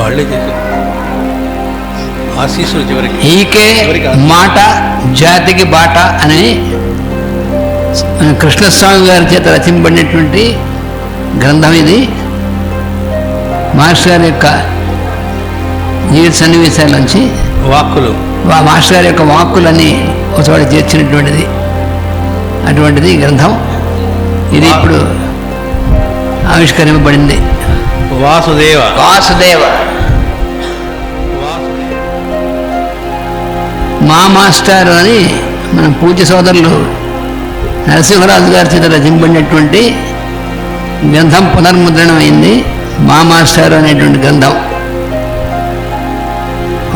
వాళ్ళే చేశారు ఆశీస్సులు చివరికి. ఈకే మాట జాతికి బాట అని కృష్ణస్వామి గారి చేత రచింపబడినటువంటి గ్రంథం ఇది. మాస్టర్ గారి యొక్క జీవిత సన్నివేశాల నుంచి వాక్కులు, మాస్టర్ గారి యొక్క వాక్కులని ఒక చోట చేర్చినటువంటిది అటువంటిది గ్రంథం. ఇది ఇప్పుడు ఆవిష్కరింపబడింది. వాసుదేవ వాసుదేవ మా మాస్టర్ అని మన పూజ్య సోదరులు నరసింహరాజు గారి చేత రచింపబడినటువంటి గ్రంథం పునర్ముద్రణమైంది. మా మాస్టర్ అనేటువంటి గ్రంథం.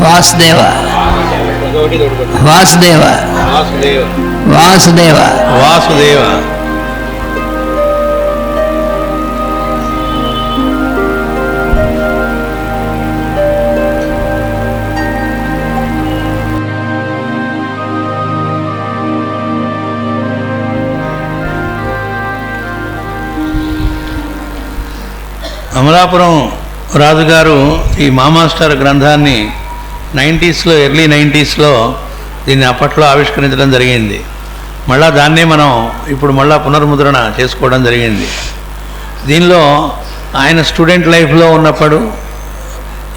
వాసుదేవ వాసుదేవ వాసుదేవ వాసుదేవ. అమలాపురం రాజుగారు ఈ మామాస్టర్ గ్రంథాన్ని 90s ఎర్లీ 90s దీన్ని అప్పట్లో ఆవిష్కరించడం జరిగింది. మళ్ళా దాన్నే మనం ఇప్పుడు మళ్ళా పునర్ముద్రణ చేసుకోవడం జరిగింది. దీనిలో ఆయన స్టూడెంట్ లైఫ్లో ఉన్నప్పుడు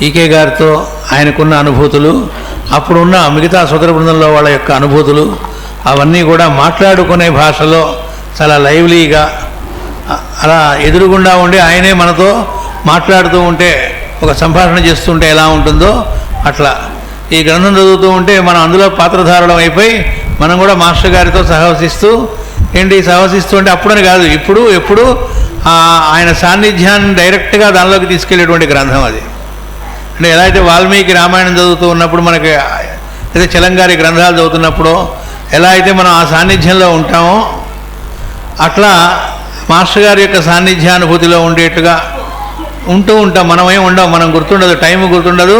ఈకే గారితో ఆయనకున్న అనుభూతులు, అప్పుడున్న మిగతా సోదర బృందంలో వాళ్ళ యొక్క అనుభూతులు అవన్నీ కూడా మాట్లాడుకునే భాషలో చాలా లైవ్లీగా అలా ఎదురుగుండా ఉండి ఆయనే మనతో మాట్లాడుతూ ఉంటే, ఒక సంభాషణ చేస్తుంటే ఎలా ఉంటుందో అట్లా ఈ గ్రంథం చదువుతూ ఉంటే మనం అందులో పాత్రధారులం అయిపోయి మనం కూడా మాస్టర్ గారితో సహవసిస్తూ సహవసిస్తూ ఉంటే అప్పుడని కాదు ఇప్పుడు ఎప్పుడు ఆయన సాన్నిధ్యాన్ని డైరెక్ట్గా దానిలోకి తీసుకెళ్లేటువంటి గ్రంథం అది. అంటే ఎలా అయితే వాల్మీకి రామాయణం చదువుతూ ఉన్నప్పుడు మనకి లేదా చలంగారి గ్రంథాలు చదువుతున్నప్పుడు ఎలా అయితే మనం ఆ సాన్నిధ్యంలో ఉంటామో అట్లా మాస్టర్ గారి యొక్క సాన్నిధ్యానుభూతిలో ఉండేట్టుగా ఉంటాం. మనమేం ఉండం, మనం గుర్తుండదు, టైం గుర్తుండదు.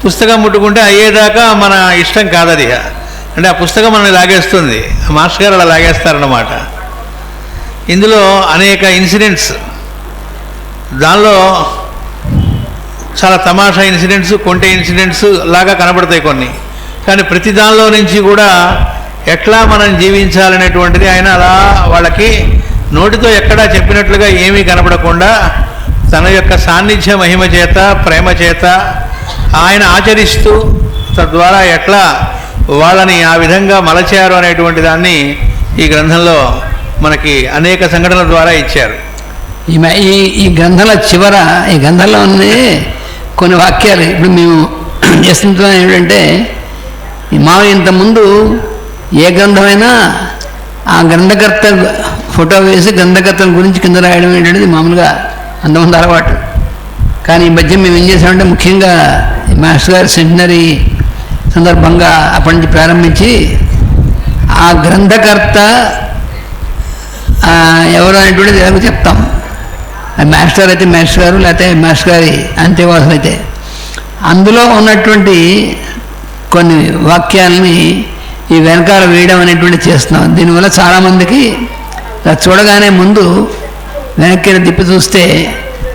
పుస్తకం ముట్టుకుంటే అయ్యేదాకా మన ఇష్టం కాదది. అంటే ఆ పుస్తకం మనల్ని లాగేస్తుంది. మాస్టర్ గారు అలా లాగేస్తారన్నమాట. ఇందులో అనేక ఇన్సిడెంట్స్, దానిలో చాలా తమాషా ఇన్సిడెంట్స్, కొంటె ఇన్సిడెంట్స్ లాగా కనబడతాయి కొన్ని. కానీ ప్రతి దానిలో నుంచి కూడా ఎట్లా మనం జీవించాలనేటువంటిది ఆయన అలా వాళ్ళకి నోటితో ఎక్కడా చెప్పినట్లుగా ఏమీ కనబడకుండా తన యొక్క సాన్నిధ్య మహిమ చేత, ప్రేమ చేత ఆయన ఆచరిస్తూ తద్వారా ఎట్లా వాళ్ళని ఆ విధంగా మలచారు అనేటువంటి దాన్ని ఈ గ్రంథంలో మనకి అనేక సంఘటనల ద్వారా ఇచ్చారు. ఈ గ్రంథాల చివర ఈ గ్రంథంలో ఉంది కొన్ని వాక్యాలు ఇప్పుడు మేము చేస్తుంటున్నాం. ఏమిటంటే మా ఇంతకుముందు ఏ గ్రంథమైనా ఆ గ్రంథకర్త ఫోటో వేసి గ్రంథకర్త గురించి కింద రాయడం ఏంటంటే మామూలుగా అంతమంది అలవాటు. కానీ ఈ మధ్య మేము ఏం చేసామంటే ముఖ్యంగా మాస్టర్ గారి సెంటనరీ సందర్భంగా అప్పటి నుంచి ప్రారంభించి ఆ గ్రంథకర్త ఎవరు అనేటువంటిది ఎలాగో చెప్తాం. మాస్టర్ అయితే మాస్టర్ గారు, లేకపోతే మాస్టర్ గారి అంత్యవాసులు అయితే అందులో ఉన్నటువంటి కొన్ని వాక్యాలని ఈ వెనకాల వేయడం అనేటువంటి చేస్తున్నాం. దీనివల్ల చాలామందికి చూడగానే ముందు వెనక్కి తిప్పి చూస్తే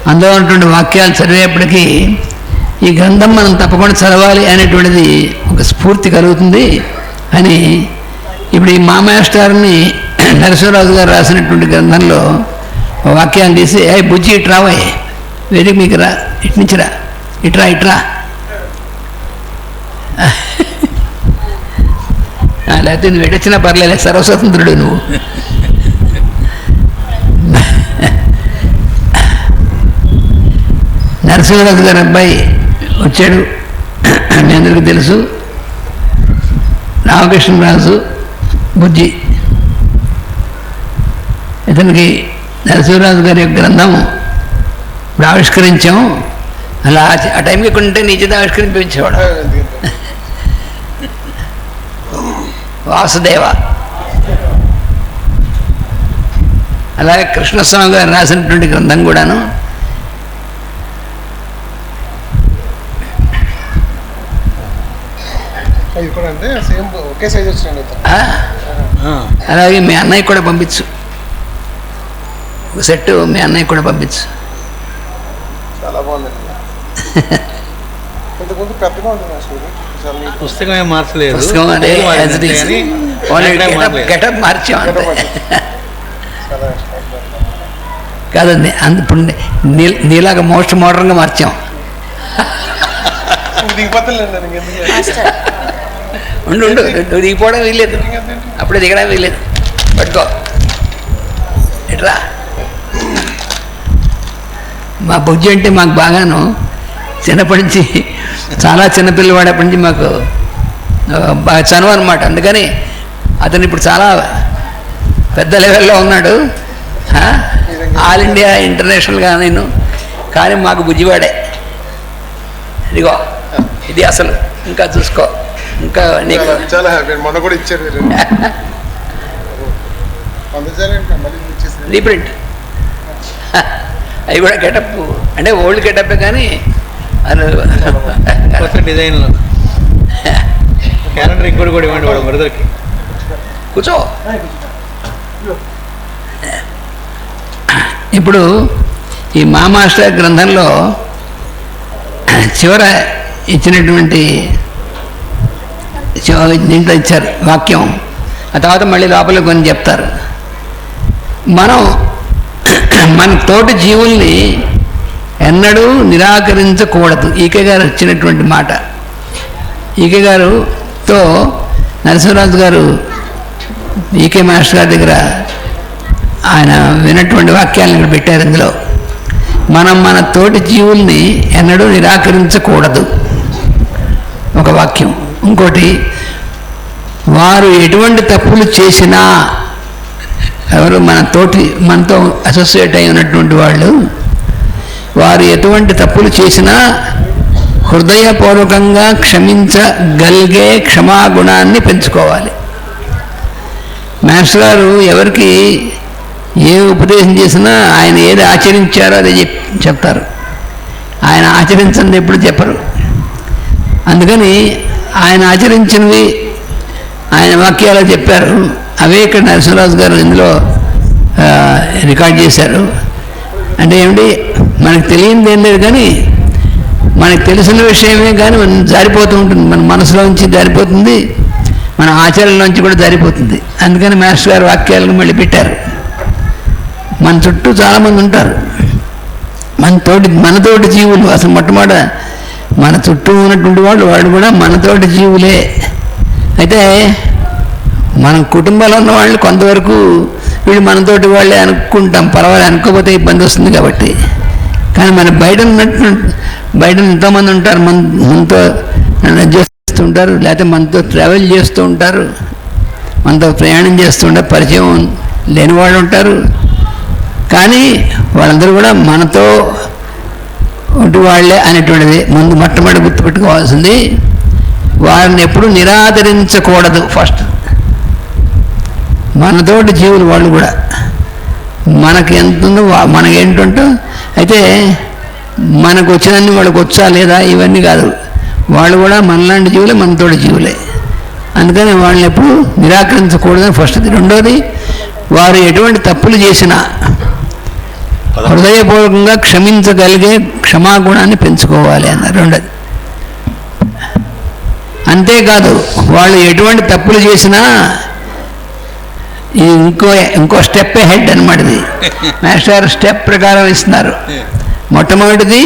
అందులో ఉన్నటువంటి వాక్యాలు చదివేప్పటికీ ఈ గ్రంథం మనం తప్పకుండా చదవాలి అనేటువంటిది ఒక స్ఫూర్తి కలుగుతుంది అని ఇప్పుడు ఈ మా మాస్టర్ని నరసింహరాజు గారు రాసినటువంటి గ్రంథంలో వాక్యాన్ని తీసి బుజ్జి ఇటు రావాయి, వేదిక మీకు రా, ఇటు నుంచి రా, ఇట్రా లేకపోతే నువ్వు ఎటొచ్చినా పర్లేదు, సర్వస్వతంత్రుడు నువ్వు. నరసింహరాజు గారి అబ్బాయి వచ్చాడు, మీ అందరికీ తెలుసు. రామకృష్ణరాజు బుజ్జి, ఇతనికి నరసింహరాజు గారి యొక్క గ్రంథం ఇప్పుడు ఆవిష్కరించాము. అలా ఆ టైంకి కొంటే నీ చేత ఆవిష్కరించేవాడు. వాసుదేవ. అలాగే కృష్ణస్వామి గారు రాసినటువంటి గ్రంథం కూడాను అలాగే మీ అన్నయ్య కూడా పంపించు, ఒక సెట్ మీ అన్నయ్య కూడా పంపించు. చాలా బాగుందండి. ఇంతకుముందు పెద్దగా ఉంటుంది అసలు అసలు మీకు పుస్తకం ఏం మార్చలేదు, పుస్తకం అదే పేరు మారింది as it is. కానీ ఓన్లీ background మారలేదు. గెటప్ మార్చాం అంతే. చాలా కాదండి ఇప్పుడు నీలాగా మోస్ట్ మోడర్న్గా మార్చాం. దిగిపోతలేండి నేను ఎందుకు ఉండు నువ్వు దిగిపోవడం వీల్లేదు, అప్పుడే దిగడం వీల్లేదు. పట్టుకో ఎట్రా. మా బుజ్జి అంటే మాకు బాగాను చిన్నప్పటి నుంచి చాలా చిన్నపిల్లవాడప్పటి నుంచి మాకు బాగా చనువు అనమాట. అందుకని అతను ఇప్పుడు చాలా పెద్ద లెవెల్లో ఉన్నాడు, ఆల్ ఇండియా ఇంటర్నేషనల్గా నేను. కానీ మాకు బుజ్జివాడే. ఇదిగో ఇది అసలు ఇంకా చూసుకో, ఇంకా నీకు చాలా హ్యాపీ. మొన్న కూడా ఇచ్చారు మీరు పంపించారండి, మళ్ళీ ఇచ్చేసారు. రీప్రింట్ అవి కూడా గెటప్ అంటే ఓల్డ్ గెటప్ కానీ అది కొత్త డిజైన్లో క్యాలెండర్ ఇంకోటి కూడా ఇవ్వండి వాడు బ్రదర్కి. కూర్చో. ఇప్పుడు ఈ మా మాస్టర్ గ్రంథంలో చివర ఇచ్చినటువంటి దీంట్లో ఇచ్చారు వాక్యం, ఆ తర్వాత మళ్ళీ లోపల కొన్ని చెప్తారు. మనం మన తోటి జీవుల్ని ఎన్నడూ నిరాకరించకూడదు. ఈకే గారు ఇచ్చినటువంటి మాట. ఈకే గారుతో నరసింహరాజు గారు ఈకే మాస్టర్ గారి దగ్గర ఆయన విన్నటువంటి వాక్యాలను ఇక్కడ పెట్టారు. ఇందులో మనం మన తోటి జీవుల్ని ఎన్నడూ నిరాకరించకూడదు ఒక వాక్యం. ఇంకోటి, వారు ఎటువంటి తప్పులు చేసినా, ఎవరు మనతో అసోసియేట్ అయి ఉన్నటువంటి వాళ్ళు, వారు ఎటువంటి తప్పులు చేసినా హృదయపూర్వకంగా క్షమించగలిగే క్షమాగుణాన్ని పెంచుకోవాలి. మాస్టర్ గారు ఎవరికి ఏ ఉపదేశం చేసినా ఆయన ఏది ఆచరించారో అదే చెప్తారు. ఆయన ఆచరించింది ఎప్పుడు చెప్పరు. అందుకని ఆయన ఆచరించినవి ఆయన వాక్యాలు చెప్పారు. అవే ఇక్కడ నరసింహరాజు గారు ఇందులో రికార్డ్ చేశారు. అంటే ఏమిటి, మనకు తెలియనిది ఏం లేదు, కానీ మనకు తెలిసిన విషయమే కానీ మనం జారిపోతూ ఉంటుంది, మన మనసులోంచి జారిపోతుంది, మన ఆచరణలోంచి కూడా జారిపోతుంది. అందుకని మాస్టర్ గారు వాక్యాలను మళ్ళీ పెట్టారు. మన చుట్టూ చాలామంది ఉంటారు, మనతోటి జీవులు. అసలు మొట్టమొదట మన చుట్టూ ఉన్నటువంటి వాళ్ళు కూడా మనతోటి జీవులే. అయితే మన కుటుంబంలో ఉన్న వాళ్ళు కొంతవరకు వీళ్ళు మనతోటి వాళ్ళే అనుకుంటాం, పర్వాలేదు, అనుకోకపోతే ఇబ్బంది వస్తుంది కాబట్టి. కానీ మన బయట ఎంతోమంది ఉంటారు, మనతో చేస్తూ ఉంటారు, లేకపోతే మనతో ట్రావెల్ చేస్తూ ఉంటారు, మనతో ప్రయాణం చేస్తూ ఉంటారు, పరిచయం లేని వాళ్ళు ఉంటారు. కానీ వాళ్ళందరూ కూడా మనతో ఒకటి వాళ్ళే అనేటువంటిది ముందు మొట్టమొదటి గుర్తుపెట్టుకోవాల్సింది. వారిని ఎప్పుడు నిరాదరించకూడదు. ఫస్ట్ మనతోటి జీవులు వాళ్ళు కూడా మనకి ఎంత ఉందో మనకేంటంటో. అయితే మనకు వచ్చినన్ని వాళ్ళకి వచ్చా లేదా ఇవన్నీ కాదు, వాళ్ళు కూడా మనలాంటి జీవులే, మనతోటి జీవులే. అందుకని వాళ్ళని ఎప్పుడు నిరాకరించకూడదని ఫస్ట్. రెండోది, వారు ఎటువంటి తప్పులు చేసినా హృదయపూర్వకంగా క్షమించగలిగే క్షమాగుణాన్ని పెంచుకోవాలి అన్నారు. రెండోది, అంతేకాదు వాళ్ళు ఎటువంటి తప్పులు చేసినా ఇంకో స్టెప్ హెడ్ అనమాట. ఇది మాస్టర్ స్టెప్ ప్రకారం ఇస్తున్నారు. మొట్టమొదటిది,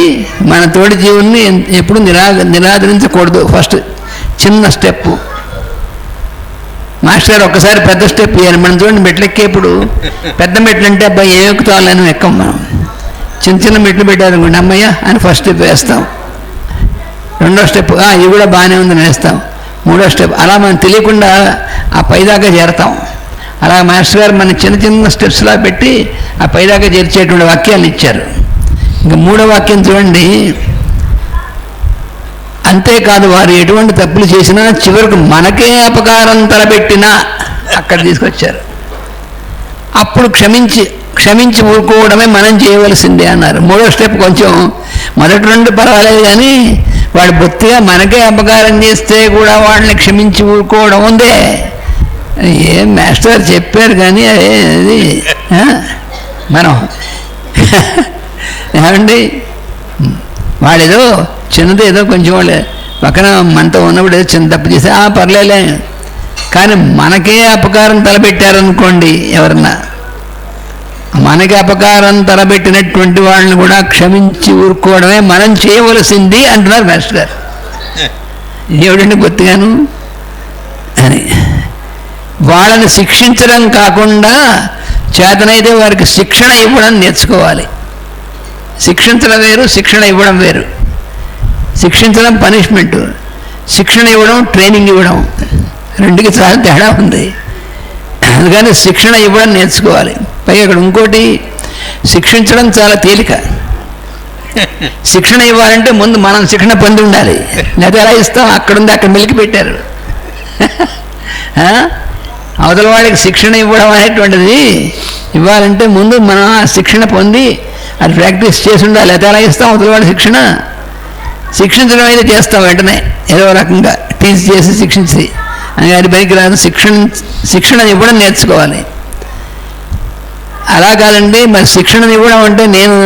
మన తోటి జీవుల్ని ఎప్పుడు నిరాదరించకూడదు. ఫస్ట్ చిన్న స్టెప్. మాస్టర్ ఒక్కసారి పెద్ద స్టెప్ ఇవ్వాలి. మనం చూడండి, మెట్లు ఎక్కేప్పుడు పెద్ద మెట్లు అంటే అబ్బాయి ఏం ఎక్కుతాలని ఎక్కం. మనం చిన్న మెట్లు పెట్టారనుకోండి, అమ్మయ్య అని ఫస్ట్ స్టెప్ వేస్తాం. రెండో స్టెప్ ఇది కూడా బాగానే ఉందని వేస్తాం. మూడో స్టెప్ అలా మనం తెలియకుండా ఆ పైదాకా చేరతాం. అలా మాస్టర్ గారు మన చిన్న స్టెప్స్లా పెట్టి ఆ పైదాకా చేర్చేటువంటి వాక్యాలు ఇచ్చారు. ఇంకా మూడో వాక్యం చూడండి, అంతేకాదు వారు ఎటువంటి తప్పులు చేసినా చివరికి మనకే అపకారం తలపెట్టినా అక్కడ తీసుకొచ్చారు. అప్పుడు క్షమించి ఊరుకోవడమే మనం చేయవలసిందే అన్నారు. మూడో స్టెప్ కొంచెం మొదటి రెండు పర్వాలేదు, కానీ వాడు బొత్తిగా మనకే అపకారం చేస్తే కూడా వాళ్ళని క్షమించి ఊరుకోవడం ఉందే. ఏం మాస్టర్ చెప్పారు కానీ అది మనం ఏమండి వాడేదో చిన్నది ఏదో కొంచెం వాళ్ళు పక్కన మనతో ఉన్నప్పుడు ఏదో చిన్న తప్పు చేస్తే పర్లేలే, కానీ మనకే అపకారం తలపెట్టారనుకోండి, ఎవరన్నా మనకి అపకారం తలపెట్టినటువంటి వాళ్ళని కూడా క్షమించి ఊరుకోవడమే మనం చేయవలసింది అంటున్నారు మాస్టర్ గారు. ఏమిటండి బొత్తిగాను అని. వాళ్ళని శిక్షించడం కాకుండా చేతనైతే వారికి శిక్షణ ఇవ్వడం నేర్చుకోవాలి. శిక్షించడం వేరు, శిక్షణ ఇవ్వడం వేరు. శిక్షించడం పనిష్మెంటు, శిక్షణ ఇవ్వడం ట్రైనింగ్ ఇవ్వడం, రెండుకి చాలా తేడా ఉంది. అందుకని శిక్షణ ఇవ్వడం నేర్చుకోవాలి. పైగా ఇక్కడ ఇంకోటి, శిక్షించడం చాలా తేలిక. శిక్షణ ఇవ్వాలంటే ముందు మనం శిక్షణ పొంది ఉండాలి, లేదా ఎలా ఇస్తాం? అక్కడుంది అక్కడ మెలికి పెట్టారు. అవతల వాళ్ళకి శిక్షణ ఇవ్వడం అనేటువంటిది ఇవ్వాలంటే ముందు మనం ఆ శిక్షణ పొంది అది ప్రాక్టీస్ చేసి ఉండాలి. లేదా ఎలా ఇస్తాం అవతల వాళ్ళ శిక్షణ? శిక్షించడం అయితే చేస్తాం వెంటనే, ఏదో రకంగా టీచ్ చేసి శిక్షించి, అని అది పనికి రాదు. శిక్షణ ఇవ్వడం నేర్చుకోవాలి. అలా కాదండి, మరి శిక్షణ ఇవ్వడం అంటే నేను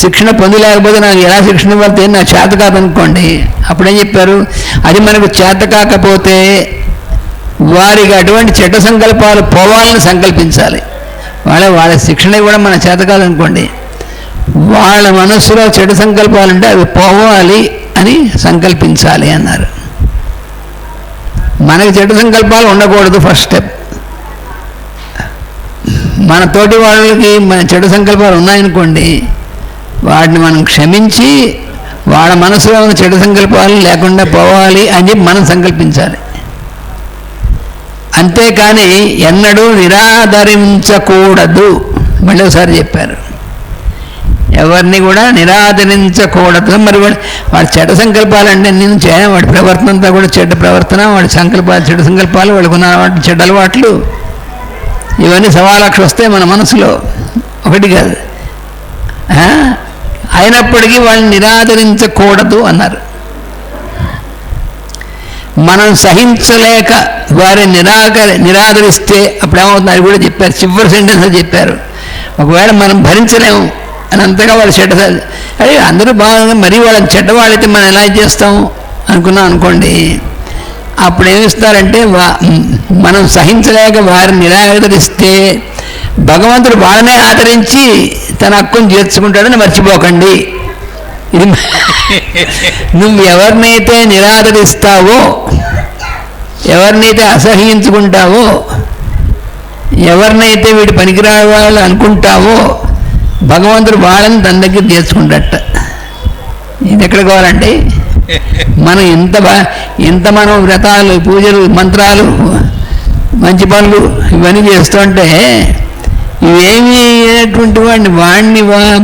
శిక్షణ పొందలేకపోతే నాకు ఎలా శిక్షణ ఇవ్వాలి, నాకు చేత కాదనుకోండి, అప్పుడేం చెప్పారు? అది మనకు చేత కాకపోతే వారికి అటువంటి చెడ్డ సంకల్పాలు పోవాలని సంకల్పించాలి. వాళ్ళ శిక్షణ ఇవ్వడం మన చేత కాదనుకోండి, వాళ్ళ మనస్సులో చెడు సంకల్పాలు ఉంటే అవి పోవాలి అని సంకల్పించాలి అన్నారు. మనకి చెడు సంకల్పాలు ఉండకూడదు. First step. మన తోటి వాళ్ళకి మన చెడు సంకల్పాలు ఉన్నాయనుకోండి, వాటిని మనం క్షమించి వాళ్ళ మనసులో ఉన్న చెడు సంకల్పాలు లేకుండా పోవాలి అని చెప్పి మనం సంకల్పించాలి. అంతేకాని ఎన్నడూ నిరాదరించకూడదు. మళ్ళీ ఒకసారి చెప్పారు, ఎవరిని కూడా నిరాదరించకూడదు. మరి వాడి చెడ్డ సంకల్పాలు అంటే నేను వాడి ప్రవర్తన అంతా కూడా చెడ్డ ప్రవర్తన, వాడి సంకల్పాలు చెడ్డ సంకల్పాలు, వాడికి ఉన్న చెడ్డ అలవాట్లు, ఇవన్నీ 1,00,000 వస్తాయి మన మనసులో, ఒకటి కాదు. అయినప్పటికీ వాళ్ళని నిరాదరించకూడదు అన్నారు. మనం సహించలేక వారిని నిరాదరిస్తే అప్పుడు ఏమవుతుంది అది కూడా చెప్పారు. చివరి సెంటెన్స్ చెప్పారు, ఒకవేళ మనం భరించలేము అని అంతగా వాళ్ళు చెడ్డ, అదే అందరూ బాగా మరీ వాళ్ళని చెడ్డవాళ్ళైతే మనం ఎలా చేస్తాం అనుకున్నాం అనుకోండి, అప్పుడు ఏమిస్తారంటే మనం సహించలేక వారిని నిరాదరిస్తే భగవంతుడు వాళ్ళనే ఆదరించి తన హక్కును చేర్చుకుంటాడని మర్చిపోకండి. ఇది నువ్వు ఎవరినైతే నిరాదరిస్తావో, ఎవరినైతే అసహ్యించుకుంటావో, ఎవరినైతే వీడు పనికిరావాళ్ళు అనుకుంటావో భగవంతుడు వాళ్ళని తన దగ్గర చేర్చుకుంటాడట. ఇది ఎక్కడ కావాలంటే మనం ఎంత మనం వ్రతాలు, పూజలు, మంత్రాలు, మంచి పనులు ఇవన్నీ చేస్తుంటే ఇవేమి అయినటువంటి వాడిని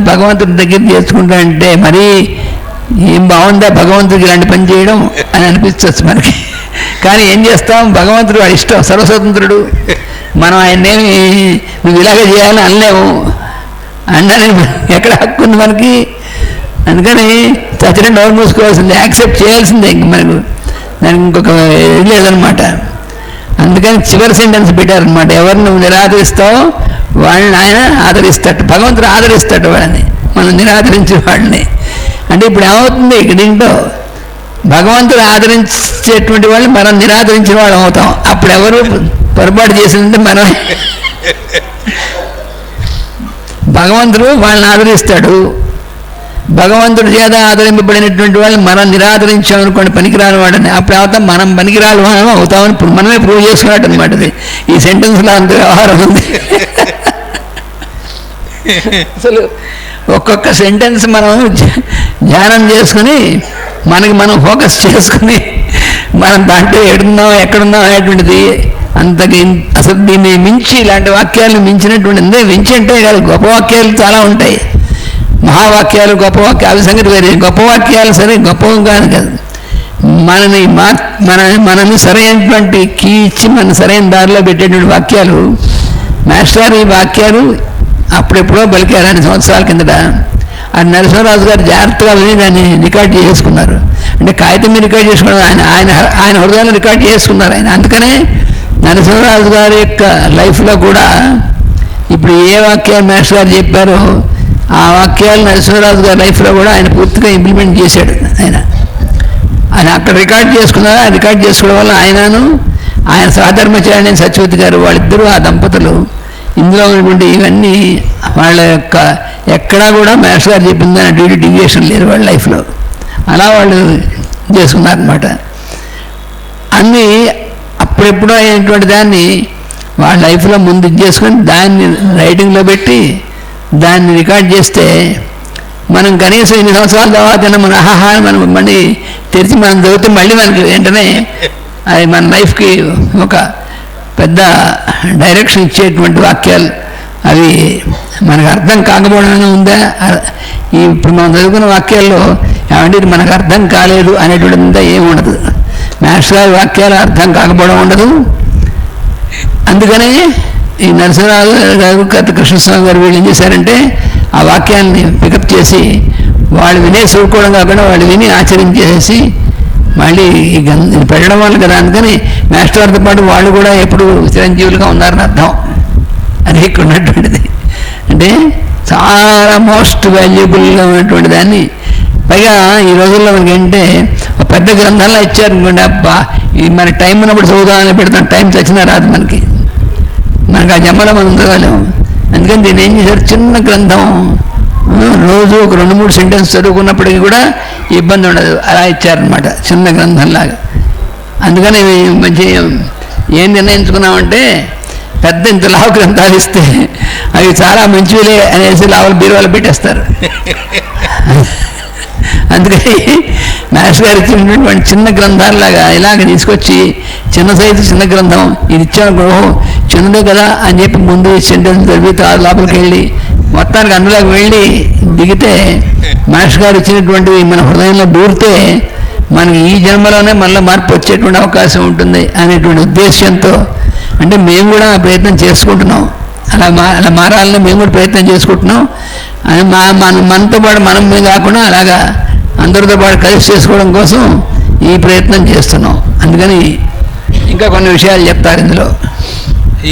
భగవంతుడి దగ్గర చేసుకుంటాడంటే మరి ఏం బాగుందా భగవంతుడికి ఇలాంటి పని చేయడం అని అనిపించవచ్చు మనకి. కానీ ఏం చేస్తాం, భగవంతుడు వాడి ఇష్టం, సర్వస్వతంత్రుడు. మనం ఆయన్నేమి నువ్వు ఇలాగే చేయాలని అనలేము, అన్నని ఎక్కడ హక్కు ఉంది మనకి. అందుకని చచ్చిన డోర్ మూసుకోవాల్సిందే, యాక్సెప్ట్ చేయాల్సిందే. ఇంక మనకు దానికి ఇంకొక ఇది లేదనమాట. అందుకని చివరి సెంటెన్స్ పెట్టారనమాట, ఎవరు నువ్వు నిరాదరిస్తావో వాళ్ళని ఆయన ఆదరిస్తాడు, భగవంతుడు ఆదరిస్తాడు వాళ్ళని, మనం నిరాదరించే వాళ్ళని. అంటే ఇప్పుడు ఏమవుతుంది, ఇక్కడ ఏంటో భగవంతుడు ఆదరించేటువంటి వాళ్ళని మనం నిరాదరించిన వాళ్ళం అవుతాం. అప్పుడు ఎవరు పొరపాటు చేసిందంటే మనం, భగవంతుడు వాళ్ళని ఆదరిస్తాడు. భగవంతుడి చేత ఆదరింపబడినటువంటి వాళ్ళని మనం నిరాదరించామనుకోండి పనికిరాని వాడని, అప్పుడు అవుతాం మనం పనికిరాని వాళ్ళం అవుతామని ఇప్పుడు మనమే ప్రూవ్ చేసుకున్నట్టు అనమాట. ఇది ఈ సెంటెన్స్లో అంత వ్యవహారం ఉంది. అసలు ఒక్కొక్క సెంటెన్స్ మనం ధ్యానం చేసుకుని మనకి మనం ఫోకస్ చేసుకుని మనం దాంట్లో ఎక్కడున్నాం అనేటువంటిది అంతకి అసలు దీన్ని మించి ఇలాంటి వాక్యాలను మించినటువంటి మించి అంటే కాదు, గొప్ప వాక్యాలు చాలా ఉంటాయి, మహావాక్యాలు, గొప్ప వాక్యాలు, అవి సంగతి వేరే. గొప్ప వాక్యాలు సరే గొప్పవి కాదు, మనని సరైనటువంటి కీ ఇచ్చి మన సరైన దారిలో పెట్టేటువంటి వాక్యాలు. మాస్టర్ ఈ వాక్యాలు అప్పుడెప్పుడో పలికారు 2 సంవత్సరాల కిందట. ఆ నరసింహరాజు గారు జాగ్రత్తగా విని దాన్ని రికార్డ్ చేసుకున్నారు. అంటే కాగితం మీద రికార్డ్ చేసుకున్నారు, ఆయన హృదయాన్ని రికార్డ్ చేసుకున్నారు ఆయన. అందుకనే నరసింహరాజు గారి యొక్క లైఫ్లో కూడా ఇప్పుడు ఏ వాక్యాలు మాస్టర్ గారు చెప్పారో ఆ వాక్యాలు నరసింహరాజు గారి లైఫ్లో కూడా ఆయన పూర్తిగా ఇంప్లిమెంట్ చేశాడు. ఆయన అక్కడ రికార్డ్ చేసుకున్నారు. ఆ రికార్డ్ చేసుకోవడం వల్ల ఆయన సహధర్మచారి సత్యవతి గారు వాళ్ళిద్దరూ ఆ దంపతులు ఇందులో ఉన్నటువంటి ఇవన్నీ వాళ్ళ యొక్క ఎక్కడా కూడా మాస్టర్ గారు చెప్పిందని డ్యూటీ డివియేషన్ లేదు వాళ్ళ లైఫ్లో. అలా వాళ్ళు చేసుకున్నారనమాట. అన్నీ అప్పుడెప్పుడో అయినటువంటి దాన్ని వాళ్ళ లైఫ్లో ముందు చేసుకొని దాన్ని రైటింగ్లో పెట్టి దాన్ని రికార్డ్ చేస్తే మనం కనీసం 8 సంవత్సరాల తర్వాత మనం ఆహాహా మనం మళ్ళీ తెరిచి మనం చదివితే మళ్ళీ మనకి వెంటనే అది మన లైఫ్కి ఒక పెద్ద డైరెక్షన్ ఇచ్చేటువంటి వాక్యాలు. అవి మనకు అర్థం కాకపోవడం ఉందా? ఇప్పుడు మనం చదువుకున్న వాక్యాల్లో ఏమంటే ఇది మనకు అర్థం కాలేదు అనేటువంటిదంతా ఏమి ఉండదు. మాస్టర్ గారి వాక్యాలు అర్థం కాకపోవడం ఉండదు. అందుకనే ఈ నరసింహరాజు గారు కృష్ణస్వామి గారు వీళ్ళు ఏం చేశారంటే ఆ వాక్యాన్ని పికప్ చేసి వాళ్ళు వినేసి ఊరుకోవడం కాకుండా వాళ్ళు విని ఆచరించేసి మళ్ళీ ఈ పెట్టడం వల్ల కదా. అందుకని మాస్టర్ గారితో పాటు వాళ్ళు కూడా ఎప్పుడు చిరంజీవులుగా ఉన్నారని అర్థం. అది ఇక్కడ ఉన్నటువంటిది అంటే చాలా మోస్ట్ వాల్యుబుల్గా ఉన్నటువంటి దాన్ని పైగా ఈ రోజుల్లో మనకి ఏంటంటే పెద్ద గ్రంథాల్లో ఇచ్చారు అనుకోండి, అబ్బా ఇది మన టైం ఉన్నప్పుడు చదువుదామని పెడతాం, టైం చచ్చినా రాదు మనకి ఆ జమ్మలో మనం చదవలేము. అందుకని దీన్ని ఏం చేశారు, చిన్న గ్రంథం రోజు ఒక 2-3 సెంటెన్స్ చదువుకున్నప్పటికీ కూడా ఇబ్బంది ఉండదు, అలా ఇచ్చారనమాట చిన్న గ్రంథంలాగా. అందుకని మంచి ఏం నిర్ణయించుకున్నామంటే పెద్ద ఇంత లావు గ్రంథాలు ఇస్తే అవి చాలా మంచివిలే అనేసి లావులు బీరువాలు పెట్టేస్తారు. అందుకని మాస్టర్ గారు ఇచ్చినటువంటి చిన్న గ్రంథాలలాగా ఇలాగ తీసుకొచ్చి చిన్న సైజు చిన్న గ్రంథం ఇది ఇచ్చాను చిన్నదే కదా అని చెప్పి ముందు సెంటెన్స్ చదివి లోపలికి వెళ్ళి మొత్తానికి అందులోకి వెళ్ళి దిగితే మాస్టర్ గారు ఇచ్చినటువంటివి మన హృదయంలో దూరితే మనకి ఈ జన్మలోనే మళ్ళీ మార్పు వచ్చేటువంటి అవకాశం ఉంటుంది అనేటువంటి ఉద్దేశంతో అంటే మేము కూడా ప్రయత్నం చేసుకుంటున్నాం. అలా మారాలని మేము కూడా ప్రయత్నం చేసుకుంటున్నాం. అని మనతో పాటు మనం మేము కాకుండా అలాగా అందరితో పాటు కలిసి చేసుకోవడం కోసం ఈ ప్రయత్నం చేస్తున్నాం. అందుకని ఇంకా కొన్ని విషయాలు చెప్తారు ఇందులో.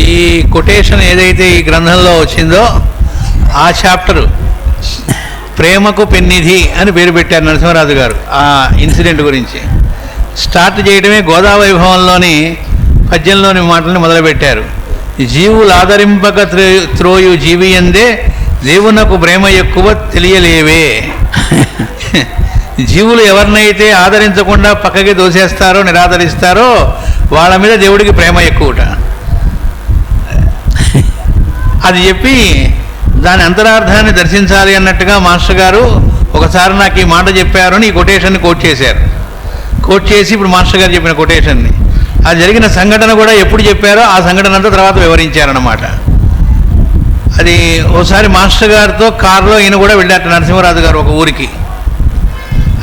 ఈ కొటేషన్ ఏదైతే ఈ గ్రంథంలో వచ్చిందో ఆ చాప్టరు ప్రేమకు పెన్నిధి అని పేరు పెట్టారు నరసింహరాజు గారు. ఆ ఇన్సిడెంట్ గురించి స్టార్ట్ చేయడమే గోదావైభవంలోని పద్యంలోని మాటల్ని మొదలుపెట్టారు. జీవులు ఆదరింపక త్రోయు జీవియందే దేవునకు ప్రేమ ఎక్కువ తెలియలేవే. జీవులు ఎవరినైతే ఆదరించకుండా పక్కకి దోసేస్తారో నిరాదరిస్తారో వాళ్ళ మీద దేవుడికి ప్రేమ ఎక్కువట. అది చెప్పి దాని అంతరార్థాన్ని దర్శించాలి అన్నట్టుగా మాస్టర్ గారు ఒకసారి నాకు ఈ మాట చెప్పారు అని ఈ కొటేషన్ని కోట్ చేశారు. కోట్ చేసి ఇప్పుడు మాస్టర్ గారు చెప్పిన కొటేషన్ని ఆ జరిగిన సంఘటన కూడా ఎప్పుడు చెప్పారో ఆ సంఘటన అంతా తర్వాత వివరించారన్నమాట. అది ఓసారి మాస్టర్ గారితో కారులో ఈయన కూడా వెళ్ళారట నరసింహరాజు గారు ఒక ఊరికి.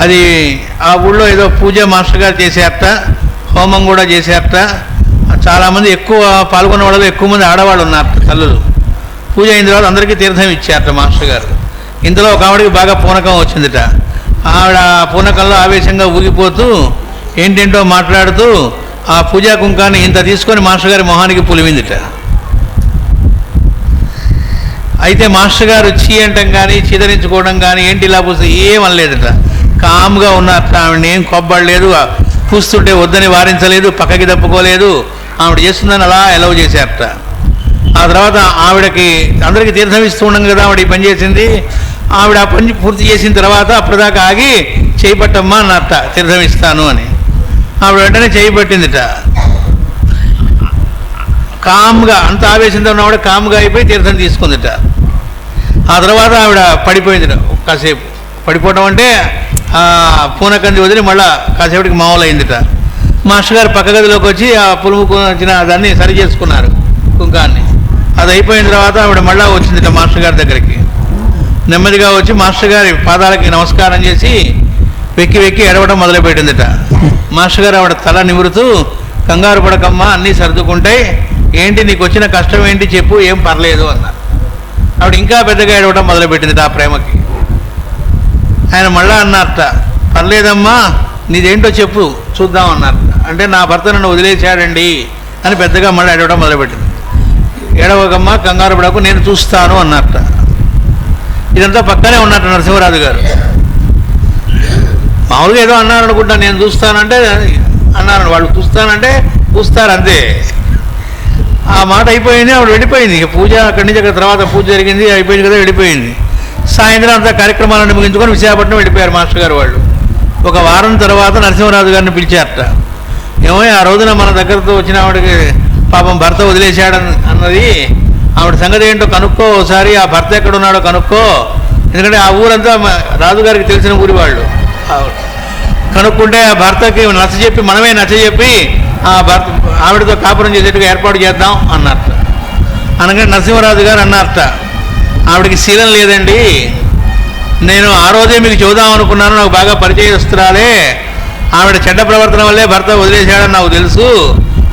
అది ఆ ఊళ్ళో ఏదో పూజ మాస్టర్ గారు చేశారట, హోమం కూడా చేశారట. చాలామంది ఎక్కువ పాల్గొన్న వాళ్ళు ఎక్కువ మంది ఆడవాళ్ళు ఉన్నారట తల్లులు. పూజ అయిన తర్వాత అందరికీ తీర్థం ఇచ్చారట మాస్టర్ గారు. ఇందులో ఒక ఆవిడకి బాగా పూనకం వచ్చిందిట. ఆవిడ పూనకంలో ఆవేశంగా ఊగిపోతూ ఏంటేంటో మాట్లాడుతూ ఆ పూజా కుంకాన్ని ఇంత తీసుకొని మాస్టర్ గారి మొహానికి పులివిందిట. అయితే మాస్టర్ గారు చీ అంటం కానీ చీదరించుకోవడం కానీ ఏంటి ఇలా పూసి ఏమనలేదట. కామ్గా ఉన్నారట. ఆవిడని ఏం కొబ్బడలేదు, పూస్తుంటే వద్దని వారించలేదు, పక్కకి తప్పుకోలేదు. ఆవిడ చేస్తుందని అలా ఎలవ్ చేశారట. ఆ తర్వాత ఆవిడకి అందరికీ తీర్థం ఇస్తూ ఉండడం కదా ఆవిడ ఈ పని చేసింది. ఆవిడ ఆ పని పూర్తి చేసిన తర్వాత అప్పటిదాకా ఆగి చేయి పట్టమ్మా అన్నట్ట, తీర్థం ఇస్తాను అని. ఆవిడ వెంటనే చేయి పట్టిందిట. కామ్గా అంత ఆవేశంతో ఉన్నవాడు కామ్గా అయిపోయి తీర్థం తీసుకుందిట. ఆ తర్వాత ఆవిడ పడిపోయిందిట. కాసేపు పడిపోవడం అంటే పూనకంది వదిలి మళ్ళా కాసేపటికి మామూలు అయిందిట. మాస్టర్ గారు పక్క గదిలోకి వచ్చి ఆ పులుముకు వచ్చిన దాన్ని సరి చేసుకున్నారు కుంకాన్ని. అది అయిపోయిన తర్వాత ఆవిడ మళ్ళా వచ్చిందిట మాస్టర్ గారి దగ్గరికి. నెమ్మదిగా వచ్చి మాస్టర్ గారి పాదాలకి నమస్కారం చేసి వెక్కి వెక్కి ఎడవడం మొదలుపెట్టిందిట. మాస్టర్ గారు ఆవిడ తల నిమురుతూ కంగారు పడకమ్మా అన్నీ సర్దుకుంటాయి, ఏంటి నీకు వచ్చిన కష్టం ఏంటి చెప్పు, ఏం పర్లేదు అన్నారు. ఆవిడ ఇంకా పెద్దగా ఎడవడం మొదలుపెట్టిందిట ఆ ప్రేమకి. ఆయన మళ్ళా అన్నారట, పర్లేదమ్మా నీదేంటో చెప్పు చూద్దాం అన్నారట. అంటే నా భర్త నన్ను వదిలేశాడండి అని పెద్దగా మళ్ళీ ఎడవడం మొదలుపెట్టింది. ఎడవకమ్మా కంగారు పడకు నేను చూస్తాను అన్నారట. ఇదంతా పక్కనే ఉన్నట్టు నరసింహరాజు గారు. మామూలుగా ఏదో అన్నారు అనుకుంటా, నేను చూస్తానంటే అన్నారు, వాళ్ళు చూస్తానంటే చూస్తారు అంతే. ఆ మాట అయిపోయింది, ఆవిడ వెళ్ళిపోయింది. ఇక పూజ అక్కడి నుంచి అక్కడ తర్వాత పూజ జరిగింది, అయిపోయింది కదా, వెళ్ళిపోయింది. సాయంత్రం అంతా కార్యక్రమాలను ముగించుకొని విశాఖపట్నం వెళ్ళిపోయారు మాస్టర్ గారు వాళ్ళు. ఒక వారం తర్వాత నరసింహరాజు గారిని పిలిచారట. ఏమో ఆ రోజున మన దగ్గరతో వచ్చిన ఆవిడకి పాపం భర్త వదిలేశాడు అన్నది, ఆవిడ సంగతి ఏంటో కనుక్కో ఒకసారి, ఆ భర్త ఎక్కడ ఉన్నాడో కనుక్కో. ఎందుకంటే ఆ ఊరంతా రాజుగారికి తెలిసిన ఊరి వాళ్ళు. కనుక్కుంటే ఆ భర్తకి నచ్చజెప్పి, మనమే నచ్చజెప్పి ఆ భర్త ఆవిడతో కాపురం చేసేట్టుగా ఏర్పాటు చేద్దాం అన్నారట. అనగా నరసింహరాజు గారు అన్నారట, ఆవిడకి శీలం లేదండి, నేను ఆ రోజే మీకు చూద్దాం అనుకున్నాను, నాకు బాగా పరిచయస్తురాలే, ఆవిడ చెడ్డ ప్రవర్తన వల్లే భర్త వదిలేశాడని నాకు తెలుసు,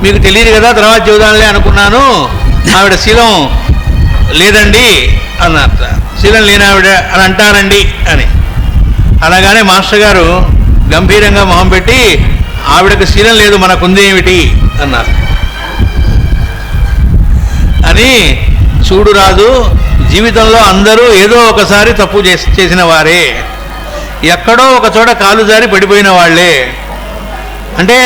మీకు తెలియదు కదా, తర్వాత చూద్దాంలే అనుకున్నాను, ఆవిడ శీలం లేదండి అన్నారట. శీలం లేని ఆవిడ అని అంటారండి అని అనగానే మాస్టర్ గారు గంభీరంగా మొహం పెట్టి, ఆవిడకు శీలం లేదు, మనకుందేమిటి అన్నారు. అని చూడు రాజు, జీవితంలో అందరూ ఏదో ఒకసారి తప్పు చేసిన వారే, ఎక్కడో ఒక చోట కాలు జారి పడిపోయిన వాళ్ళే. అంటే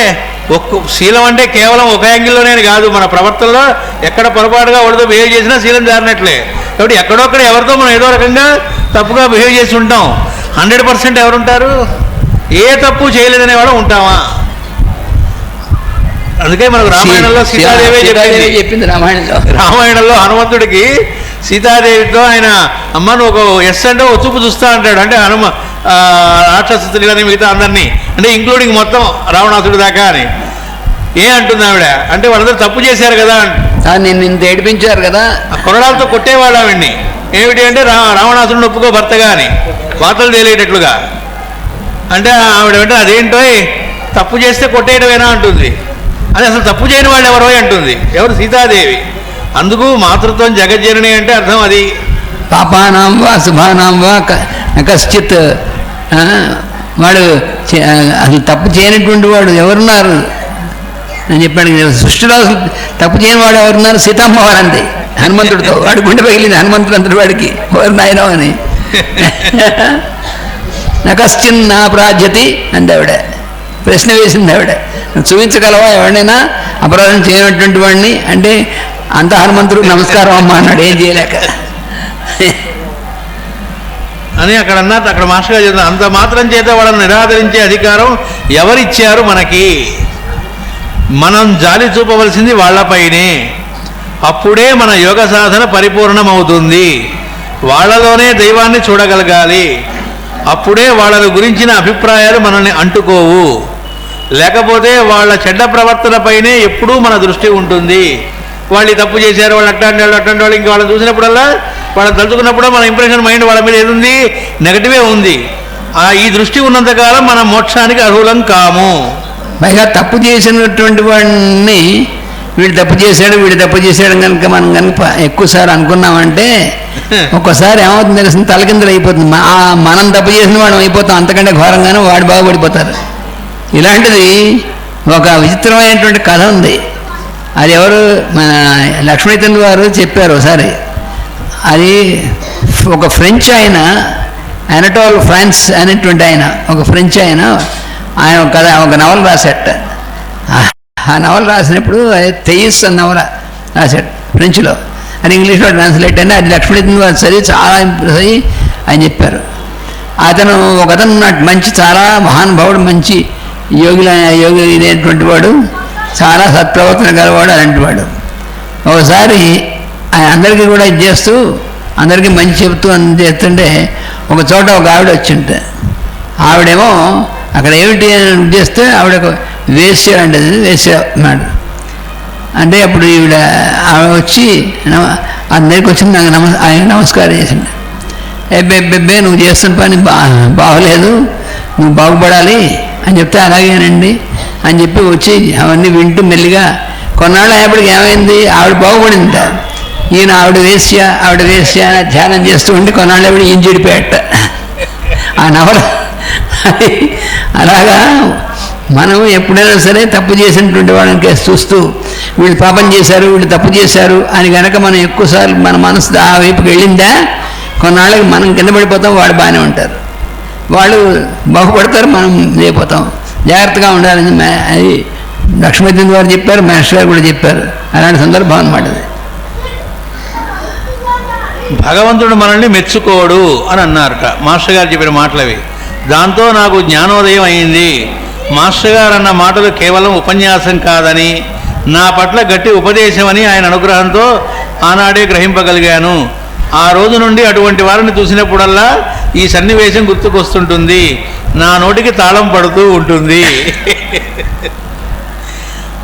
శీలం అంటే కేవలం ఒక యాంగిల్లోనే కాదు, మన ప్రవర్తనలో ఎక్కడ పొరపాటుగా వాళ్ళతో బిహేవ్ చేసినా శీలం జారినట్లే. కాబట్టి ఎక్కడొక్కడ ఎవరితో మనం ఏదో రకంగా తప్పుగా బిహేవ్ చేసి ఉంటాం. 100% ఎవరుంటారు? ఏ తప్పు చేయలేదనే వాడు ఉంటామా? అందుకే మనకు రామాయణంలో సీతాదేవి చెప్పింది. రామాయణంలో హనుమంతుడికి సీతాదేవితో ఆయన, అమ్మ నువ్వు ఒక ఎస్ అంటే ఒక చూపు చూస్తా అంటాడు. అంటే రాక్షస స్త్రీలని మిగతా అందరినీ, అంటే ఇంక్లూడింగ్ మొత్తం రావణాసుడి దాకా అని. ఏ అంటుంది ఆవిడ అంటే, వాళ్ళందరూ తప్పు చేశారు కదా, నిన్ను ఇంత ఏడిపించారు కదా, కొరడాలతో కొట్టేవాళ్ళు ఆవిడ్ని. ఏమిటి అంటే రావణాసుడిని ఒప్పుకో భర్తగా అని వార్తలు తేలేటట్లుగా. అంటే ఆవిడ వెంటనే అదేంటో తప్పు చేస్తే కొట్టేయడమేనా అంటుంది. అది అసలు తప్పు చేయని వాళ్ళు ఎవరో అంటుంది. ఎవరు? సీతాదేవి. అందుకు మాతృత్వం జగజ్జనని అంటే అర్థం అది. పాపానాం వా శుభానాం వా కశ్చిత్, వాడు అసలు తప్పు చేయనటువంటి వాడు ఎవరున్నారు అని చెప్పాడు. సృష్టిలో తప్పు చేయని వాడు ఎవరున్నారు? సీతమ్మ వారు అంతే. హనుమంతుడితో వాడు గుండె పగిలింది, హనుమంతుడు అంతటి వాడికి ఎవరు నాయనో అని. నకశ్చిన్ నా ప్రాజ్యతి అంది ఆవిడ. ప్రశ్న వేసింది ఆవిడ. చూపించగలవా ఎవరినైనా అపరాధం చేయనటువంటి వాడిని అంటే? అంత హనుమంతుడు నమస్కారం అమ్మ అన్నాడు, ఏం చేయలేక అని అక్కడ అన్నారు. అక్కడ మాస్టర్ గారు చెప్తున్నారు, అంత మాత్రం చేత వాళ్ళని నిరాదరించే అధికారం ఎవరిచ్చారు మనకి? మనం జాలి చూపవలసింది వాళ్ళపైనే. అప్పుడే మన యోగ సాధన పరిపూర్ణమవుతుంది. వాళ్ళలోనే దైవాన్ని చూడగలగాలి. అప్పుడే వాళ్ళ గురించిన అభిప్రాయాలు మనల్ని అంటుకోవు. లేకపోతే వాళ్ళ చెడ్డ ప్రవర్తనపైనే ఎప్పుడూ మన దృష్టి ఉంటుంది. వాళ్ళు తప్పు చేశారు, వాళ్ళు అట్లాంటి వాళ్ళు, ఇంక వాళ్ళని చూసినప్పుడల్లా, వాళ్ళని తలుచుకున్నప్పుడు మన ఇంప్రెషన్ మైండ్ వాళ్ళ మీద ఏదుంది? నెగటివే ఉంది. ఈ దృష్టి ఉన్నంతకాలం మనం మోక్షానికి అర్హులం కాము. పైగా తప్పు చేసినటువంటి వాడిని వీడు తప్పు చేశాడు కనుక మనం కనుక ఎక్కువసారి అనుకున్నామంటే ఒక్కోసారి ఏమవుతుంది తెలిసింది, తలకిందులు అయిపోతుంది. మనం తప్పు చేసిన వాడు అయిపోతాం, అంతకంటే ఘోరంగానే వాడు బాగుపడిపోతారు. ఇలాంటిది ఒక విచిత్రమైనటువంటి కథ ఉంది. అది ఎవరు? మన లక్ష్మీచంద్ర వారు చెప్పారు ఒకసారి. అది ఒక ఫ్రెంచ్ ఆయన, అనటోల్ ఫ్రాన్స్ అనేటువంటి ఆయన, ఒక ఫ్రెంచ్ ఆయన ఒక నవల రాశాట. ఆ నవల రాసినప్పుడు తెయిస్ అన్న నవల రాశాడు ఫ్రెంచ్లో. అది ఇంగ్లీష్లో ట్రాన్స్లేట్ అయినా అది లక్ష్మీచంద్ర వారు చదివి చాలా ఇంప్రెస్ అయ్యి ఆయన చెప్పారు. అతను ఉన్నాడు మంచి, చాలా మహానుభావుడు, మంచి యోగి అయినటువంటి వాడు, చాలా సత్ప్రవర్తన గలవాడు. అలాంటి వాడు ఒకసారి ఆయన అందరికీ కూడా ఇది చేస్తూ, అందరికీ మంచి చెబుతూ చేస్తుంటే ఒక చోట ఒక ఆవిడ వచ్చింటే, ఆవిడేమో అక్కడ ఏమిటి చేస్తే ఆవిడ వేశ్య అంటే వేశ్య అన్నాడు. అంటే అప్పుడు ఆవిడ వచ్చి అందరికి వచ్చి నాకు ఆయన నమస్కారం చేసింది. బెబ్బే నువ్వు చేస్తున్న పని బాగలేదు, నువ్వు బాగుపడాలి అని చెప్తే అలాగేనండి అని చెప్పి వచ్చి అవన్నీ వింటూ మెల్లిగా కొన్నాళ్ళు అయ్యేప్పటికి ఏమైంది, ఆవిడ బాగుపడింది. ఈయన ఆవిడ వేశ్య ధ్యానం చేస్తూ ఉండి కొన్నాళ్ళు అప్పుడు ఈయన చెడిపోయాట ఆ నవల. అలాగా మనం ఎప్పుడైనా సరే తప్పు చేసినటువంటి వాళ్ళని కేసు చూస్తూ వీళ్ళు పాపం చేశారు, వీళ్ళు తప్పు చేశారు అని కనుక మనం ఎక్కువసార్లు మన మనసు ఆ వైపుకి వెళ్ళిందా, కొన్నాళ్ళకి మనం కింద పడిపోతాం, వాళ్ళు బాగానే ఉంటారు. వాళ్ళు బాగుపడతారు, మనం అయిపోతాం. జాగ్రత్తగా ఉండాలని అది లక్ష్మీదేవి గారు చెప్పారు, మాస్టర్ గారు కూడా చెప్పారు. అలాంటి సందర్భం అన్నమాట అది. భగవంతుడు మనల్ని మెచ్చుకోడు అని అన్నారట మాస్టర్ గారు చెప్పిన మాటలవి. దాంతో నాకు జ్ఞానోదయం అయింది. మాస్టర్ గారు అన్న మాటలు కేవలం ఉపన్యాసం కాదని, నా పట్ల గట్టి ఉపదేశం అని ఆయన అనుగ్రహంతో ఆనాడే గ్రహింపగలిగాను. ఆ రోజు నుండి అటువంటి వారిని చూసినప్పుడల్లా ఈ సన్నివేశం గుర్తుకొస్తుంటుంది, నా నోటికి తాళం పడుతూ ఉంటుంది.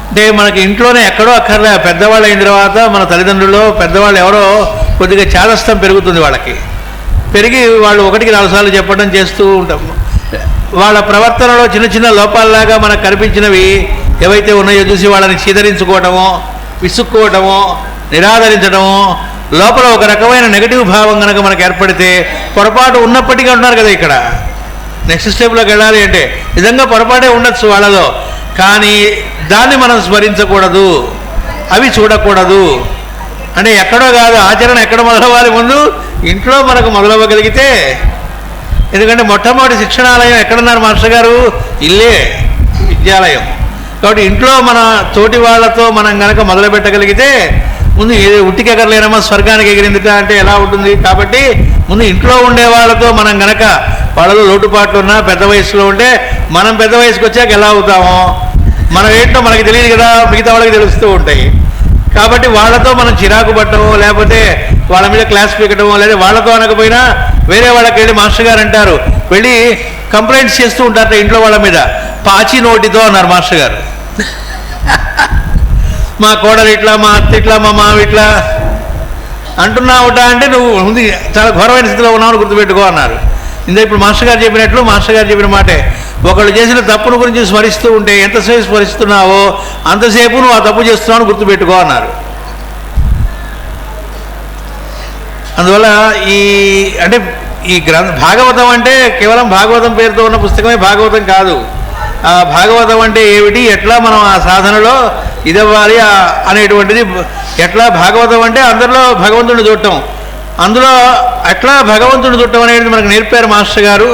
అంటే మనకి ఇంట్లోనే ఎక్కడో అక్కర్లే, పెద్దవాళ్ళు అయిన తర్వాత మన తల్లిదండ్రులు పెద్దవాళ్ళు ఎవరో కొద్దిగా చాదస్తం పెరుగుతుంది వాళ్ళకి. పెరిగి వాళ్ళు 1-4 సార్లు చెప్పడం చేస్తూ ఉంటాం. వాళ్ళ ప్రవర్తనలో చిన్న చిన్న లోపాలలాగా మనకు కనిపించినవి ఏవైతే ఉన్నాయో చూసి వాళ్ళని చీదరించుకోవటమో, విసుక్కోవటమో, నిరాదరించడమో, లోపల ఒక రకమైన నెగటివ్ భావం కనుక మనకు ఏర్పడితే, పొరపాటు ఉన్నప్పటికీ ఉన్నారు కదా ఇక్కడ, నెక్స్ట్ స్టెప్లోకి వెళ్ళాలి అంటే నిజంగా పొరపాటే ఉండొచ్చు వాళ్ళలో, కానీ దాన్ని మనం స్మరించకూడదు, అవి చూడకూడదు. అంటే ఎక్కడో కాదు, ఆచరణ ఎక్కడ మొదలవ్వాలి? ముందు ఇంట్లో మనకు మొదలవ్వగలిగితే. ఎందుకంటే మొట్టమొదటి శిక్షణాలయం ఎక్కడున్నారు మాస్టర్ గారు? ఇల్లే విద్యాలయం. కాబట్టి ఇంట్లో మన తోటి వాళ్ళతో మనం కనుక మొదలు పెట్టగలిగితే, ముందు ఉట్టికి ఎగరలేనమ్మా స్వర్గానికి ఎగిరిందిట అంటే ఎలా ఉంటుంది? కాబట్టి ముందు ఇంట్లో ఉండే వాళ్ళతో మనం కనుక వాళ్ళలో లోటుపాట్లు ఉన్నా పెద్ద వయసులో ఉంటే, మనం పెద్ద వయసుకు వచ్చాక ఎలా అవుతామో మనం ఏంటో మనకి తెలియదు కదా, మిగతా వాళ్ళకి తెలుస్తూ ఉంటాయి. కాబట్టి వాళ్ళతో మనం చిరాకు పట్టడమో, లేకపోతే వాళ్ళ మీద క్లాస్ పీకటమో, లేదా వాళ్ళతో అనకపోయినా వేరే వాళ్ళకి వెళ్ళి మాస్టర్ గారు అంటారు, వెళ్ళి కంప్లైంట్స్ చేస్తూ ఉంటారట ఇంట్లో వాళ్ళ మీద, పాచి నోటితో అన్నారు మాస్టర్ గారు. మా కోడలు ఇట్లా, మా అత్త ఇట్లా, మా మామ ఇట్లా అంటున్నావుట అంటే నువ్వు ఉంది చాలా ఘోరమైన స్థితిలో ఉన్నావు గుర్తుపెట్టుకో అన్నారు. ఇందులో ఇప్పుడు మాస్టర్ గారు చెప్పినట్లు, మాస్టర్ గారు చెప్పిన మాటే, ఒకళ్ళు చేసిన తప్పును గురించి స్మరిస్తూ ఉంటే ఎంతసేపు స్మరిస్తున్నావో అంతసేపు నువ్వు ఆ తప్పు చేస్తున్నావు గుర్తుపెట్టుకో అన్నారు. అందువల్ల అంటే ఈ భాగవతం అంటే కేవలం భాగవతం పేరుతో ఉన్న పుస్తకమే భాగవతం కాదు. ఆ భాగవతం అంటే ఏమిటి, ఎట్లా మనం ఆ సాధనలో ఇదవ్వాలి అనేటువంటిది, ఎట్లా భాగవతం అంటే అందరిలో భగవంతుడిని చూడటం, అందులో ఎట్లా భగవంతుడిని చూడటం అనేది మనకు నేర్పారు మాస్టర్ గారు.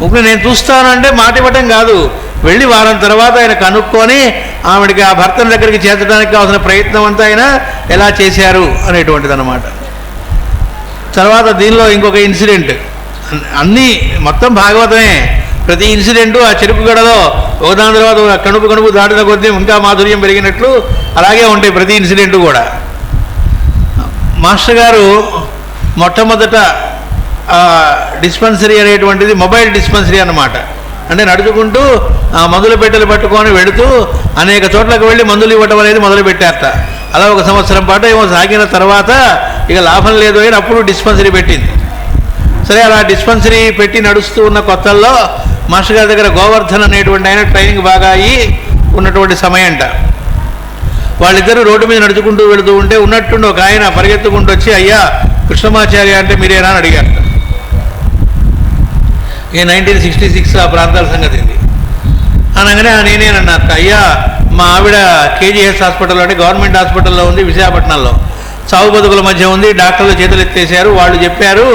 ఇప్పుడు నేను చూస్తానంటే మాట ఇవ్వటం కాదు, వెళ్ళి వారం తర్వాత ఆయన కనుక్కొని ఆవిడికి ఆ భర్తల దగ్గరికి చేర్చడానికి కావాల్సిన ప్రయత్నం అంతా ఆయన ఎలా చేశారు అనేటువంటిది అన్నమాట. తర్వాత దీనిలో ఇంకొక ఇన్సిడెంట్, అన్నీ మొత్తం భాగవతమే, ప్రతి ఇన్సిడెంటు ఆ చెరుకు గడలో ఒకదాని తర్వాత కణుపు దాటిన కొద్దీ ఇంకా మాధుర్యం పెరిగినట్లు అలాగే ఉంటాయి ప్రతి ఇన్సిడెంటు కూడా. మాస్టర్ గారు మొట్టమొదట డిస్పెన్సరీ అనేటువంటిది మొబైల్ డిస్పెన్సరీ అన్నమాట. అంటే నడుచుకుంటూ ఆ మందుల పెట్టెలు పట్టుకొని వెళుతూ అనేక చోట్లకు వెళ్ళి మందులు ఇవ్వటం అనేది మొదలుపెట్టారట. అలా 1 సంవత్సరం పాటు ఏమో సాగిన తర్వాత ఇక లాభం లేదు అని అప్పుడు డిస్పెన్సరీ పెట్టింది. సరే, అలా డిస్పెన్సరీ పెట్టి నడుస్తూ ఉన్న కొత్తల్లో మాస్టర్ గారి దగ్గర గోవర్ధన్ అనేటువంటి ఆయన ట్రైనింగ్ బాగా అయ్యి ఉన్నటువంటి సమయం అంట. వాళ్ళిద్దరూ రోడ్డు మీద నడుచుకుంటూ వెళుతూ ఉంటే ఉన్నట్టుండి ఒక ఆయన పరిగెత్తుకుంటూ వచ్చి, అయ్యా కృష్ణమాచార్య అంటే మీరేనా అని అడిగారట. ఈ 1966 ఆ ప్రాంతాల సంగతి ఇది. అనగానే నేనేనన్నట్ట, అయ్యా మా ఆవిడ కేజీహెచ్ హాస్పిటల్లో అంటే గవర్నమెంట్ హాస్పిటల్లో ఉంది విశాఖపట్నంలో, చావు బతుకుల మధ్య ఉంది, డాక్టర్లు చేతులు ఎత్తేసారు, వాళ్ళు చెప్పారు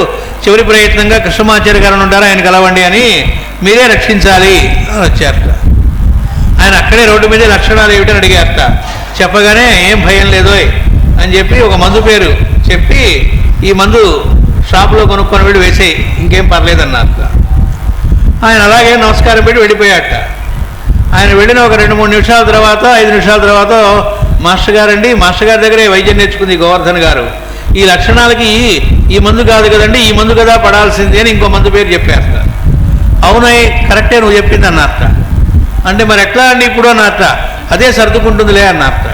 చివరి ప్రయత్నంగా కృష్ణమాచార్య గారు ఉంటారు ఆయన కలవండి అని, మీరే రక్షించాలి అని వచ్చారట. ఆయన అక్కడే రోడ్డు మీదే లక్షణాలు ఏమిటని అడిగారట. చెప్పగానే ఏం భయం లేదో అని చెప్పి ఒక మందు పేరు చెప్పి, ఈ మందు షాపులో కొనుక్కొని వెళ్ళి వేసేయి ఇంకేం పర్లేదన్నారట. ఆయన అలాగే నమస్కారం పెట్టి వెళ్ళిపోయాట. ఆయన వెళ్ళిన ఒక 2-3 నిమిషాల తర్వాత 5 నిమిషాల తర్వాత మాస్టర్ గారండి, మాస్టర్ గారి దగ్గరే వైద్యం నేర్చుకుంది గోవర్ధన్ గారు, ఈ లక్షణాలకి ఈ మందు కాదు కదండి, ఈ మందు కదా పడాల్సింది అని ఇంకో మందు పేరు చెప్పారట. అవునాయి కరెక్టే నువ్వు చెప్పింది అన్నారట. అంటే మరి ఎట్లా అండి ఇప్పుడు అన్నారట. అదే సర్దుకుంటుందిలే అన్నారట.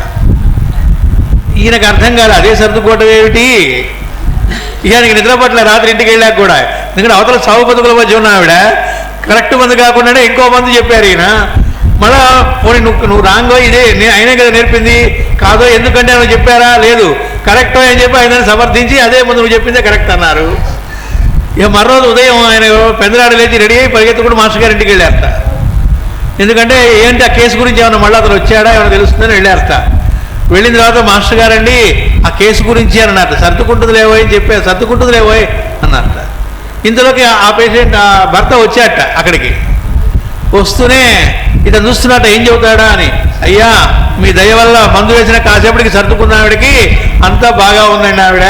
ఈయనకు అర్థం కాదు అదే సర్దుకోవటం ఏమిటి, ఈయనకి నిద్ర పట్ల రాత్రి ఇంటికి వెళ్ళాక కూడా, ఎందుకంటే అవతల సాగు బతుకుల మధ్య ఉన్న ఆవిడ కరెక్ట్ మందు కాకుండానే ఇంకో మందు చెప్పారు ఈయన. మళ్ళా పోనీ నువ్వు రాంగో ఇదే అయినా కదా నేర్పింది, కాదో ఎందుకంటే ఆయన చెప్పారా, లేదు కరెక్టో అని చెప్పి ఆయన సమర్థించి అదే ముందు నువ్వు చెప్పిందే కరెక్ట్ అన్నారు. ఇక మరోజు ఉదయం ఆయన పెద్దరాడు లేచి రెడీ అయ్యి పరిగెత్తుకుంటూ మాస్టర్ గారి ఇంటికి వెళ్ళారట. ఎందుకంటే ఏంటి ఆ కేసు గురించి ఏమన్నా మళ్ళీ అతను వచ్చాడా ఏమైనా తెలుస్తుందని వెళ్ళారట. వెళ్ళిన తర్వాత మాస్టర్ గారండి ఆ కేసు గురించి అన్నట్టు, సర్దుకుంటుంది లేవో అని చెప్పారు. సర్దుకుంటుంది లేవో అన్నట్ట. ఇంతలోకి ఆ పేషెంట్ ఆ భర్త వచ్చాట అక్కడికి. వస్తూనే ఇతను చూస్తున్నట్ట ఏం చెబుతాడా అని. అయ్యా మీ దయ వల్ల మందు వేసిన కాసేపటికి సర్దుకున్న ఆవిడకి అంతా బాగా ఉందండి ఆవిడ,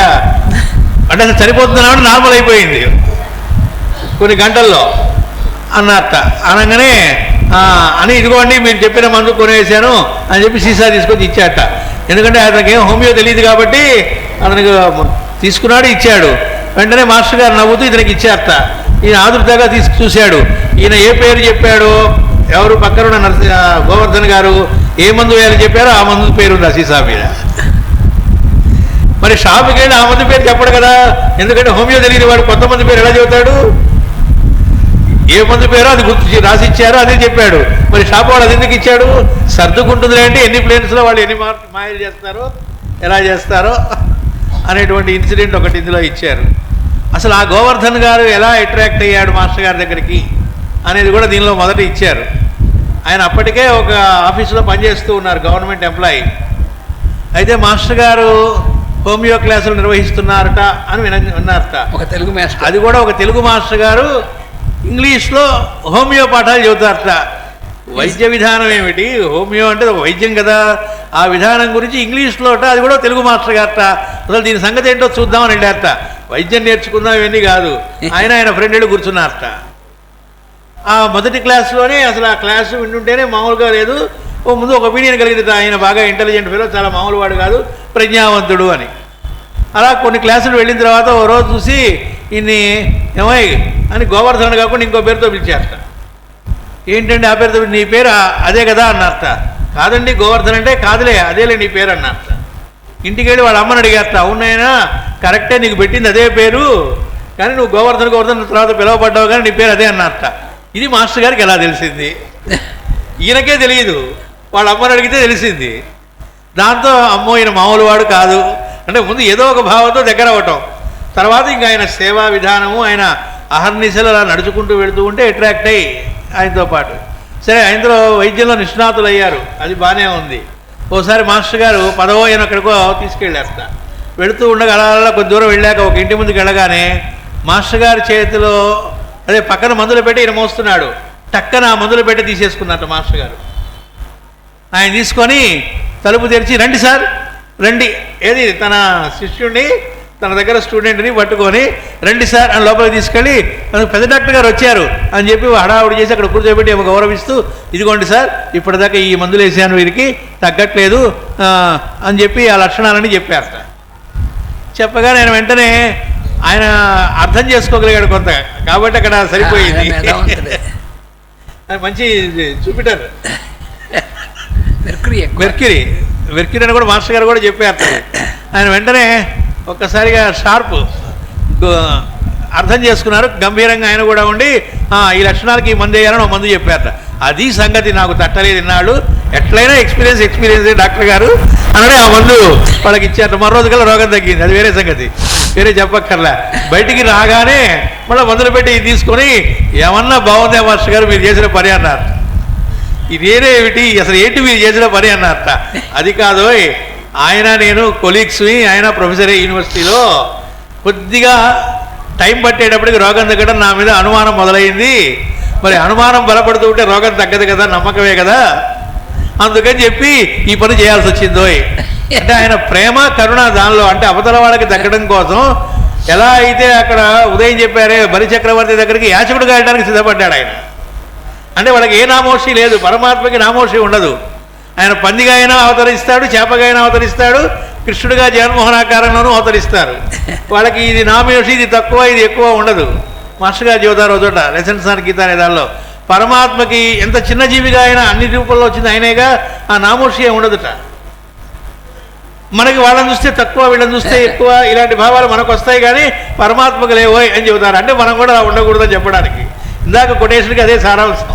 అంటే అసలు చనిపోతున్న ఆవిడ నార్మల్ అయిపోయింది కొన్ని గంటల్లో అన్నట్ట. అనగానే అని ఇదిగోండి మీరు చెప్పిన మందు కొనేసాను అని చెప్పి సీసా తీసుకొచ్చి ఇచ్చాట. ఎందుకంటే అతనికి ఏం హోమియో తెలియదు కాబట్టి అతనికి తీసుకున్నాడు, ఇచ్చాడు. వెంటనే మాస్టర్ గారు నవ్వుతూ ఇతనికి ఇచ్చారట. ఈయన ఆదుర్దాగా చూశాడు. ఈయన ఏ పేరు చెప్పాడు, ఎవరు పక్కన గోవర్ధన్ గారు ఏ మందు వేయాలని చెప్పారో ఆ మందు పేరుంది ఆ సీసా మీద. మరి షాపుకి వెళ్ళి ఆ మందు పేరు చెప్పడు కదా, ఎందుకంటే హోమియో తెలియని వాడు కొత్త మందు పేరు ఎలా చెబుతాడు? ఏ మందు పేరో అది గుర్తు రాసి ఇచ్చారో అదే చెప్పాడు. మరి షాప్ వాడు అది ఎందుకు ఇచ్చాడు? సర్దుకుంటుంది అంటే ఎన్ని ప్లేన్స్లో వాళ్ళు ఎన్ని మాయలు చేస్తారో ఎలా చేస్తారో అనేటువంటి ఇన్సిడెంట్ ఒకటి ఇందులో ఇచ్చారు. అసలు ఆ గోవర్ధన్ గారు ఎలా అట్రాక్ట్ అయ్యాడు మాస్టర్ గారి దగ్గరికి అనేది కూడా దీనిలో మొదట ఇచ్చారు. ఆయన అప్పటికే ఒక ఆఫీసులో పనిచేస్తూ ఉన్నారు, గవర్నమెంట్ ఎంప్లాయీ. అయితే మాస్టర్ గారు హోమియో క్లాసులు నిర్వహిస్తున్నారట అని విన్నారట. ఒక తెలుగు మాస్టర్, అది కూడా ఒక తెలుగు మాస్టర్ గారు ఇంగ్లీష్లో హోమియో పాఠాలు చెబుతారట. వైద్య విధానం ఏమిటి, హోమియో అంటే ఒక వైద్యం కదా, ఆ విధానం గురించి ఇంగ్లీష్లో అది కూడా తెలుగు మాస్టర్ గారట. అసలు దీని సంగతి ఏంటో చూద్దామని వెళ్ళారట. వైద్యం నేర్చుకుందాం ఇవన్నీ కాదు, ఆయన ఫ్రెండ్ కూర్చున్నారట. ఆ మొదటి క్లాస్లోనే అసలు ఆ క్లాసు వింటుంటేనే మామూలుగా లేదు. ముందు ఒక ఒపీనియన్ కలిగింది, ఆయన బాగా ఇంటెలిజెంట్ ఫెలో, చాలా మామూలు వాడు కాదు, ప్రజ్ఞావంతుడు అని. అలా కొన్ని క్లాసులు వెళ్ళిన తర్వాత ఓ రోజు చూసి ఇన్ని ఏమై అని గోవర్ధన్ కాకుండా ఇంకో పేరుతో పిలిచారట. ఏంటంటే ఆ పేరుతో, నీ పేరు అదే కదా అన్నారట. కాదండి గోవర్ధన్ అంటే, కాదులే అదేలే నీ పేరు అన్నారట. ఇంటికి వెళ్ళి వాళ్ళ అమ్మని అడిగారట, అవునైనా కరెక్టే నీకు పెట్టింది అదే పేరు, కానీ నువ్వు గోవర్ధన్ తర్వాత పిలువబడ్డావు కానీ నీ పేరు అదే అన్నారట. ఇది మాస్టర్ గారికి ఎలా తెలిసింది? ఈయనకే తెలియదు, వాళ్ళ అమ్మని అడిగితే తెలిసింది. దాంతో అమ్మో ఈయన మామూలు వాడు కాదు అంటే ముందు ఏదో ఒక భావంతో దగ్గర అవ్వటం, తర్వాత ఇంకా ఆయన సేవా విధానము, ఆయన అహర్నిశలు అలా నడుచుకుంటూ వెళుతూ ఉంటే అట్రాక్ట్ అయ్యి ఆయనతో పాటు సరే ఆయనలో వైద్యంలో నిష్ణాతులు అయ్యారు, అది బాగానే ఉంది. ఓసారి మాస్టర్ గారు 10వ ఎక్కడికో తీసుకెళ్ళారట. వెళుతూ ఉండగా అలా కొద్ది దూరం వెళ్ళాక ఒక ఇంటి ముందుకు వెళ్ళగానే మాస్టర్ గారి చేతిలో అదే పక్కన మందులు పెట్టి ఈయన మోస్తున్నాడు. టక్కన ఆ మందులు పెట్టి తీసేసుకున్నట్ట మాస్టర్ గారు. ఆయన తీసుకొని తలుపు తెరిచి, రండి సార్ రండి, ఏది తన శిష్యుడిని తన దగ్గర స్టూడెంట్ని పట్టుకొని రండి సార్ అని లోపలికి తీసుకెళ్ళి, పెద్ద డాక్టర్ గారు వచ్చారు అని చెప్పి హడావుడి చేసి అక్కడ కూర్చోబెట్టి ఏమో గౌరవిస్తూ, ఇదిగోండి సార్ ఇప్పటిదాకా ఈ మందులు వేసాను వీరికి తగ్గట్లేదు అని చెప్పి ఆ లక్షణాలని చెప్పారట. చెప్పగా నేను వెంటనే ఆయన అర్థం చేసుకోగలిగాడు కొంత, కాబట్టి అక్కడ సరిపోయింది. మంచి జూపిటర్ మెర్క్యూరీ అని కూడా మాస్టర్ గారు కూడా చెప్పారు. ఆయన వెంటనే ఒక్కసారిగా షార్ప్ అర్థం చేసుకున్నారు, గంభీరంగా ఆయన కూడా ఉండి ఈ లక్షణాలకి ఈ మందు వేయాలని ఒక మందు చెప్పారట. అది సంగతి నాకు తట్టలేదు ఇన్నాళ్ళు, ఎట్లయినా ఎక్స్పీరియన్స్ డాక్టర్ గారు అనడే ఆ మందు వాళ్ళకి ఇచ్చారట. మరో రోజు కల్లా రోగం తగ్గింది, అది వేరే సంగతి, వేరే చెప్పక్కర్లే. బయటికి రాగానే మళ్ళీ మందులు పెట్టి తీసుకొని, ఏమన్నా బాగుందే మాస్టర్ గారు మీరు చేసిన పని అన్నారు. ఇదేనేమిటి అసలు ఏంటి మీరు చేసిన పని అన్నారట. అది కాదు, ఆయన నేను కొలీగ్స్ని, ఆయన ప్రొఫెసరే యూనివర్సిటీలో, కొద్దిగా టైం పట్టేటప్పటికి రోగం తగ్గడం నా మీద అనుమానం మొదలైంది. మరి అనుమానం బలపడుతూ ఉంటే రోగం తగ్గదు కదా, నమ్మకమే కదా, అందుకని చెప్పి ఈ పని చేయాల్సి వచ్చిందోయ్. అంటే ఆయన ప్రేమ కరుణ దానిలో, అంటే అవతల వాళ్ళకి తగ్గడం కోసం ఎలా అయితే అక్కడ ఉదయం చెప్పారే బలిచక్రవర్తి దగ్గరికి యాచకుడుగా వెళ్ళడానికి సిద్ధపడ్డాడు ఆయన. అంటే వాళ్ళకి ఏ నామోషి లేదు, పరమాత్మకి నామోషి ఉండదు. ఆయన పందిగా అయినా అవతరిస్తాడు, చేపగా అయినా అవతరిస్తాడు, కృష్ణుడిగా జగన్మోహనాకారంలోనూ అవతరిస్తారు. వాళ్ళకి ఇది నామోషి, ఇది తక్కువ, ఇది ఎక్కువ ఉండదు. మాస్టర్ గారు చెబుతారు చోట లెసన్స్ ఆన్ గీత అనే దానిలో, పరమాత్మకి ఎంత చిన్న జీవిగా అయినా అన్ని రూపంలో వచ్చింది ఆయనేగా, ఆ నామోషి ఉండదుట. మనకి వాళ్ళని చూస్తే తక్కువ, వీళ్ళని చూస్తే ఎక్కువ, ఇలాంటి భావాలు మనకు వస్తాయి కానీ పరమాత్మకు లేవోయ్ అని చెబుతారు. అంటే మనం కూడా ఉండకూడదని చెప్పడానికి. ఇందాక కొటేషన్కి అదే సారాంశం,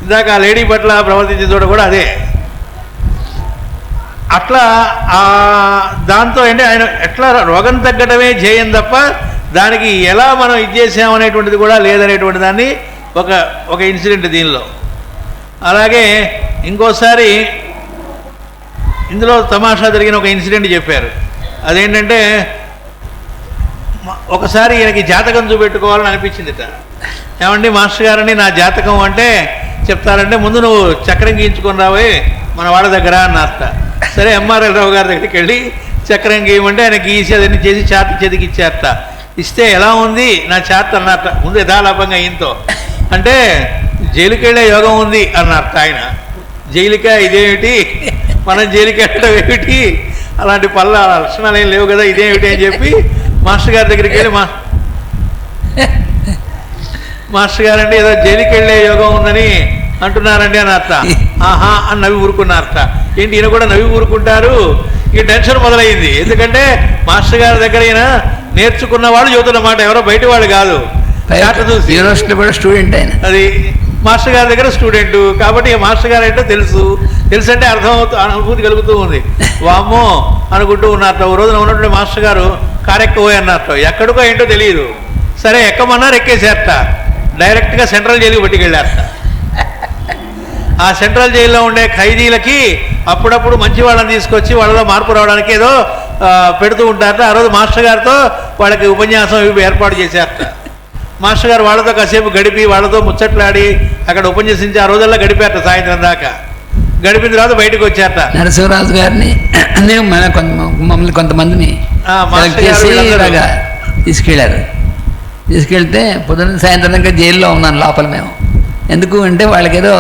ఇందాక ఆ లేడీ పట్ల ప్రవర్తించే చోట కూడా అదే. అట్లా దాంతో అంటే ఆయన ఎట్లా రోగం తగ్గడమే ధ్యేయం తప్ప దానికి ఎలా మనం ఇది చేసామనేటువంటిది కూడా లేదనేటువంటి దాన్ని ఒక ఇన్సిడెంట్ దీనిలో. అలాగే ఇంకోసారి ఇందులో తమాషా జరిగిన ఒక ఇన్సిడెంట్ చెప్పారు. అదేంటంటే ఒకసారి ఈయనకి జాతకం చూపెట్టుకోవాలని అనిపించిందిట. ఏమండి మాస్టర్ గారండి నా జాతకం అంటే చెప్తారంటే ముందు నువ్వు చక్రం గీయించుకొని రావే మన వాళ్ళ దగ్గర అన్నారట. సరే ఎంఆర్ఎల్ రావు గారి దగ్గరికి వెళ్ళి చక్రం గీయమంటే ఆయన గీసి అదన్నీ చేసి చార్ట్ చేతికి ఇచ్చారట. ఇస్తే ఎలా ఉంది నా చార్ట్ అన్నారట. ముందు యథాలాపంగా ఈయనతో అంటే జైలుకి వెళ్ళే యోగం ఉంది అన్నారట ఆయన. జైలుకా ఇదేమిటి, మనం జైలుకి వెళ్ళడం ఏమిటి, అలాంటి పళ్ళ లక్షణాలు ఏం లేవు కదా, ఇదేమిటి అని చెప్పి మాస్టర్ గారి దగ్గరికి వెళ్ళి మాస్టర్ గారండి ఏదో జైలుకి వెళ్ళే యోగం ఉందని అంటున్నారండి అని అర్థ. ఆహా అని నవ్వి ఊరుకున్నారట. ఏంటి ఈయన కూడా నవ్వి ఊరుకుంటారు. ఈ టెన్షన్ మొదలైంది. ఎందుకంటే మాస్టర్ గారి దగ్గర ఈయన నేర్చుకున్న వాళ్ళు చదువుతున్నమాట, ఎవరో బయట వాళ్ళు కాదు. యూనివర్సిటీ కూడా స్టూడెంట్ ఆయన. అది మాస్టర్ గారి దగ్గర స్టూడెంట్ కాబట్టి మాస్టర్ గారు ఏంటో తెలుసు అంటే అర్థమవుతూ అనుభూతి కలుగుతూ ఉంది. వామ్మో అనుకుంటూ ఉన్నారట. ఓ రోజున ఉన్నటువంటి మాస్టర్ గారు కారెక్కబోయి అన్నారట. ఎక్కడికో ఏంటో తెలియదు. సరే ఎక్కమన్నారు, ఎక్కేసారట. డైరెక్ట్గా సెంట్రల్ జైలుకి పట్టుకెళ్ళారట. ఆ సెంట్రల్ జైల్లో ఉండే ఖైదీలకి అప్పుడప్పుడు మంచి వాళ్ళని తీసుకొచ్చి వాళ్ళలో మార్పు రావడానికి ఏదో పెడుతూ ఉంటారట. ఆ రోజు మాస్టర్ గారితో వాళ్ళకి ఉపన్యాసం ఏర్పాటు చేశారట. మాస్టర్ గారు వాళ్ళతో కాసేపు గడిపి వాళ్ళతో ముచ్చట్లాడి అక్కడ ఉపన్యసించి ఆ రోజుల్లో గడిపారట సాయంత్రం దాకా. గడిపిన తర్వాత బయటకు వచ్చారట. నరసింహరాజు గారిని మమ్మల్ని కొంతమందిని ఇలాగా తీసుకెళ్ళారు. తీసుకెళ్తే పొద్దున్న సాయంత్రం దాకా జైల్లో ఉన్నాను లోపల. మేము ఎందుకు అంటే వాళ్ళకి ఏదో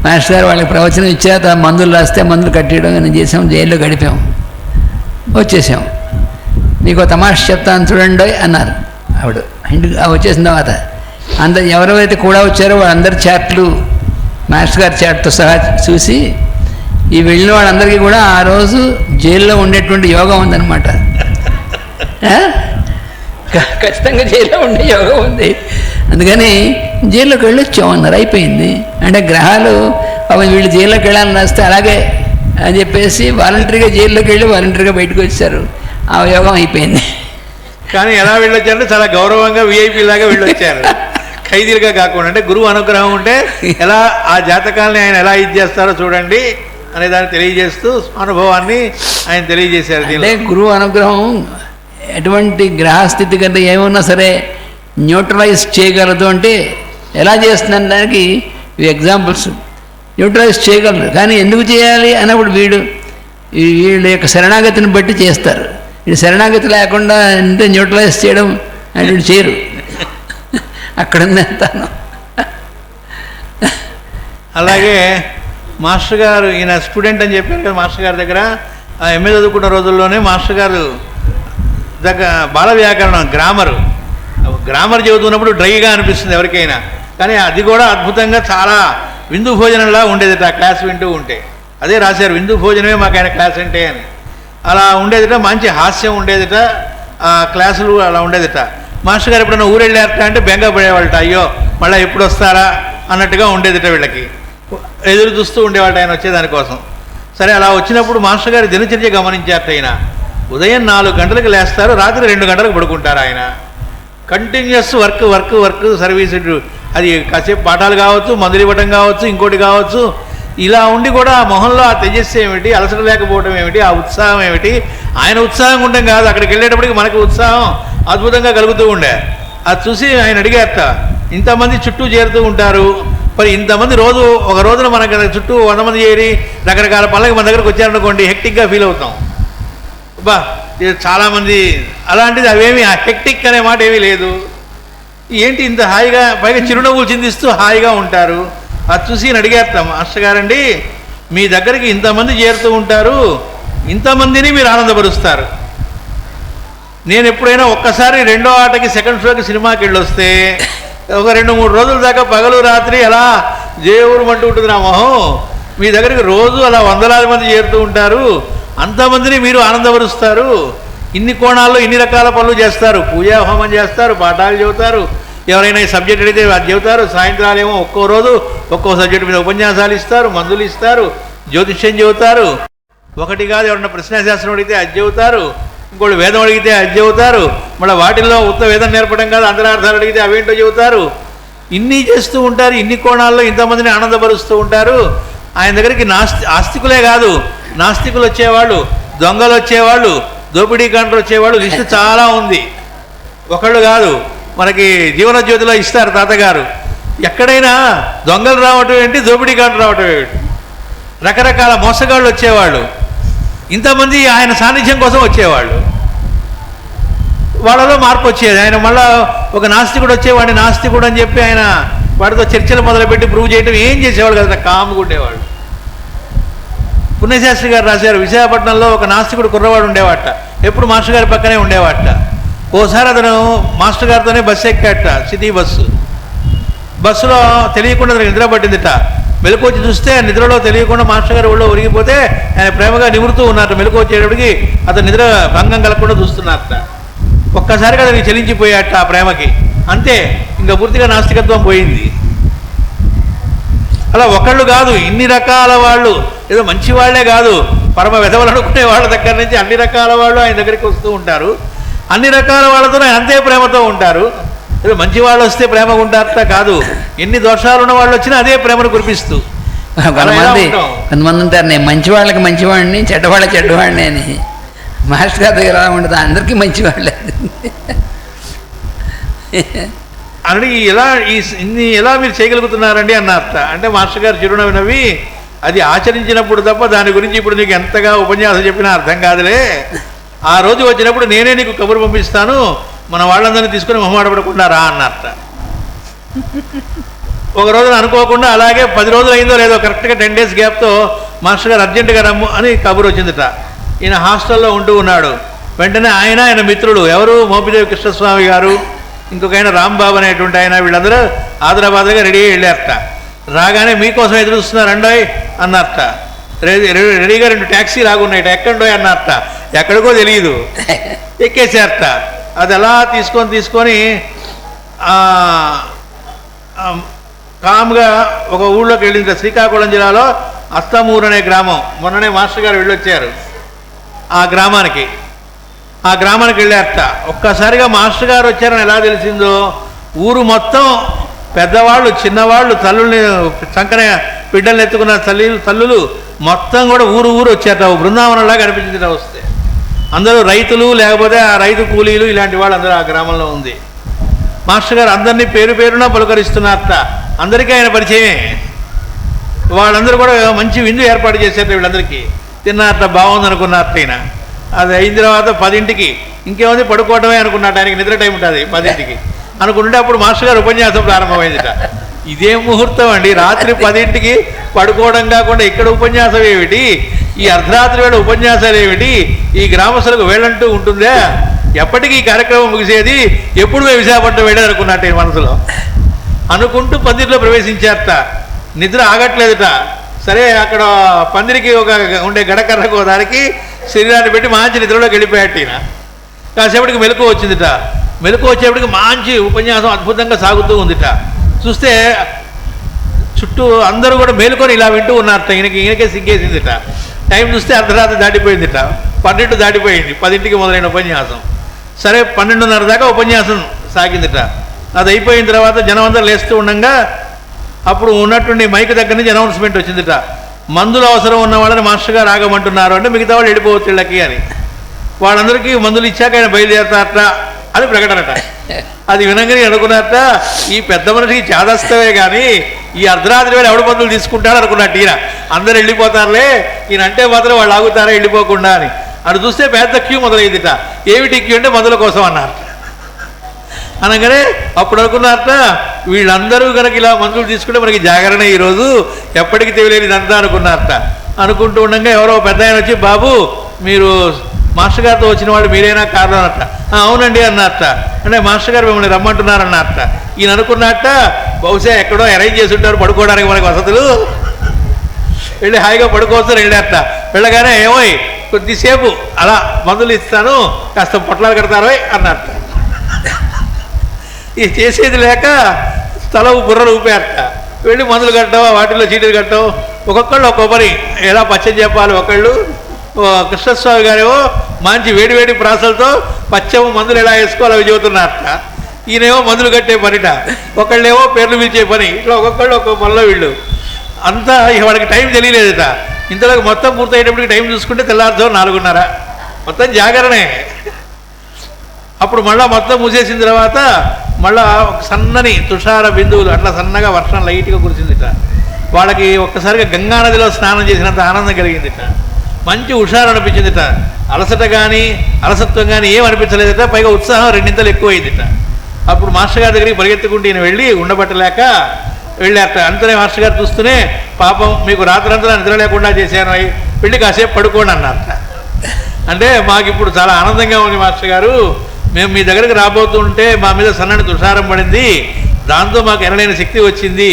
మాస్టర్ గారు వాళ్ళకి ప్రవచనం ఇచ్చాక మందులు రాస్తే మందులు కట్టేయడం అని చేసాం. జైల్లో గడిపాం, వచ్చేసాం. మీకు తమాష చెప్తాను చూడండి అన్నారు ఆవిడ. ఇంటికి వచ్చేసిన తర్వాత అందరు ఎవరెవరైతే కూడా వచ్చారో వాళ్ళందరి చార్ట్లు మాస్టర్ గారి చార్ట్తో సహా చూసి ఈ వెళ్ళిన వాళ్ళందరికీ కూడా ఆ రోజు జైల్లో ఉండేటువంటి యోగం ఉందన్నమాట. ఖచ్చితంగా జైల్లో ఉండే యోగం ఉంది. అందుకని జైల్లోకి వెళ్ళి వచ్చామన్నారు. అయిపోయింది. అంటే గ్రహాలు వీళ్ళు జైల్లోకి వెళ్ళాలని రాస్తే అలాగే అని చెప్పేసి వాలంటరీగా జైల్లోకి వెళ్ళి వాలంటరీగా బయటకు వచ్చారు. ఆ యోగం అయిపోయింది. కానీ ఎలా వెళ్ళొచ్చారంటే చాలా గౌరవంగా విఐపీ లాగా వెళ్ళొచ్చారు, ఖైదీలుగా కాకుండా. అంటే గురువు అనుగ్రహం ఉంటే ఎలా ఆ జాతకాలని ఆయన ఎలా ఇది చేస్తారో చూడండి అనే దాన్ని తెలియజేస్తూ అనుభవాన్ని ఆయన తెలియజేశారు. అంటే గురువు అనుగ్రహం ఎటువంటి గ్రహస్థితి కంటే ఏమన్నా సరే న్యూట్రలైజ్ చేయగలదు. అంటే ఎలా చేస్తున్నాను దానికి ఎగ్జాంపుల్స్. న్యూట్రలైజ్ చేయగలరు, కానీ ఎందుకు చేయాలి అన్నప్పుడు వీళ్ళ యొక్క శరణాగతిని బట్టి చేస్తారు. వీడు శరణాగతి లేకుండా అంటే న్యూట్రలైజ్ చేయడం అంటే వీడు చేయరు. అక్కడ ఉందంతాను. అలాగే మాస్టర్ గారు ఈయన స్టూడెంట్ అని చెప్పారు కదా, మాస్టర్ గారి దగ్గర ఎంఏ చదువుకున్న రోజుల్లోనే మాస్టర్ గారు దగ్గర బాల వ్యాకరణం గ్రామర్ చదువుతున్నప్పుడు డ్రైగా అనిపిస్తుంది ఎవరికైనా, కానీ అది కూడా అద్భుతంగా చాలా విందు భోజనంలా ఉండేదట. ఆ క్లాస్ వింటూ ఉంటే అదే రాశారు, విందు భోజనమే మాకు ఆయన క్లాస్ అంటే అని. అలా ఉండేదిట. మంచి హాస్యం ఉండేదిట. ఆ క్లాసులు అలా ఉండేదిట. మాస్టర్ గారు ఎప్పుడైనా ఊరు వెళ్ళారట అంటే బెంగ పడేవాళ్ళట. అయ్యో మళ్ళీ ఎప్పుడు వస్తారా అన్నట్టుగా ఉండేదిట. వీళ్ళకి ఎదురు చూస్తూ ఉండేవాళ్ళ ఆయన వచ్చేదానికోసం. సరే అలా వచ్చినప్పుడు మాస్టర్ గారి దినచర్య గమనించారట. ఆయన ఉదయం 4 గంటలకు లేస్తారు, రాత్రి 2 గంటలకు పడుకుంటారు. ఆయన కంటిన్యూస్ వర్క్ సర్వీస్. అది కాసేపు పాఠాలు కావచ్చు, మందులు ఇవ్వటం కావచ్చు, ఇంకోటి కావచ్చు. ఇలా ఉండి కూడా ఆ మొహంలో ఆ తేజస్సు ఏమిటి, అలసట లేకపోవడం ఏమిటి, ఆ ఉత్సాహం ఏమిటి. ఆయన ఉత్సాహంగా ఉండడం కాదు, అక్కడికి వెళ్ళేటప్పటికి మనకి ఉత్సాహం అద్భుతంగా కలుగుతూ ఉండే. అది చూసి ఆయన అడిగారట, ఇంతమంది చుట్టూ చేరుతూ ఉంటారు, మరి ఇంతమంది ఒక రోజున మనకు చుట్టూ 100 మంది చేరి రకరకాల పనులకి మన దగ్గరకు వచ్చారనుకోండి, హెక్టిక్గా ఫీల్ అవుతాం. బా చాలామంది అలాంటిది అవేమి హెక్టిక్ అనే మాట ఏమీ లేదు. ఏంటి ఇంత హాయిగా, పైగా చిరునవ్వులు చిందిస్తూ హాయిగా ఉంటారు. అది చూసి అడిగారట, మాస్టర్ గారండి మీ దగ్గరికి ఇంతమంది చేరుతూ ఉంటారు, ఇంతమందిని మీరు ఆనందపరుస్తారు. నేను ఎప్పుడైనా ఒక్కసారి 2వ ఆటకి సెకండ్ షోకి సినిమాకి వెళ్ళొస్తే ఒక 2-3 రోజుల దాకా పగలు రాత్రి అలా జేవురుమంటూ ఉంటుంది నా మొహం. మీ దగ్గరికి రోజు అలా వందలాది మంది చేరుతూ ఉంటారు, అంతమందిని మీరు ఆనందపరుస్తారు. ఇన్ని కోణాల్లో ఇన్ని రకాల పనులు చేస్తారు. పూజా హోమం చేస్తారు, పాఠాలు చెబుతారు, ఎవరైనా ఈ సబ్జెక్ట్ అడిగితే అది చెబుతారు. సాయంత్రాలేమో ఒక్కో రోజు ఒక్కో సబ్జెక్టు మీద ఉపన్యాసాలు ఇస్తారు, మందులు ఇస్తారు, జ్యోతిష్యం చెబుతారు. ఒకటి కాదు, ఎవరన్నా ప్రశ్నాశాస్త్రం అడిగితే అది చెబుతారు, ఇంకోటి వేదం అడిగితే అది చెబుతారు. మళ్ళీ వాటిల్లో ఉత్త వేదం నేర్పడం కాదు, అంతరార్థాలు అడిగితే అవేంటో చెబుతారు. ఇన్ని చేస్తూ ఉంటారు, ఇన్ని కోణాల్లో ఇంతమందిని ఆనందపరుస్తూ ఉంటారు. ఆయన దగ్గరికి ఆస్తికులే కాదు, నాస్తికులు వచ్చేవాళ్ళు, దొంగలు వచ్చేవాళ్ళు, దోపిడీ కంట్రోల్ వచ్చేవాళ్ళు, లిస్టు చాలా ఉంది. ఒకళ్ళు కాదు, మనకి జీవనజ్యోతిలో ఇస్తారు తాతగారు. ఎక్కడైనా దొంగలు రావటం ఏంటి, దోపిడీగాళ్ళు రావటం ఏంటి, రకరకాల మోసగాళ్ళు వచ్చేవాళ్ళు. ఇంతమంది ఆయన సాన్నిధ్యం కోసం వచ్చేవాళ్ళు. వాళ్ళలో మార్పు వచ్చేది. ఆయన మళ్ళా ఒక నాస్తికుడు వచ్చేవాడిని నాస్తికుడు అని చెప్పి ఆయన వాడితో చర్చలు మొదలుపెట్టి ప్రూవ్ చేయడం ఏం చేసేవాడు కదా, కాముగా ఉండేవాడు. పుణ్యశాస్త్రి గారు రాశారు, విశాఖపట్నంలో ఒక నాస్తికుడు కుర్రవాడు ఉండేవాట, ఎప్పుడు మాస్టర్ గారి పక్కనే ఉండేవాట. ఓసారి అతను మాస్టర్ గారితోనే బస్సు ఎక్కాట, సిటీ బస్సులో తెలియకుండా అతనికి నిద్ర పట్టిందిట. మెలకు వచ్చి చూస్తే నిద్రలో తెలియకుండా మాస్టర్ గారు ఒళ్ళో ఒరిగిపోతే ఆయన ప్రేమగా నిమురుతూ ఉన్నారట. మెలకు వచ్చేటప్పటికి అతను నిద్ర భంగం కలగకుండా చూస్తున్నారట. ఒక్కసారిగా అతనికి చెలించిపోయాట ఆ ప్రేమకి. అంతే, ఇంకా పూర్తిగా నాస్తికత్వం పోయింది. అలా ఒకళ్ళు కాదు, ఇన్ని రకాల వాళ్ళు, ఏదో మంచి వాళ్లే కాదు, పరమ వెధవలు అనుకునే వాళ్ళ దగ్గర నుంచి అన్ని రకాల వాళ్ళు ఆయన దగ్గరికి వస్తూ ఉంటారు. అన్ని రకాల వాళ్ళతో ఆయన అంతే ప్రేమతో ఉంటారు. ఏదో మంచి వాళ్ళు వస్తే ప్రేమగా ఉంటారట కాదు, ఎన్ని దోషాలు ఉన్న వాళ్ళు వచ్చినా అదే ప్రేమను కురిపిస్తూ. కొంతమంది ఉంటారు, నేను మంచి వాళ్ళకి మంచివాడిని, చెడ్డవాళ్ళకి చెడ్డవాడిని అని. మాస్టర్ గారి దగ్గర ఎలా ఉంటుంది, అందరికీ మంచివాళ్ళే అని. ఇన్ని ఎలా మీరు చేయగలుగుతున్నారండి అన్నారట. అంటే మాస్టర్ గారు చిరునవ్వు నవ్వి, అది ఆచరించినప్పుడు తప్ప దాని గురించి ఇప్పుడు నీకు ఎంతగా ఉపన్యాసం చెప్పినా అర్థం కాదులే. ఆ రోజు వచ్చినప్పుడు నేనే నీకు కబురు పంపిస్తాను, మన వాళ్ళందరినీ తీసుకుని మొహమాటపడకుండా రా అన్నారట. ఒక రోజున అనుకోకుండా అలాగే 10 రోజులు అయిందో లేదో కరెక్ట్గా 10 days గ్యాప్తో మాస్టర్ గారు అర్జెంటుగా రమ్ము అని కబురు వచ్చిందట. ఈయన హాస్టల్లో ఉంటూ ఉన్నాడు. వెంటనే ఆయన మిత్రులు ఎవరు, మోపిదేవి కృష్ణస్వామి గారు, ఇంకొక ఆయన రాంబాబు అనేటువంటి ఆయన, వీళ్ళందరూ ఆదరాబాద్గా రెడీ అయ్యి వెళ్ళారట. రాగానే మీకోసం ఎదురు చూస్తున్నారు అండోయ్ అన్నారట. రెడీగా 2 ట్యాక్సీ లాగున్నాయట, ఎక్కండోయ్ అన్నారట. ఎక్కడికో తెలియదు, ఎక్కేసారట. అది అలా తీసుకొని కామ్గా ఒక ఊళ్ళోకి వెళ్ళింది. శ్రీకాకుళం జిల్లాలో అస్తమూరు అనే గ్రామం. మొన్ననే మాస్టర్ గారు వెళ్ళొచ్చారు ఆ గ్రామానికి వెళ్ళారట. ఒక్కసారిగా మాస్టర్ గారు వచ్చారని ఎలా తెలిసిందో, ఊరు మొత్తం పెద్దవాళ్ళు చిన్నవాళ్ళు తల్లుల్ని చంకన బిడ్డలు ఎత్తుకున్న తల్లులు మొత్తం కూడా ఊరు వచ్చారట. బృందావనంలాగా అనిపించింది. వస్తే అందరూ రైతులు, లేకపోతే ఆ రైతు కూలీలు, ఇలాంటి వాళ్ళు అందరూ ఆ గ్రామంలో ఉంది. మాస్టర్ గారు అందరినీ పేరున పలుకరిస్తున్నారట. అందరికీ ఆయన పరిచయమే. వాళ్ళందరూ కూడా మంచి విందు ఏర్పాటు చేశారట. వీళ్ళందరికీ తిన్నారట, బాగుంది అనుకున్నారట. ఆయన అది అయిన తర్వాత 10ంటికి ఇంకేముంది పడుకోవటమే అనుకున్నట్టు. ఆయనకి నిద్ర టైం ఉంటుంది 10ంటికి అనుకుంటే అప్పుడు మాస్టర్ గారు ఉపన్యాసం ప్రారంభమైందిట. ఇదే ముహూర్తం అండి, రాత్రి 10ంటికి పడుకోవడం కాకుండా ఇక్కడ ఉపన్యాసం ఏమిటి, ఈ అర్ధరాత్రి వేళ ఉపన్యాసాలు ఏమిటి, ఈ గ్రామస్తులకు వేళ్ళంటూ ఉంటుందా, ఎప్పటికీ ఈ కార్యక్రమం ముగిసేది, ఎప్పుడు మేము విశాఖపట్నం వెళ్ళేది అనుకున్నట్టు మనసులో అనుకుంటూ పందిరిలో ప్రవేశించారట. నిద్ర ఆగట్లేదుట. సరే, అక్కడ పందిరికి ఉండే గడకర్రకు దానికి శరీరాన్ని పెట్టి మంచి నిద్రలోకి వెళ్ళిపోయాట. ఈయన కాసేపటికి మెలకు వచ్చిందిట. మెలకు వచ్చేప్పటికి మంచి ఉపన్యాసం అద్భుతంగా సాగుతూ ఉందిట. చూస్తే చుట్టూ అందరూ కూడా మేలుకొని ఇలా వింటూ ఉన్నారట. ఈయనకే సిగ్గేసిందిట. టైం చూస్తే అర్ధరాత్రి దాటిపోయిందిట. 12 దాటిపోయింది. 10ంటికి మొదలైన ఉపన్యాసం. సరే, 12:30 దాకా ఉపన్యాసం సాగిందిట. అది అయిపోయిన తర్వాత జనం అందరూ లేస్తూ ఉండగా అప్పుడు ఉన్నటువంటి మైక్ దగ్గర నుంచి అనౌన్స్మెంట్ వచ్చిందిట. మందులు అవసరం ఉన్న వాళ్ళని మాస్టర్ గారు ఆగమంటున్నారు అంటే మిగతా వాళ్ళు వెళ్ళిపోవచ్చు ఇళ్ళకి అని. వాళ్ళందరికీ మందులు ఇచ్చాక ఆయన బయలుదేరతారట అని ప్రకటనట. అది వినంగానే అనుకున్నారట, ఈ పెద్ద మనిషికి చాదస్తమే కానీ ఈ అర్ధరాత్రి వేళ ఎవడు మందులు తీసుకుంటాడు అనుకున్నట్టు. ఈయన అందరూ వెళ్ళిపోతారులే, ఈయన అంటే మాత్రం వాళ్ళు ఆగుతారా వెళ్ళిపోకుండా అని. అటు చూస్తే పెద్ద క్యూ మొదలైందిట. ఏమిటి క్యూ అంటే మందుల కోసం అన్నారు. అనగానే అప్పుడు అనుకున్నారట, వీళ్ళందరూ కనుక ఇలా మందులు తీసుకుంటే మనకి జాగరణ ఈరోజు, ఎప్పటికీ తెలియలేదు ఇదంతా అనుకున్నారట. అనుకుంటూ ఉండగా ఎవరో పెద్ద ఆయన వచ్చి, బాబు మీరు మాస్టర్ గారితో వచ్చిన వాళ్ళు మీరైనా కారణం అన్నట్ట. అవునండి అన్నట్ట. అంటే మాస్టర్ గారు మిమ్మల్ని రమ్మంటున్నారన్నట్ట. ఈయన అనుకున్నట్ట, బహుశా ఎక్కడో అరేంజ్ చేసి ఉంటారు పడుకోవడానికి మనకి వసతులు, వెళ్ళి హాయిగా పడుకోవచ్చు వెళ్ళారట. వెళ్ళగానే ఏమోయ్ కొద్దిసేపు అలా మందులు ఇస్తాను, కాస్త పొట్లాలు కడతారో అన్నట్ట. ఇది చేసేది లేక తల బుర్రలు ఊపారట. వెళ్ళి మందులు కట్టవు, వాటిలో చీటీలు కట్టవు. ఒక్కొక్కళ్ళు ఒక్కొక్క పని ఎలా పచ్చని చెప్పాలి. ఒకళ్ళు కృష్ణస్వామి గారేమో మంచి వేడివేడి ప్రాసలతో పచ్చము మందులు ఎలా వేసుకోవాలి అవి చెబుతున్నారట. ఈయనేమో మందులు కట్టే పనిట, ఒకళ్ళేమో పేర్లు పిలిచే పని. ఇట్లా ఒక్కొక్కళ్ళు ఒక్కొక్క పనిలో వీళ్ళు అంతా. వాడికి టైం తెలియలేదట. ఇంతలోకి మొత్తం పూర్తయ్యేటప్పటికి టైం చూసుకుంటే తెల్లారుతో 4:30. మొత్తం జాగరణే. అప్పుడు మళ్ళీ మొత్తం మూసేసిన తర్వాత మళ్ళా ఒక సన్నని తుషార బిందువులు అట్లా సన్నగా వర్షం లైట్గా కురిసిందిట. వాళ్ళకి ఒక్కసారిగా గంగా నదిలో స్నానం చేసినంత ఆనందం కలిగిందిట. మంచి హుషారు అనిపించిందిట. అలసట కానీ అలసత్వం కానీ ఏం అనిపించలేదట. పైగా ఉత్సాహం రెండింతలు ఎక్కువైందిట. అప్పుడు మాస్టర్ గారి దగ్గరికి పరిగెత్తుకుంటూ ఈయన వెళ్ళి ఉండబట్టలేక వెళ్ళారట. అంతనే మాస్టర్ గారు చూస్తూనే, పాపం మీకు రాత్రంతా నిద్ర లేకుండా చేశాను, వెళ్ళి కాసేపు పడుకోండి అన్నారట. అంటే మాకు ఇప్పుడు చాలా ఆనందంగా ఉంది మాస్టర్ గారు, మేము మీ దగ్గరికి రాబోతుంటే మా మీద సన్నని తుషారం పడింది, దాంతో మాకు ఎనలేని శక్తి వచ్చింది,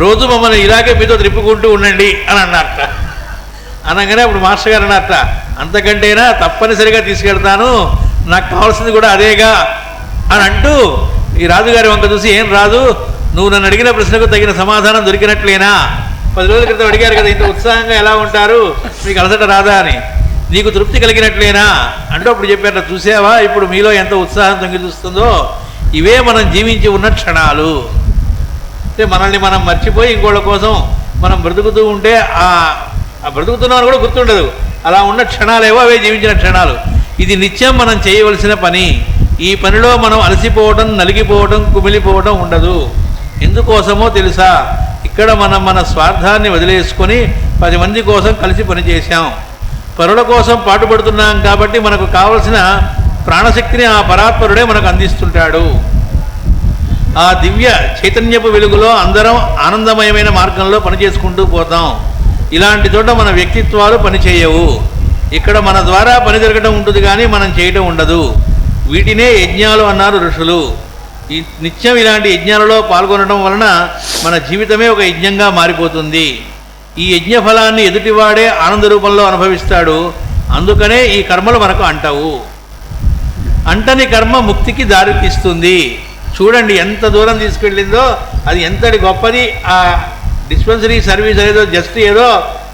రోజు మమ్మల్ని ఇలాగే మీతో త్రిప్పుకుంటూ ఉండండి అని అన్నారట. అనగానే అప్పుడు మాస్టర్ గారు అన్నారట, అంతకంటేనా తప్పనిసరిగా తీసుకెళ్తాను, నాకు కావాల్సింది కూడా అదేగా అని అంటూ ఈ రాజుగారి వంక చూసి, ఏం రాజు, నువ్వు నన్ను అడిగిన ప్రశ్నకు తగిన సమాధానం దొరికినట్లేనా? 10 రోజుల క్రితం అడిగారు కదా, ఇంత ఉత్సాహంగా ఎలా ఉంటారు, మీకు అలసట రాదా అని, నీకు తృప్తి కలిగినట్లేనా అంటూ అప్పుడు చెప్పారట. చూసావా ఇప్పుడు మీలో ఎంత ఉత్సాహం తొంగి చూస్తుందో, ఇవే మనం జీవించి ఉన్న క్షణాలు. అంటే మనల్ని మనం మర్చిపోయి ఇంకోళ్ళ కోసం మనం బ్రతుకుతూ ఉంటే ఆ బ్రతుకుతున్నామని కూడా గుర్తుండదు. అలా ఉన్న క్షణాలేవో అవే జీవించిన క్షణాలు. ఇది నిత్యం మనం చేయవలసిన పని. ఈ పనిలో మనం అలసిపోవడం, నలిగిపోవడం, కుమిలిపోవడం ఉండదు. ఎందుకోసమో తెలుసా? ఇక్కడ మనం మన స్వార్థాన్ని వదిలేసుకొని 10 మంది కోసం కలిసి పనిచేశాం, పరుల కోసం పాటుపడుతున్నాం కాబట్టి మనకు కావలసిన ప్రాణశక్తిని ఆ పరాత్పరుడే మనకు అందిస్తుంటాడు. ఆ దివ్య చైతన్యపు వెలుగులో అందరం ఆనందమయమైన మార్గంలో పనిచేసుకుంటూ పోతాం. ఇలాంటి చోట మన వ్యక్తిత్వాలు పనిచేయవు. ఇక్కడ మన ద్వారా పని జరగడం ఉంటుంది కానీ మనం చేయటం ఉండదు. వీటినే యజ్ఞాలు అన్నారు ఋషులు. ఈ నిత్యం ఇలాంటి యజ్ఞాలలో పాల్గొనడం వలన మన జీవితమే ఒక యజ్ఞంగా మారిపోతుంది. ఈ యజ్ఞ ఫలాన్ని ఎదుటివాడే ఆనంద రూపంలో అనుభవిస్తాడు. అందుకనే ఈ కర్మలు మనకు అంటవు. అంటని కర్మ ముక్తికి దారితీస్తుంది. చూడండి ఎంత దూరం తీసుకెళ్ళిందో, అది ఎంతటి గొప్పది. ఆ డిస్పెన్సరీ సర్వీస్ ఏదో జస్ట్ ఏదో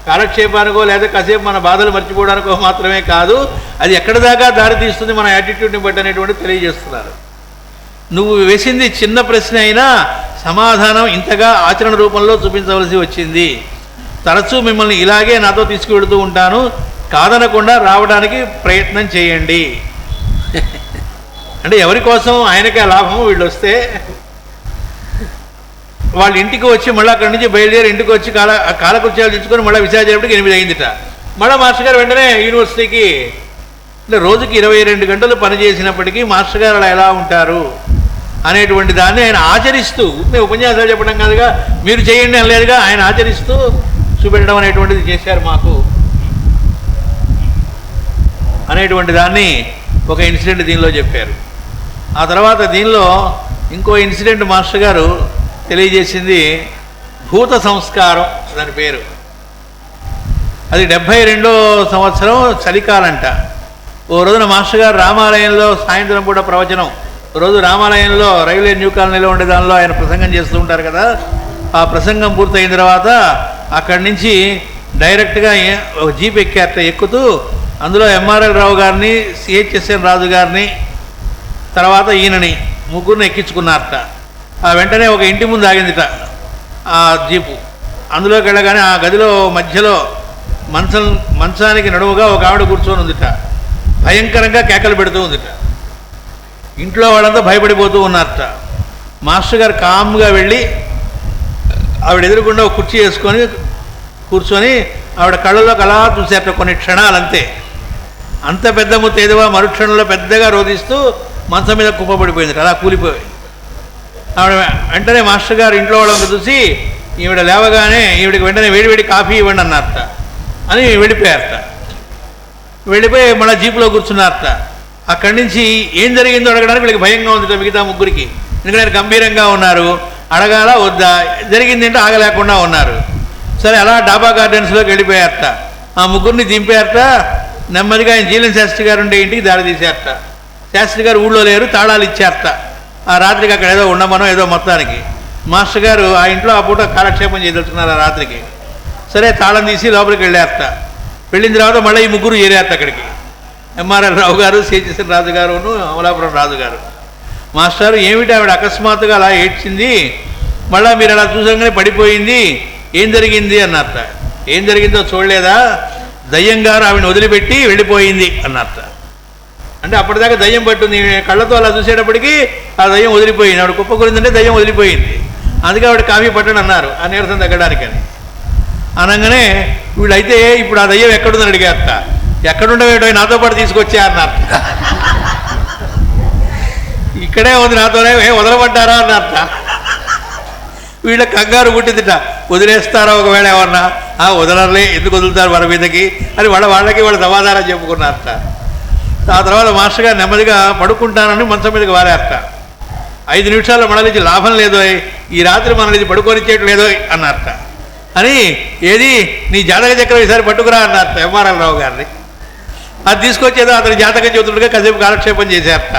కాలక్షేపానికో లేదా కాసేపు మన బాధలు మర్చిపోవడానికో మాత్రమే కాదు, అది ఎక్కడి దాకా దారితీస్తుంది మన యాటిట్యూడ్ని బట్టి అనేటువంటి తెలియజేస్తున్నారు. నువ్వు వేసింది చిన్న ప్రశ్న అయినా సమాధానం ఇంతగా ఆచరణ రూపంలో చూపించవలసి వచ్చింది. తరచూ మిమ్మల్ని ఇలాగే నాతో తీసుకువెడుతూ ఉంటాను, కాదనకుండా రావడానికి ప్రయత్నం చేయండి. అంటే ఎవరి కోసం? ఆయనకే లాభం. వీళ్ళు వస్తే వాళ్ళ ఇంటికి వచ్చి మళ్ళీ అక్కడి నుంచి బయలుదేరి ఇంటికి వచ్చి కాలకృత్యాలు తెచ్చుకొని మళ్ళీ విశాఖపట్నంకి 8 అయిందిట. మళ్ళీ మాస్టర్ గారు వెంటనే యూనివర్సిటీకి. అంటే రోజుకి 22 గంటలు పనిచేసినప్పటికీ మాస్టర్ గారు అలా ఎలా ఉంటారు అనేటువంటి దాన్ని ఆయన ఆచరిస్తూ, మేము ఉపన్యాసాలు చెప్పడం కాదుగా, మీరు చేయండి అనలేదుగా, ఆయన ఆచరిస్తూ చూపెట్టడం అనేటువంటిది చేశారు మాకు అనేటువంటి దాన్ని ఒక ఇన్సిడెంట్ దీనిలో చెప్పారు. ఆ తర్వాత దీనిలో ఇంకో ఇన్సిడెంట్ మాస్టర్ గారు తెలియజేసింది. భూత సంస్కారం దాని పేరు. అది 72వ సంవత్సరం చలికాలంట. ఓ రోజున మాస్టర్ గారు రామాలయంలో సాయంత్రం పూట ప్రవచనం. రోజు రామాలయంలో రైల్వే న్యూ కాలనీలో ఉండే దానిలో ఆయన ప్రసంగం చేస్తూ ఉంటారు కదా. ఆ ప్రసంగం పూర్తయిన తర్వాత అక్కడి నుంచి డైరెక్ట్గా ఒక జీప్ ఎక్కారట. ఎక్కుతూ అందులో ఎంఆర్ఎల్ రావు గారిని, సిహెచ్ఎస్ఎన్ రాజు గారిని, తర్వాత ఈయనని ముగ్గురిని ఎక్కించుకున్నారట. ఆ వెంటనే ఒక ఇంటి ముందు ఆగిందిట ఆ జీపు. అందులోకి వెళ్ళగానే ఆ గదిలో మధ్యలో మంచానికి నడుముగా ఒక ఆవిడ కూర్చొని ఉందిట. భయంకరంగా కేకలు పెడుతూ ఉందిట. ఇంట్లో వాళ్ళంతా భయపడిపోతూ ఉన్నారట. మాస్టర్ గారు కామ్గా వెళ్ళి ఆవిడ ఎదురుకుండా ఒక కుర్చీ వేసుకొని కూర్చొని ఆవిడ కళ్ళలోకి అలా చూసేట కొన్ని క్షణాలంతే. అంత పెద్ద ముత్తైదువ మరుక్షణంలో పెద్దగా రోధిస్తూ మంచం మీద కుప్పబడిపోయింది, అలా కూలిపోయి. ఆవిడ వెంటనే మాస్టర్ గారు ఇంట్లో వాళ్ళని చూసి ఈవిడ లేవగానే ఈవిడికి వెంటనే వేడివేడి కాఫీ ఇవ్వండి అన్నారట. అని వెళ్ళిపోయారట. వెళ్ళిపోయి మళ్ళీ జీపులో కూర్చున్నారట. అక్కడి నుంచి ఏం జరిగిందో అడగడానికి వీళ్ళకి భయంగా ఉంది మిగతా ముగ్గురికి. ఎందుకంటే గంభీరంగా ఉన్నారు. అడగాల వద్దా, జరిగింది అంటే ఆగలేకుండా ఉన్నారు. సరే అలా డాబా గార్డెన్స్లోకి వెళ్ళిపోయారట. ఆ ముగ్గురిని దింపారట. నెమ్మదిగా ఆయన జీలన్ శాస్త్రి గారు ఉండే ఇంటికి దారి తీశారట. శాస్త్రి గారు ఊళ్ళో లేరు, తాళాలు ఇచ్చారట. ఆ రాత్రికి అక్కడ ఏదో ఉండమనో ఏదో మొత్తానికి. మాస్టర్ గారు ఆ ఇంట్లో ఆ పూట కాలక్షేపం చేయదలుచుకున్నారు ఆ రాత్రికి. సరే తాళం తీసి లోపలికి వెళ్ళారట. వెళ్ళిన తర్వాత మళ్ళీ ఈ ముగ్గురు చేరారట అక్కడికి. ఎంఆర్ఎల్ రావు గారు, సిహెచ్ఎస్ఎన్ రాజు గారును, అమలాపురం రాజు గారు. మాస్టర్ ఏమిటి ఆవిడ అకస్మాత్తుగా అలా ఏడ్చింది, మళ్ళీ మీరు అలా చూసంగానే పడిపోయింది, ఏం జరిగింది అన్నారట. ఏం జరిగిందో చూడలేదా, దయ్యం గారు ఆవిడని వదిలిపెట్టి వెళ్ళిపోయింది అన్నారట. అంటే అప్పటిదాకా దయ్యం పట్టుంది, కళ్ళతో అలా చూసేటప్పటికి ఆ దయ్యం వదిలిపోయింది. ఆవిడ కుప్ప గురిందంటే దయ్యం వదిలిపోయింది. అందుకే ఆవిడ కాఫీ పట్టండి అన్నారు ఆ నీరసం తగ్గడానికని. అనగానే వీళ్ళైతే ఇప్పుడు ఆ దయ్యం ఎక్కడుందని అడిగారట. ఎక్కడుండవేటో నాతో పాటు తీసుకొచ్చా అన్నారట. ఇక్కడే ఉంది నాతోనే, వదలబడ్డారా అన్నారట. వీళ్ళ కంగారు పుట్టిందిట, వదిలేస్తారా ఒకవేళ ఏమన్నా. వదలర్లే, ఎందుకు వదులుతారు మన మీదకి అని వాళ్ళకి వాళ్ళ సమాధానం చెప్పుకున్నారట. ఆ తర్వాత మాస్టర్ గారు నెమ్మదిగా పడుకుంటానని మంచం మీదకి వారారట. 5 నిమిషాల్లో మనల్ని లాభం లేదో, ఈ రాత్రి మనల్ని పడుకోనిచ్చేయట్లేదో అన్నారట. అని ఏది నీ జాతక చక్రం ఈసారి పట్టుకురా అన్నారట ఎంఆర్ఎల్ రావు గారిని. అది తీసుకొచ్చేదో అతని జాతకం చెబుతుండగా కాసేపు కాలక్షేపం చేశారట.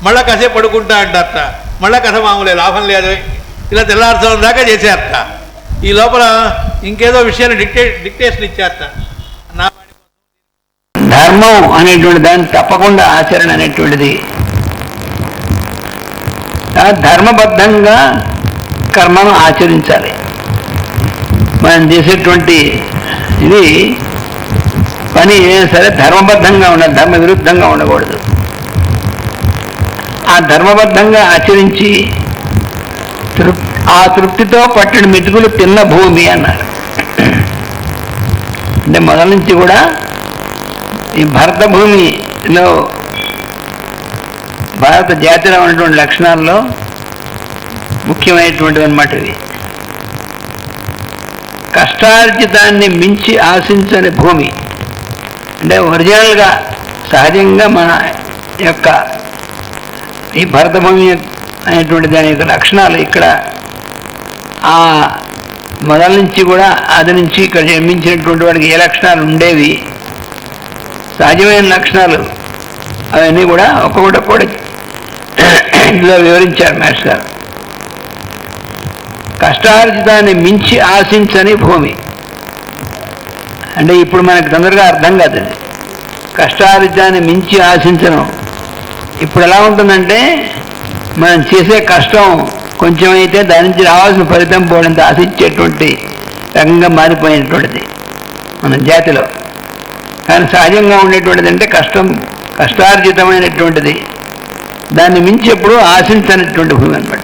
మళ్ళీ కాసేపు పడుకుంటా అంటారట. మళ్ళీ కథ మామూలే, లాభం లేదు, ఇలా తెల్లారుతనం దాకా చేశారట. ఈ లోపల ఇంకేదో విషయాన్ని డిక్టేషన్ ఇచ్చారట. ధర్మం అనేటువంటి దాన్ని తప్పకుండా ఆచరణ అనేటువంటిది ధర్మబద్ధంగా కర్మను ఆచరించాలి. మనం చేసేటువంటి ఇది పని ఏదైనా సరే ధర్మబద్ధంగా ఉండాలి, ధర్మ విరుద్ధంగా ఉండకూడదు. ఆ ధర్మబద్ధంగా ఆచరించి ఆ తృప్తితో పట్టడి మెతుకులు తిన్న భూమి అన్నారు. అంటే మొదల నుంచి కూడా ఈ భరత భూమిలో భారత జాతిలో ఉన్నటువంటి లక్షణాల్లో ముఖ్యమైనటువంటివి అన్నమాట ఇవి. కష్టార్జితాన్ని మించి ఆశించని భూమి అంటే ఒరిజినల్గా సహజంగా మన యొక్క ఈ భరత భూమి అనేటువంటి దాని యొక్క లక్షణాలు ఇక్కడ ఆ మొదల నుంచి కూడా అది నుంచి ఇక్కడ జన్మించినటువంటి వాడికి ఏ లక్షణాలు ఉండేవి, సహజమైన లక్షణాలు, అవన్నీ కూడా ఒక్కొక్కటి ఇందులో వివరించారు మాస్టర్ గారు. కష్టార్జితాన్ని మించి ఆశించని భూమి అంటే ఇప్పుడు మనకు తొందరగా అర్థం కాదు. కష్టార్జితాన్ని మించి ఆశించను. ఇప్పుడు ఎలా ఉంటుందంటే మనం చేసే కష్టం కొంచెం అయితే దాని నుంచి రావాల్సిన ఫలితం పోవడంతో ఆశించేటువంటి రకంగా మారిపోయినటువంటిది మన జాతిలో. కానీ సహజంగా ఉండేటువంటిది అంటే కష్టార్జితమైనటువంటిది, దాన్ని మించి ఎప్పుడు ఆశించనటువంటి భూమి అన్నమాట.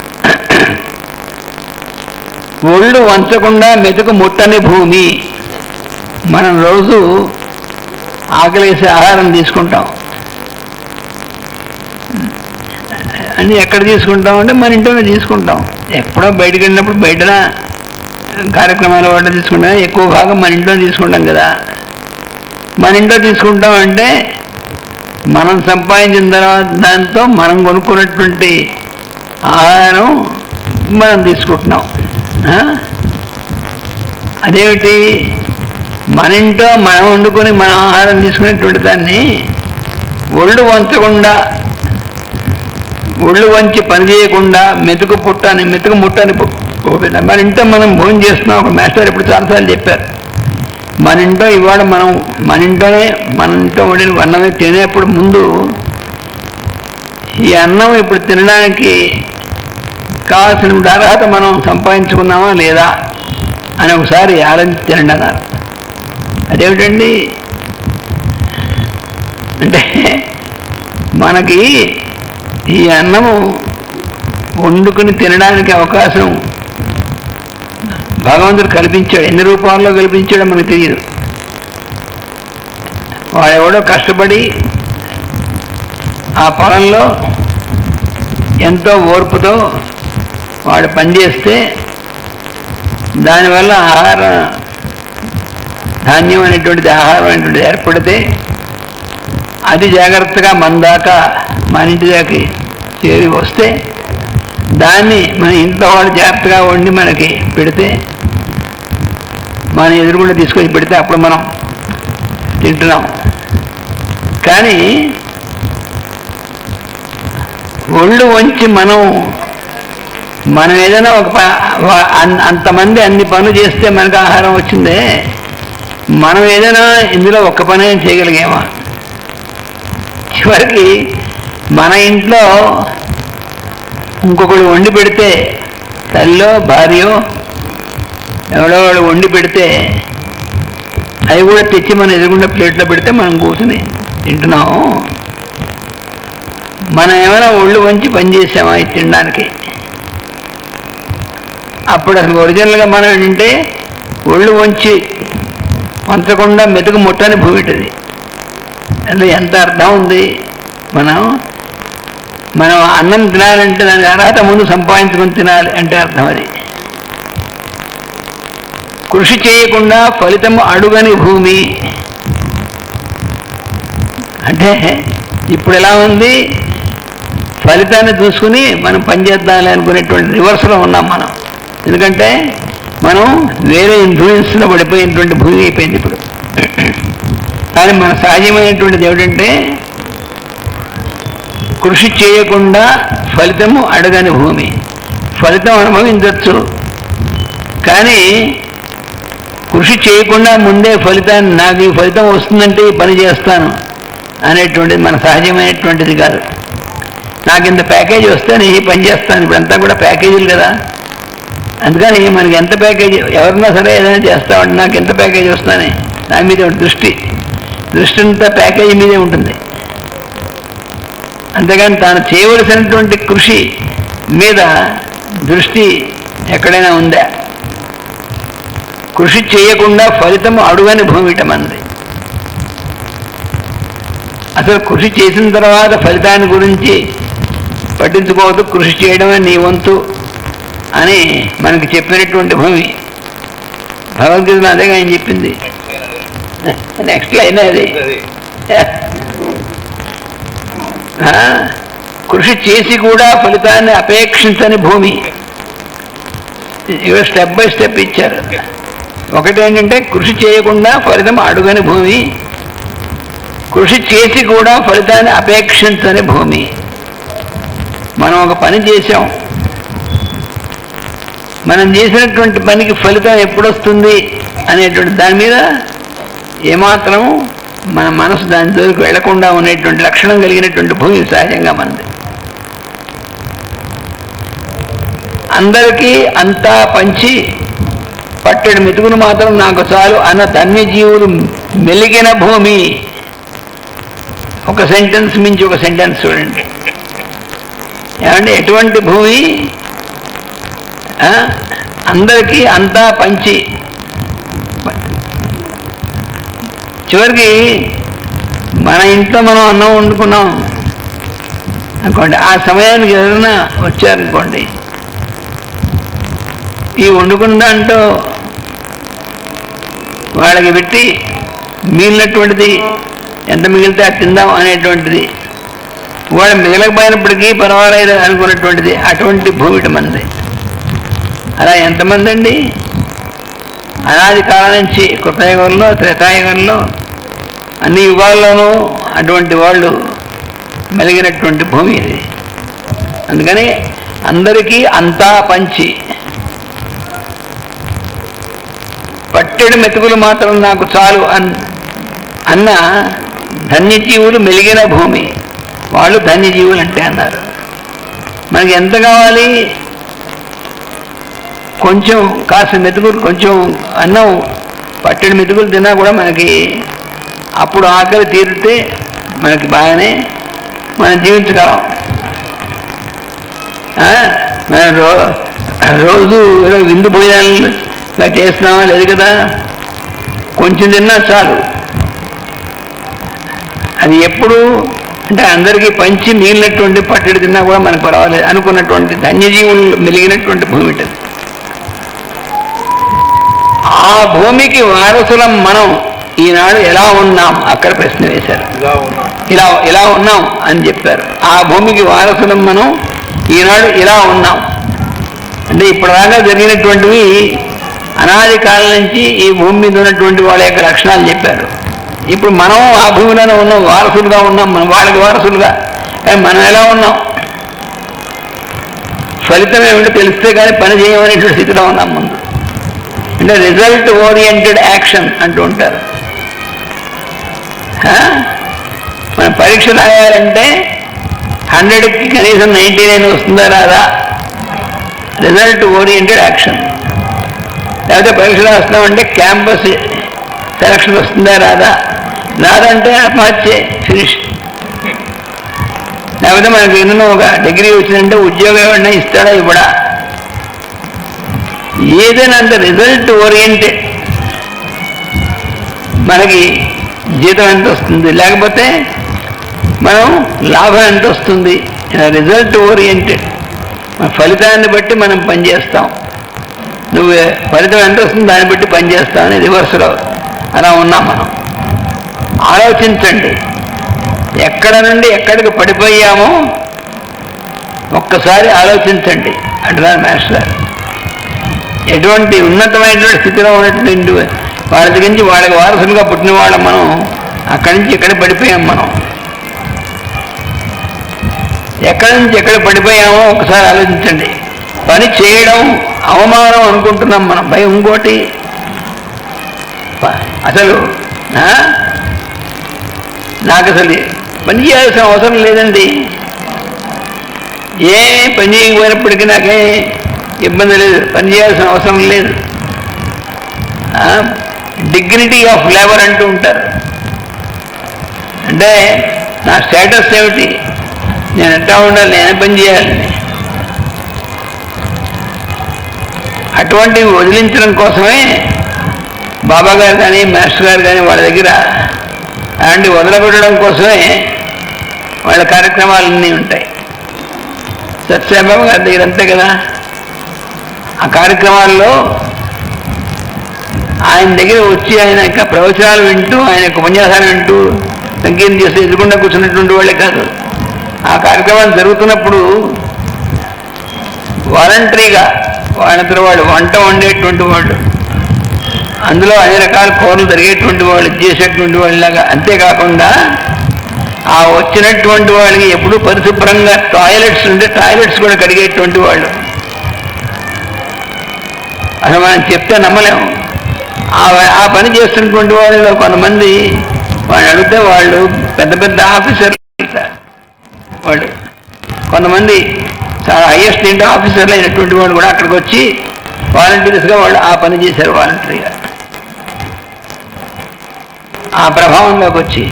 ఒళ్ళు వంచకుండా మెతుకు ముట్టని భూమి. మనం రోజు ఆకలేసే ఆహారం తీసుకుంటాం. అన్నీ ఎక్కడ తీసుకుంటాం అంటే మన ఇంట్లోనే తీసుకుంటాం. ఎప్పుడో బయటకు వెళ్ళినప్పుడు బయట కార్యక్రమాల వాటి తీసుకుంటాం, ఎక్కువ భాగం మన ఇంట్లో తీసుకుంటాం కదా. మన ఇంట్లో తీసుకుంటాం అంటే మనం సంపాదించిన తర్వాత దాంతో మనం కొనుక్కున్నటువంటి ఆహారం మనం తీసుకుంటున్నాం. అదేమిటి, మన ఇంట్లో మనం వండుకొని మన ఆహారం తీసుకునేటువంటి దాన్ని ఒళ్ళు వంచి పని చేయకుండా మెతుకు ముట్టని మన ఇంట్లో మనం భోజనం చేస్తున్నాం. ఒక మాస్టర్ ఇప్పుడు చాలాసార్లు చెప్పారు, మన ఇంట్లో ఇవాళ మన ఇంట్లో వండిన అన్నమే తినేప్పుడు ముందు ఈ అన్నం ఇప్పుడు తినడానికి కావాల్సిన అర్హత మనం సంపాదించుకున్నామా లేదా అని ఒకసారి ఆలోచించి తినండి అన్నారు. అదేమిటండి అంటే మనకి ఈ అన్నము వండుకుని తినడానికి అవకాశం భగవంతుడు కల్పించాడు. ఎన్ని రూపాల్లో కల్పించాడో మనకు తెలియదు. వాడెవడో కష్టపడి ఆ పొలంలో ఎంతో ఓర్పుతో వాడు పనిచేస్తే దానివల్ల ధాన్యం అనేటువంటిది ఆహారం అనేటువంటిది ఏర్పడితే అది జాగ్రత్తగా మన ఇంటి దాకా చేరి వస్తే దాన్ని మన ఇంట్లో వాళ్ళు జాగ్రత్తగా వండి మనకి పెడితే మన ఎదురుగుండా తీసుకొని పెడితే అప్పుడు మనం తింటున్నాం. కానీ ఒళ్ళు వంచి మనం ఏదైనా అంతమంది అన్ని పనులు చేస్తే మనకు ఆహారం వచ్చిందే, మనం ఏదైనా ఇందులో ఒక్క పని చేయగలిగామా? చివరికి మన ఇంట్లో ఇంకొకడు వండి పెడితే, తల్లో భార్యో ఎవడో వాడు వండి పెడితే అవి కూడా తెచ్చి మన ఎదురుగుండా ప్లేట్లో పెడితే మనం కూర్చుని తింటున్నాము. మనం ఏమైనా ఒళ్ళు వంచి పనిచేసామా ఇది తినడానికి? అప్పుడు అసలు ఒరిజినల్గా మనం ఏంటంటే ఒళ్ళు వంచి వంచకుండా మెతుకు ముట్టని భూమిటది. అంటే ఎంత అర్థం ఉంది? మనం అన్నం తినాలంటే దానికి అర్హత ముందు సంపాదించుకొని తినాలి అంటే అర్థం అది. కృషి చేయకుండా ఫలితం అడుగని భూమి అంటే ఇప్పుడు ఎలా ఉంది? ఫలితాన్ని చూసుకుని మనం పనిచేద్దామని అనుకునేటువంటి రివర్స్లో ఉన్నాం మనం. ఎందుకంటే మనం వేరే ఇన్ఫ్లుయెన్స్లో పడిపోయినటువంటి భూమి అయిపోయింది ఇప్పుడు. కానీ మన సహజమైనటువంటిది ఏమిటంటే కృషి చేయకుండా ఫలితము అడగని భూమి. ఫలితం అనుభవించవచ్చు, కానీ కృషి చేయకుండా ముందే ఫలితాన్ని, నాకు ఈ ఫలితం వస్తుందంటే ఈ పని చేస్తాను అనేటువంటిది మన సహజమైనటువంటిది కాదు. నాకు ఇంత ప్యాకేజీ వస్తే నేను ఈ పని చేస్తాను. ఇప్పుడంతా కూడా ప్యాకేజీలు కదా. అందుకని మనకి ఎంత ప్యాకేజీ, ఎవరన్నా సరే ఏదైనా చేస్తామంటే నాకు ఎంత ప్యాకేజీ వస్తానే దాని మీద దృష్టి అంతా ప్యాకేజీ మీదే ఉంటుంది. అంతేగాని తాను చేయవలసినటువంటి కృషి మీద దృష్టి ఎక్కడైనా ఉందా? కృషి చేయకుండా ఫలితం అడుగని భూమిటం అంది. అసలు కృషి చేసిన తర్వాత ఫలితాన్ని గురించి పట్టించుకోవద్దు, కృషి చేయడమే నీ వంతు అని మనకి చెప్పినటువంటి భూమి. భగవద్గీతలో అదేగా ఆయన చెప్పింది. నెక్స్ట్ లైన్ అది. కృషి చేసి కూడా ఫలితాన్ని అపేక్షించని భూమి. ఇవి స్టెప్ బై స్టెప్ ఇచ్చారు. ఒకటేంటంటే కృషి చేయకుండా ఫలితం అడుగని భూమి, కృషి చేసి కూడా ఫలితాన్ని అపేక్షించని భూమి. మనం ఒక పని చేసాం, మనం చేసినటువంటి పనికి ఫలితం ఎప్పుడొస్తుంది అనేటువంటి దాని మీద ఏమాత్రం మన మనసు దాని జోలికి వెళ్లకుండా ఉండేటువంటి లక్షణం కలిగినటువంటి భూమి సహజంగా మనది. అందరికీ అంతా పంచి పట్టెడు మెతుకులు మాత్రం నాకు చాలు అన్న ధన్యజీవులు మెలిగిన భూమి. ఒక సెంటెన్స్ మించి ఒక సెంటెన్స్ చూడండి. ఏమంటే ఎటువంటి భూమి? అందరికీ అంతా పంచి, చివరికి మన ఇంట్లో మనం అన్నం వండుకున్నాం అనుకోండి, ఆ సమయానికి ఎవరైనా వచ్చారనుకోండి, ఈ వండుకున్న దాంట్లో వాళ్ళకి పెట్టి మిగిలినటువంటిది ఎంత మిగిలితే అది తిందాం అనేటువంటిది, వాళ్ళు మిగలకపోయినప్పటికీ పర్వాలేదు అనుకున్నటువంటిది, అటువంటి భూమిటి మంది. అలా ఎంతమంది అండి? అనాది కాలం నుంచి కృతయుగంలో, త్రేతాయుగంలో, అన్ని యుగాల్లోనూ అటువంటి వాళ్ళు మెలిగినటువంటి భూమి ఇది. అందుకని అందరికీ అంతా పంచి పట్టెడు మెతుకులు మాత్రం నాకు చాలు అన్న ధన్యజీవులు మెలిగిన భూమి. వాళ్ళు ధన్యజీవులు అంటే అన్నారు. మనకి ఎంత కావాలి? కొంచెం కాస్త మెతుకులు, కొంచెం అన్నం, పట్టెడు మెతుకులు తిన్నా కూడా మనకి అప్పుడు ఆకలి తీరితే మనకి బాగానే మనం జీవించగలం. మనం రోజు ఏదో విందు భోజనాలు ఇలా చేస్తున్నామా? లేదు కదా. కొంచెం తిన్నా చాలు. అది ఎప్పుడు అంటే అందరికీ పంచి మిగిలినటువంటి పట్టెడు తిన్నా కూడా మనకు పర్వాలేదు అనుకున్నటువంటి ధన్యజీవులు మెలిగినటువంటి భూమి ఉంటుంది. ఆ భూమికి వారసులం మనం ఈనాడు ఎలా ఉన్నాం? అక్కడ ప్రశ్న వేశారు. ఇలా ఉన్నాం అని చెప్పారు. ఆ భూమికి వారసులం మనం ఈనాడు ఇలా ఉన్నాం అంటే ఇప్పటిదాకా జరిగినటువంటివి అనాది కాలం నుంచి ఈ భూమి మీద ఉన్నటువంటి వాళ్ళ యొక్క లక్షణాలు చెప్పారు. ఇప్పుడు మనం ఆ భూమిలోనే ఉన్నాం, వారసులుగా ఉన్నాం. మనం వాళ్ళకి వారసులుగా. కానీ మనం ఎలా ఉన్నాం? ఫలితం ఏమిటో తెలిస్తే కానీ పని చేయమనేటువంటి స్థితిలో ఉన్నాం ముందు. అంటే రిజల్ట్ ఓరియంటెడ్ యాక్షన్ అంటూ ఉంటారు. మనం పరీక్ష రాయాలంటే 100కి కనీసం 99 వస్తుందా రాదా? Result oriented action. లేకపోతే పరీక్ష రాస్తున్నామంటే క్యాంపస్ సెలక్షన్ వస్తుందా రాదా? రాదంటే ఆత్మహత్య, ఫినిష్. లేకపోతే మనకి ఎన్నో ఒక డిగ్రీ వచ్చిందంటే ఉద్యోగం ఏమన్నా ఇస్తాడా ఇవ్వడా? ఏదైనా అంత రిజల్ట్ ఓరియంటెడ్. మనకి జీతం ఎంత వస్తుంది, లేకపోతే మనం లాభం ఎంత వస్తుంది, రిజల్ట్ ఓరియంటెడ్. ఫలితాన్ని బట్టి మనం పనిచేస్తాం. నువ్వు ఫలితం ఎంత వస్తుంది దాన్ని బట్టి పనిచేస్తావు అని రివర్స్లో అలా ఉన్నాం మనం. ఆలోచించండి, ఎక్కడ నుండి ఎక్కడికి పడిపోయామో ఒక్కసారి ఆలోచించండి అంటున్నారు మాస్టర్ గారు. ఎటువంటి ఉన్నతమైనటువంటి స్థితిలో ఉన్నటువంటి వాళ్ళ దగ్గర నుంచి వాళ్ళకి వారసులుగా పుట్టిన వాళ్ళం మనం. అక్కడి నుంచి ఎక్కడ పడిపోయాం మనం, ఎక్కడి నుంచి ఎక్కడ పడిపోయామో ఒకసారి ఆలోచించండి. పని చేయడం అవమానం అనుకుంటున్నాం మనం. భయం ఇంకోటి, అసలు నాకు అసలు పని చేయాల్సిన అవసరం లేదండి, ఏ పని చేయకపోయినప్పటికీ నాకే ఇబ్బంది లేదు, పని చేయాల్సిన అవసరం లేదు. డిగ్నిటీ ఆఫ్ లేబర్ అంటూ ఉంటారు. అంటే నా స్టేటస్ ఏమిటి, నేను ఎట్లా ఉండాలి, నేను పని చేయాలని. అటువంటివి వదిలించడం కోసమే బాబా గారు కానీ మాస్టర్ గారు కానీ వాళ్ళ దగ్గర అలాంటి వదలగొట్టడం కోసమే వాళ్ళ కార్యక్రమాలన్నీ ఉంటాయి. సత్యసాయిబాబా గారి దగ్గర అంతే కదా. ఆ కార్యక్రమాల్లో ఆయన దగ్గర వచ్చి ఆయన యొక్క ప్రవచనాలు వింటూ, ఆయన యొక్క ఉపన్యాసాలు వింటూ సంగీతం చేసి ఎదురుకుండా కూర్చున్నటువంటి వాళ్ళే కాదు. ఆ కార్యక్రమాలు జరుగుతున్నప్పుడు వాలంటరీగా వాళ్ళందరూ వాళ్ళు వంట వండేటువంటి వాళ్ళు, అందులో అన్ని రకాల కూరలు జరిగేటువంటి వాళ్ళు, చేసేటువంటి వాళ్ళలాగా. అంతేకాకుండా ఆ వచ్చినటువంటి వాళ్ళకి ఎప్పుడూ పరిశుభ్రంగా టాయిలెట్స్ ఉంటే టాయిలెట్స్ కూడా కడిగేటువంటి వాళ్ళు. అసలు మనం చెప్తే నమ్మలేము. ఆ పని చేస్తున్నటువంటి వాళ్ళలో కొంతమంది వాళ్ళు అడిగితే వాళ్ళు పెద్ద పెద్ద ఆఫీసర్లు, వాళ్ళు కొంతమంది చాలా హైయెస్ట్ ఇంటర్ ఆఫీసర్లు అయినటువంటి వాళ్ళు కూడా అక్కడికి వచ్చి వాలంటీర్స్గా వాళ్ళు ఆ పని చేశారు. వాలంటరీగా ఆ ప్రభావంలోకి వచ్చి.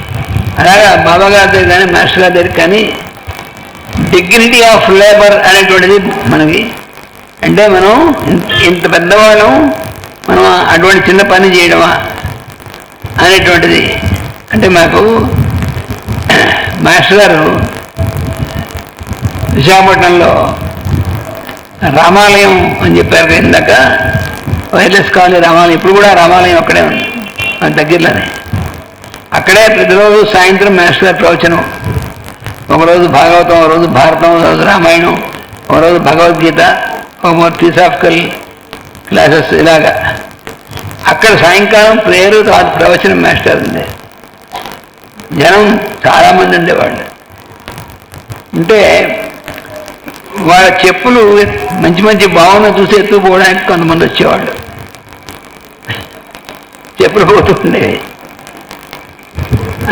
అలాగా బాబా గారి దగ్గర కానీ మాస్టర్ గారి దగ్గర కానీ డిగ్నిటీ ఆఫ్ లేబర్ అనేటువంటిది మనకి. అంటే మనం ఇంత పెద్దవాళ్ళం, మనం అటువంటి చిన్న పని చేయడమా అనేటువంటిది. అంటే మాకు మాస్టర్ గారు విశాఖపట్నంలో రామాలయం అని చెప్పారు ఇందాక, వైర్లెస్ కాలనీ రామాలయం. ఇప్పుడు కూడా రామాలయం అక్కడే ఉంది మన దగ్గరలోనే. అక్కడే ప్రతిరోజు సాయంత్రం మాస్టర్ గారి ప్రవచనం. ఒకరోజు భాగవతం, ఒకరోజు భారతం, ఒకరోజు రామాయణం, ఒకరోజు భగవద్గీత, ఒక థియోసాఫికల్ క్లాసెస్, ఇలాగా. అక్కడ సాయంకాలం ప్రేయరు, తర్వాత ప్రవచనం మాస్టర్ ఉంది. జనం చాలామంది ఉండేవాళ్ళు. అంటే వాళ్ళ చెప్పులు మంచి మంచి భావన చూసి ఎత్తుకుపోవడానికి కొంతమంది వచ్చేవాళ్ళు. చెప్పులు పోతూ ఉండేవి.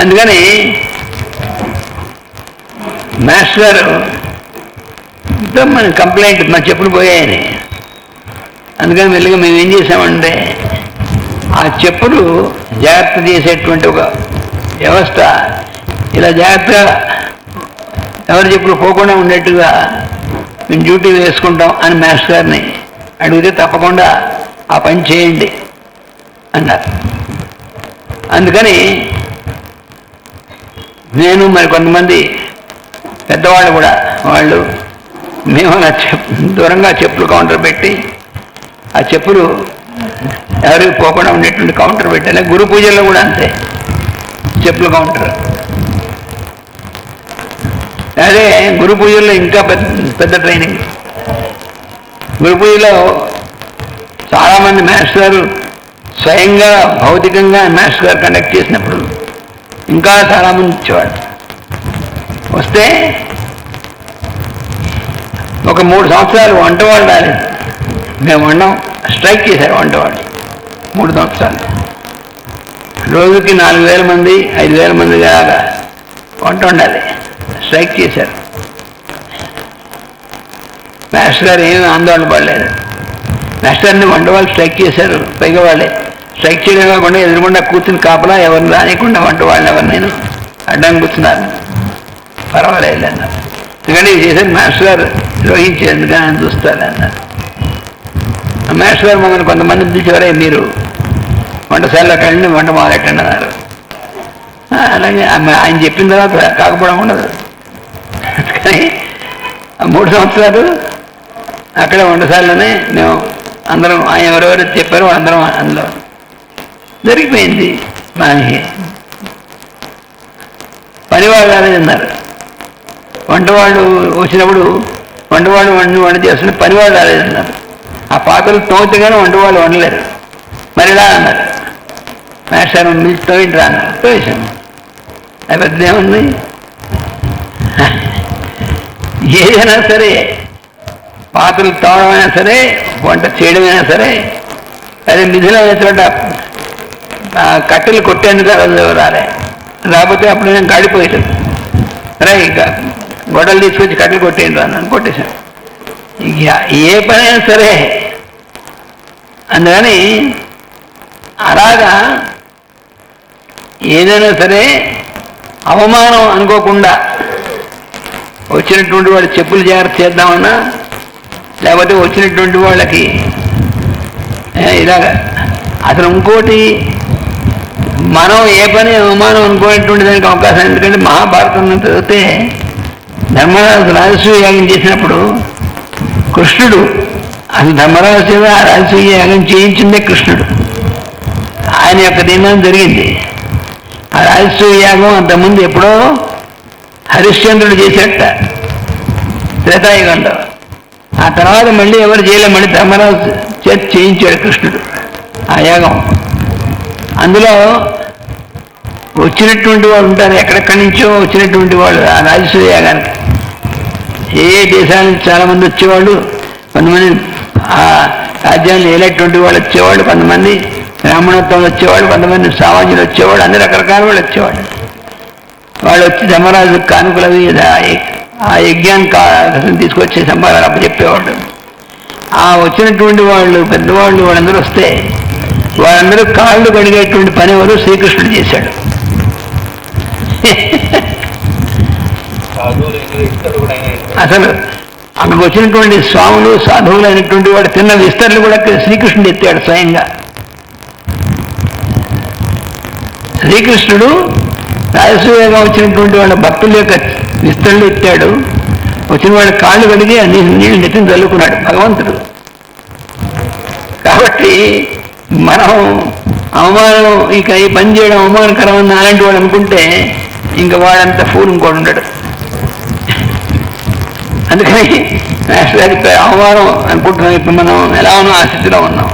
అందుకని మాస్టర్ గారు మన కంప్లైంట్, మా చెప్పులు పోయాయని. అందుకని మెల్లిగా మేము ఏం చేసామంటే ఆ చెప్పులు జాగ్రత్త చేసేటువంటి ఒక వ్యవస్థ, ఇలా జాగ్రత్తగా ఎవరి చెప్పులు పోకుండా ఉండేట్టుగా మేము డ్యూటీ వేసుకుంటాం అని మాస్టర్ గారిని అడిగితే తప్పకుండా ఆ పని చేయండి అన్నారు. అందుకని నేను మరి కొంతమంది పెద్దవాళ్ళు కూడా వాళ్ళు మేము అలా దూరంగా చెప్పులు కౌంటర్ పెట్టి ఆ చెప్పులు ఎవరికి పోకుండా ఉండేటువంటి కౌంటర్ పెట్టాలి. గురు పూజల్లో కూడా అంతే, చెప్పుల కౌంటర్. అదే గురు పూజల్లో ఇంకా పెద్ద ట్రైనింగ్. గురు పూజలో చాలామంది మాస్టర్ గారు స్వయంగా భౌతికంగా మాస్టర్ గారు కండక్ట్ చేసినప్పుడు ఇంకా చాలామంది వచ్చేవాడు. వస్తే ఒక 3 సంవత్సరాలు వంటవాళ్ళు రాలేదు. మేము వండం స్ట్రైక్ చేశారు వంటవాళ్ళు 3 సంవత్సరాలు. రోజుకి 4,000 మంది 5,000 మంది దాకా వంట ఉండాలి. స్ట్రైక్ చేశారు. మాస్టర్ గారు ఏమీ ఆందోళన పడలేదు. మాస్టర్ గారిని వంటవాళ్ళు స్ట్రైక్ చేశారు. పైగా వాళ్ళే స్ట్రైక్ చేయడం కాకుండా ఎదురుకుండా కూర్చుని కాపలా ఎవరిని రానియకుండా వంట వాళ్ళని ఎవరు నేను అడ్డం కూర్చున్నారు. పర్వాలేదు అన్నారు. ఎందుకంటే ఇది చేసేది మాస్టర్ గారు నిర్వహించేందుకు ఆయన చూస్తారు అన్నారు. ఆ మాస్టర్ గారు మమ్మల్ని కొంతమంది పిలిచేవారే, మీరు వంటశాలలోకి వెళ్ళండి, వంట మొదలెట్టండి అన్నారు. అలాగే ఆయన చెప్పిన తర్వాత కాకపోవడం ఉండదు. కానీ 3 సంవత్సరాలు అక్కడే వంటశాలలోనే మేము అందరం, ఆయన ఎవరెవరు చెప్పారో అందరం అందులో జరిగిపోయింది. మనకి పనివాళ్ళు అనేది అన్నారు. వంటవాళ్ళు వచ్చినప్పుడు వంటవాళ్ళు వంట చేస్తున్న పనివాళ్ళు రాలేదన్నారు. ఆ పాత్రలు తోచిగానే వంటవాళ్ళు వండలేరు. మరిలా అన్నారు, మాస్టర్ మిల్చి తోయింట్రా అన్నారు. తోసాము. అది పెద్ద ఏముంది, ఏదైనా సరే పాత్రలు తోవడమైనా సరే, వంట చేయడమైనా సరే, అదే నిధులైన చోట కట్టెలు కొట్టేందుకు రాలే. రాకపోతే అప్పుడు నేను కాడిపోయాను. రే ఇక గొడవలు తీసుకొచ్చి కట్టెలు కొట్టేయండి అన్నాను. కొట్టేశాను. ఇక ఏ పనైనా సరే. అందుకని అలాగా ఏదైనా సరే అవమానం అనుకోకుండా వచ్చినటువంటి వాళ్ళు చెప్పులు జాగ్రత్త చేద్దామన్నా, లేకపోతే వచ్చినటువంటి వాళ్ళకి ఇలాగ అసలు ఇంకోటి మనం ఏ పని అవమానం అనుకునేటువంటి దానికి అవకాశం. ఎందుకంటే మహాభారతం చదివితే ధర్మరాజు రాజసూయ యాగం చేసినప్పుడు కృష్ణుడు అసలు ధర్మరాజు చేత ఆ రాజసూయ యాగం చేయించిందే కృష్ణుడు. ఆయన యొక్క దీనం జరిగింది. ఆ రాజసూయ యాగం అంతకుముందు ఎప్పుడో హరిశ్చంద్రుడు చేసేట త్రేతాయుగంలో. ఆ తర్వాత మళ్ళీ ఎవరు చేయలేదు. మళ్ళీ ధర్మరాజు చేత చేయించాడు కృష్ణుడు ఆ యాగం. అందులో వచ్చినటువంటి వాళ్ళు ఉంటారు, ఎక్కడెక్కడి నుంచో వచ్చినటువంటి వాళ్ళు ఆ రాజసూయ యాగానికి. ఏ దేశాల నుంచి చాలామంది వచ్చేవాళ్ళు. కొంతమంది ఆ రాజ్యాన్ని ఏలేటువంటి వాళ్ళు వచ్చేవాళ్ళు, కొంతమంది బ్రాహ్మణత్వం వచ్చేవాళ్ళు, కొంతమంది సామాన్యులు వచ్చేవాళ్ళు, అన్ని రకరకాల వాళ్ళు వచ్చేవాళ్ళు. వాళ్ళు వచ్చి ధర్మరాజు కానుకలవి ఆ యజ్ఞాన్ని తీసుకొచ్చి సంపాదన అప్పచెప్పేవాళ్ళు. ఆ వచ్చినటువంటి వాళ్ళు పెద్దవాళ్ళు వాళ్ళందరూ వస్తే వాళ్ళందరూ కాళ్ళు కడిగేటువంటి పని ఎవరు శ్రీకృష్ణుడు చేశాడు. అసలు అక్కడికి వచ్చినటువంటి స్వాములు సాధువులు అయినటువంటి వాడు తిన్న విస్తరలు కూడా శ్రీకృష్ణుడు ఎత్తాడు స్వయంగా. శ్రీకృష్ణుడు రాజసూయగా వచ్చినటువంటి వాళ్ళ భక్తుల యొక్క విస్తరలు ఎత్తాడు. వచ్చిన వాళ్ళ కాళ్ళు కడిగి అన్ని నీళ్ళు నెత్తిని చల్లుకున్నాడు భగవంతుడు. కాబట్టి మనం అవమానం, ఇక ఈ పని చేయడం అవమానకరం అని అలాంటి వాడు అనుకుంటే ఇంకా వాడంతా ఫూల్ ఇంకోటి ఉంటాడు. అందుకని అవమానం అనుకుంటున్నాం. ఇప్పుడు మనం ఎలా ఉన్నాం, ఆ స్థితిలో ఉన్నాం.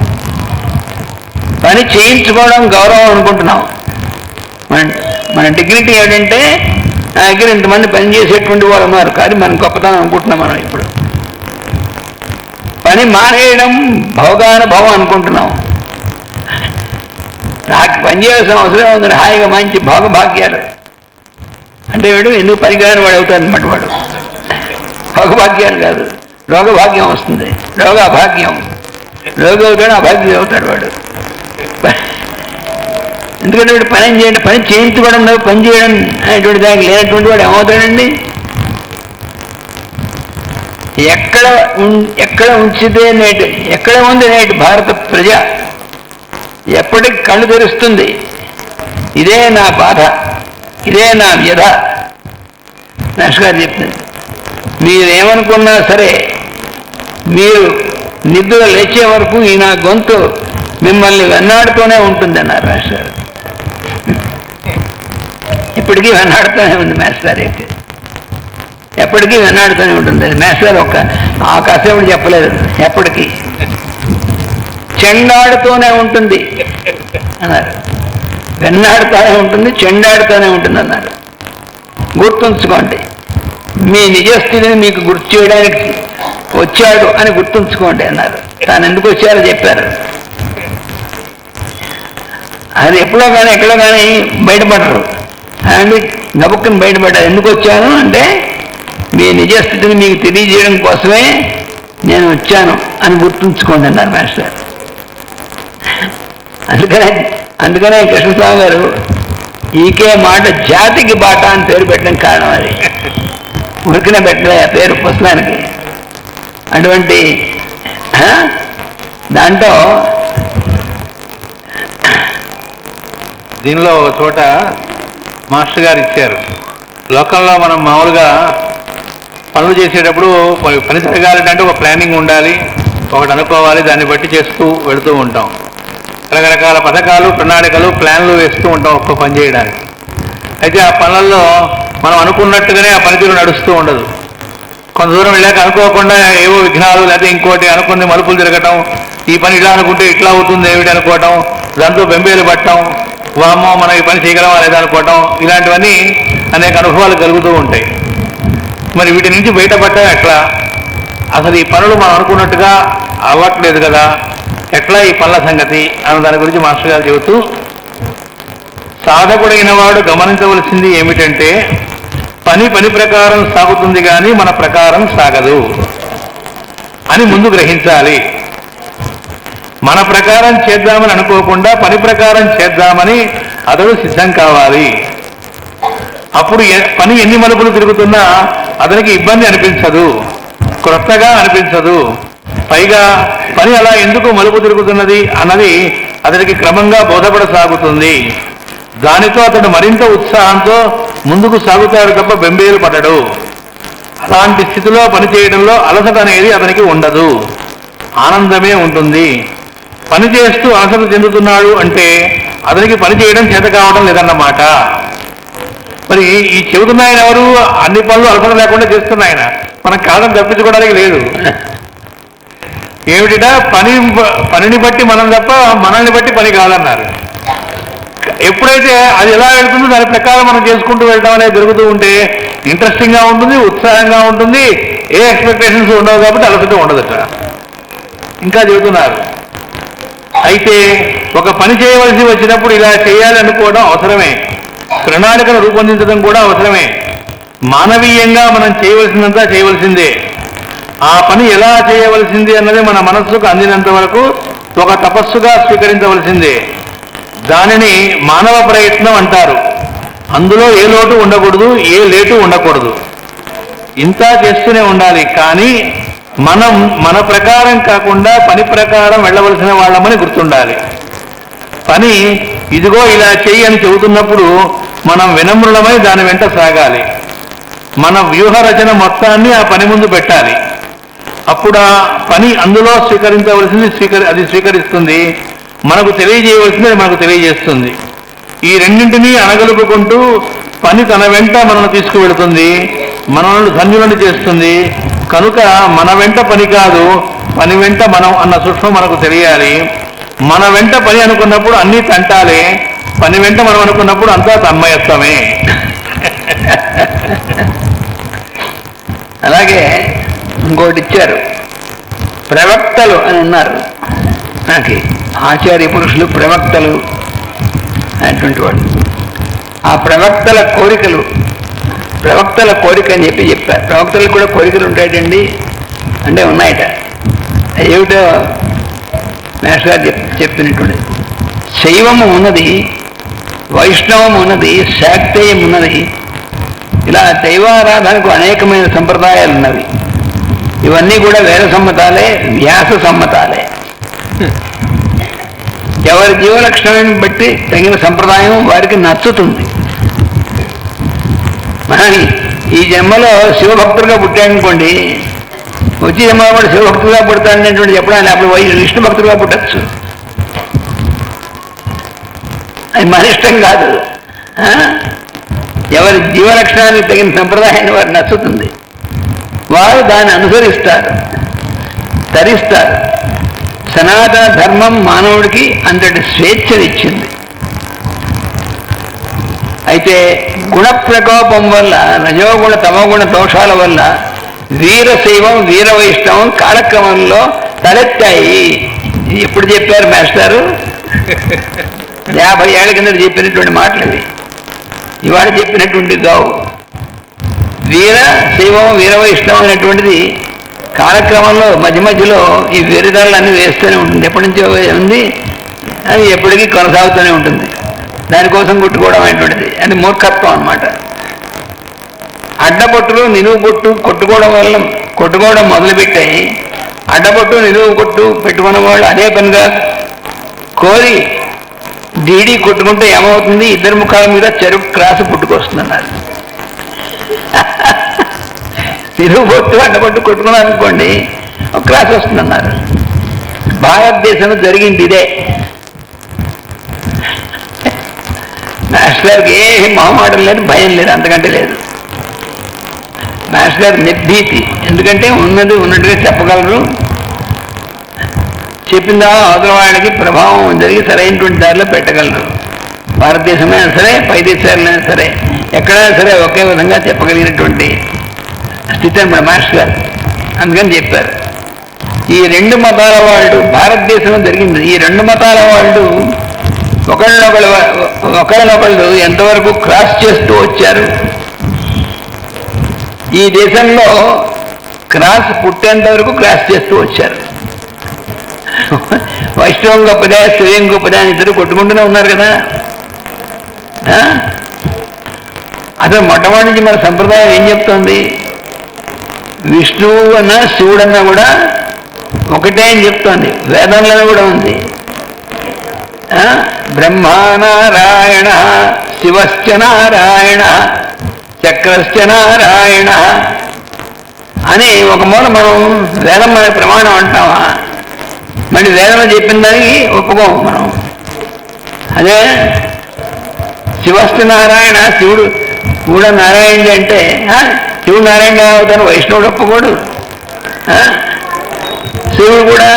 పని చేయించుకోవడం గౌరవం అనుకుంటున్నాం. మన డిగ్నిటీ ఏంటంటే నా దగ్గర ఇంతమంది పని చేసేటువంటి వాళ్ళు ఉన్నారు, కానీ మనం గొప్పతనం అనుకుంటున్నాం. మనం ఇప్పుడు పని మానేయడం భోగానుభవం అనుకుంటున్నాం. నాకు పని చేయాల్సిన అవసరం ఉంది, హాయిగా మంచి భోగభాగ్యాలు అంటే వీడు ఎందుకు పనికిరాని వాడు అవుతాడు అనమాట. వాడు భోగభాగ్యాలు కాదు, రోగభాగ్యం వస్తుంది. రోగాభాగ్యం, రోగి అవుతాడు, అభాగ్యం అవుతాడు వాడు. ఎందుకంటే వీడు పని చేయండి, పని చేయించుకోవడం, పని చేయడం అనేటువంటి దానికి లేనటువంటి వాడు ఏమవుతాడండి? ఎక్కడ ఉంచితే నేటి, ఎక్కడ ఉంది నేటి భారత ప్రజ ఎప్పటికి కళ్ళు తెరుస్తుంది? ఇదే నా బాధ, ఇదే నా వ్యధ. నర్స్ గారు చెప్తుంది, మీరేమనుకున్నా సరే మీరు నిద్ర లేచే వరకు ఈ నా గొంతు మిమ్మల్ని వెన్నాడుతూనే ఉంటుంది అన్నారు మాస్టర్ గారు. ఇప్పటికీ వెన్నాడుతూనే ఉంది మాస్టర్ గారు. ఎప్పటికీ వెన్నాడుతూనే ఉంటుంది. అది మాస్టర్ గారు ఒక కాసేపుడు చెప్పలేదు, ఎప్పటికీ చెండాడుతూనే ఉంటుంది అన్నారు. వెన్నాడుతూనే ఉంటుంది, చెండాడుతూనే ఉంటుంది అన్నారు. గుర్తుంచుకోండి, మీ నిజస్థితిని మీకు గుర్తు చేయడానికి వచ్చాడు అని గుర్తుంచుకోండి అన్నారు. తాను ఎందుకు వచ్చారో చెప్పారు. అది ఎప్పుడో కానీ ఎక్కడో కానీ బయటపడరు. అండి గబుక్కుని బయటపడ్డారు. ఎందుకు వచ్చాను అంటే మీ నిజస్థితిని మీకు తెలియజేయడం కోసమే నేను వచ్చాను అని గుర్తుంచుకోండి అన్నారు మాస్టర్. అందుకనే కృష్ణస్వామి గారు ఈకే మాట జాతికి బాట అని పేరు పెట్టడం కారణం అది. ఉరికిన పెట్టలే ఆ పేరు పుస్తకానికి. అటువంటి దాంట్లో దీనిలో ఒక చోట మాస్టర్ గారు ఇచ్చారు, లోకంలో మనం మామూలుగా పనులు చేసేటప్పుడు పని జరగాలంటే ఒక ప్లానింగ్ ఉండాలి, ఒకటి అనుకోవాలి, దాన్ని బట్టి చేస్తూ వెళుతూ ఉంటాం. రకరకాల పథకాలు, ప్రణాళికలు, ప్లాన్లు వేస్తూ ఉంటాం ఒక్క పని చేయడానికి. అయితే ఆ పనులలో మనం అనుకున్నట్టుగానే ఆ పనితీరు నడుస్తూ ఉండదు. కొంత దూరం వెళ్ళాక అనుకోకుండా ఏవో విఘ్నాలు, లేకపోతే ఇంకోటి అనుకుని మలుపులు తిరగటం, ఈ పని ఇలా అనుకుంటే ఇట్లా అవుతుంది ఏమిటి అనుకోవటం, దాంతో బెంబేలు పట్టడం, వామ్మో మనం ఈ పని చేయగలమా లేదా అనుకోవటం, ఇలాంటివన్నీ అనేక అనుభవాలు కలుగుతూ ఉంటాయి. మరి వీటి నుంచి బయటపడటం ఎట్లా? అసలు ఈ పనులు మనం అనుకున్నట్టుగా అవ్వట్లేదు కదా, ఎట్లా ఈ పనుల సంగతి అన్న దాని గురించి మాస్టర్ గారు చెబుతూ, సాధకుడైన వాడు గమనించవలసింది ఏమిటంటే పని ప్రకారం సాగుతుంది కానీ మన ప్రకారం సాగదు అని ముందు గ్రహించాలి. మన ప్రకారం చేద్దామని అనుకోకుండా పని ప్రకారం చేద్దామని అతడు సిద్ధం కావాలి. అప్పుడు పని ఎన్ని మలుపులు తిరుగుతున్నా అతనికి ఇబ్బంది అనిపించదు, క్రొత్తగా అనిపించదు. పైగా పని అలా ఎందుకు మలుపు తిరుగుతున్నది అన్నది అతనికి క్రమంగా బోధపడసాగుతుంది. దానితో అతడు మరింత ఉత్సాహంతో ముందుకు సాగుతాడు తప్ప బెంబేలు పడడు. అలాంటి స్థితిలో పని చేయడంలో అలసట అనేది అతనికి ఉండదు, ఆనందమే ఉంటుంది. పని చేస్తూ అలసట చెందుతున్నాడు అంటే అతనికి పని చేయడం చేత కావడం లేదన్నమాట. మరి ఈ చెబుతున్నాయన ఎవరు? అన్ని పనులు అలసట లేకుండా చేస్తున్నాయన, మనం కాలం తప్పించుకోవడానికి లేదు. ఏమిటిటా పనిని బట్టి మనం తప్ప మనల్ని బట్టి పని కాదన్నారు. ఎప్పుడైతే అది ఎలా వెళ్తుందో దాని ప్రకారం మనం చేసుకుంటూ వెళ్ళడం అనేది జరుగుతూ ఉంటే ఇంట్రెస్టింగ్గా ఉంటుంది, ఉత్సాహంగా ఉంటుంది, ఏ ఎక్స్పెక్టేషన్స్ ఉండవు కాబట్టి అలసట ఉండదట. ఇంకా చెబుతున్నారు, అయితే ఒక పని చేయవలసి వచ్చినప్పుడు ఇలా చేయాలి అనుకోవడం అవసరమే, ప్రణాళికను రూపొందించడం కూడా అవసరమే. మానవీయంగా మనం చేయవలసిందంతా చేయవలసిందే. ఆ పని ఎలా చేయవలసింది అన్నది మన మనస్సుకు అందినంత వరకు ఒక తపస్సుగా స్వీకరించవలసిందే. దానిని మానవ ప్రయత్నం అంటారు. అందులో ఏ లోటు ఉండకూడదు, ఏ లేటు ఉండకూడదు. ఇంత చేస్తూనే ఉండాలి. కానీ మనం మన ప్రకారం కాకుండా పని ప్రకారం వెళ్ళవలసిన వాళ్ళమని గుర్తుండాలి. పని ఇదిగో ఇలా చెయ్యి అని చెబుతున్నప్పుడు మనం వినమ్రులమై దాని వెంట సాగాలి. మన వ్యూహ రచన మొత్తాన్ని ఆ పని ముందు పెట్టాలి. అప్పుడు ఆ పని అందులో స్వీకరించవలసింది అది స్వీకరిస్తుంది, మనకు తెలియజేయవలసింది అది మనకు తెలియజేస్తుంది. ఈ రెండింటినీ అనగలుపుకుంటూ పని తన వెంట మనల్ని తీసుకువెడుతుంది, మనల్ని ధన్యులను చేస్తుంది. కనుక మన వెంట పని కాదు, పని వెంట మనం అన్న సూక్ష్మం మనకు తెలియాలి. మన వెంట పని అనుకున్నప్పుడు అన్నీ తంటాలే, పని వెంట మనం అనుకున్నప్పుడు అంతా తన్మయత్వమే. అలాగే ఇంకోటి ఇచ్చారు, ప్రవక్తలు అని ఉన్నారు. మనకి ఆచార్య పురుషులు ప్రవక్తలు అనేటువంటి వాళ్ళు. ఆ ప్రవక్తల కోరికలు, ప్రవక్తల కోరిక అని చెప్పారు. ప్రవక్తలకు కూడా కోరికలు ఉంటాయటండి అంటే ఉన్నాయట. ఏమిటో మేష్ గారు చెప్పినటువంటి శైవము ఉన్నది, వైష్ణవం ఉన్నది, శాక్తేయం ఉన్నది. ఇలా దైవారాధనకు అనేకమైన సంప్రదాయాలు ఉన్నవి. ఇవన్నీ కూడా వేద సమ్మతాలే, వ్యాస సమ్మతాలే. ఎవరి జీవలక్షణాన్ని బట్టి తగిన సంప్రదాయం వారికి నచ్చుతుంది. మనం ఈ జన్మలో శివభక్తులుగా పుట్టాడనుకోండి, వచ్చే జన్మలో కూడా శివభక్తులుగా పుడతాడనేటువంటి చెప్పడానికి అప్పుడు విష్ణు భక్తులుగా పుట్టచ్చు. అది మన ఇష్టం కాదు. ఎవరి జీవలక్షణానికి తగిన సంప్రదాయాన్ని వారు నచ్చుతుంది, వారు దాన్ని అనుసరిస్తారు, తరిస్తారు. సనాతన ధర్మం మానవుడికి అంతటి స్వేచ్ఛనిచ్చింది. అయితే గుణ ప్రకోపం వల్ల, రజోగుణ తమోగుణ దోషాల వల్ల వీరశైవం వీరవైష్ణవం కాలక్రమంలో తలెత్తాయి. ఎప్పుడు చెప్పారు మాస్టారు? 50 ఏళ్ల కింద చెప్పినటువంటి మాటలు ఇవి, ఇవాళ చెప్పినటువంటి గావు. వీర శైవం వీరవైష్ణవం అనేటువంటిది కాలక్రమంలో మధ్య మధ్యలో ఈ వేరుదారులన్నీ వేస్తూనే ఉంటుంది. ఎప్పటి నుంచో ఉంది, అది ఎప్పటికీ కొనసాగుతూనే ఉంటుంది. దానికోసం కుట్టుకోవడం అనేటువంటిది అది మూర్ఖత్వం అన్నమాట. అడ్డబొట్టులు నిలువు బొట్టు కొట్టుకోవడం మొదలుపెట్టాయి. అడ్డబొట్టు నిలువు కొట్టు పెట్టుకున్న వాళ్ళు అదే పనిగా కోరి డీడీ కొట్టుకుంటే ఏమవుతుంది, ఇద్దరు ముఖాల మీద చెరుకు క్రాసు పుట్టుకొస్తుందన్నారు. నిలువు బొట్టు అడ్డబొట్టు కొట్టుకున్నారు అనుకోండి, ఒక క్రాస్ వస్తుందన్నారు. భారతదేశంలో జరిగింది ఇదే. మాస్టర్ గారికి ఏ మొహమాటం లేదు, భయం లేదు, అంతకంటే లేదు. మాస్టర్ గారు నిర్భీతి, ఎందుకంటే ఉన్నది ఉన్నట్టుగా చెప్పగలరు. చెప్పిందా అవతల వాళ్ళకి ప్రభావం జరిగి సరైనటువంటి దారిలో పెట్టగలరు. భారతదేశమైనా సరే, పై దేశాలైనా సరే, ఎక్కడైనా సరే ఒకే విధంగా చెప్పగలిగినటువంటి స్థితి మన మాస్టర్ గారు. అందుకని చెప్పారు, ఈ రెండు మతాల వాళ్ళు భారతదేశంలో జరిగింది. ఈ రెండు మతాల వాళ్ళు ఒకళ్ళనొకళ్ళు ఎంతవరకు క్రాస్ చేస్తూ వచ్చారు. ఈ దేశంలో క్రాస్ పుట్టేంత వరకు క్రాస్ చేస్తూ వచ్చారు. వైష్ణవం గొప్పదే, శివం గొప్పదే అని ఇద్దరు కొట్టుకుంటూనే ఉన్నారు కదా. అసలు మొట్టమొదటి నుంచి మన సంప్రదాయం ఏం చెప్తోంది, విష్ణువు అన్నా శివుడన్నా కూడా ఒకటే అని చెప్తోంది. వేదంలో కూడా ఉంది, బ్రహ్మనారాయణ శివశ్చ నారాయణ చక్రశ్చ నారాయణ అని ఒక మూల మనం వేదం మన ప్రమాణం అంటామా, మరి వేదంలో చెప్పిన దానికి ఒప్పుకోము మనం. అదే శివశ్చ నారాయణ, శివుడు కూడా నారాయణుడు అంటే శివుడు నారాయణ అవుతాను, వైష్ణవుడు ఒప్పుకోడు. శివుడు కూడా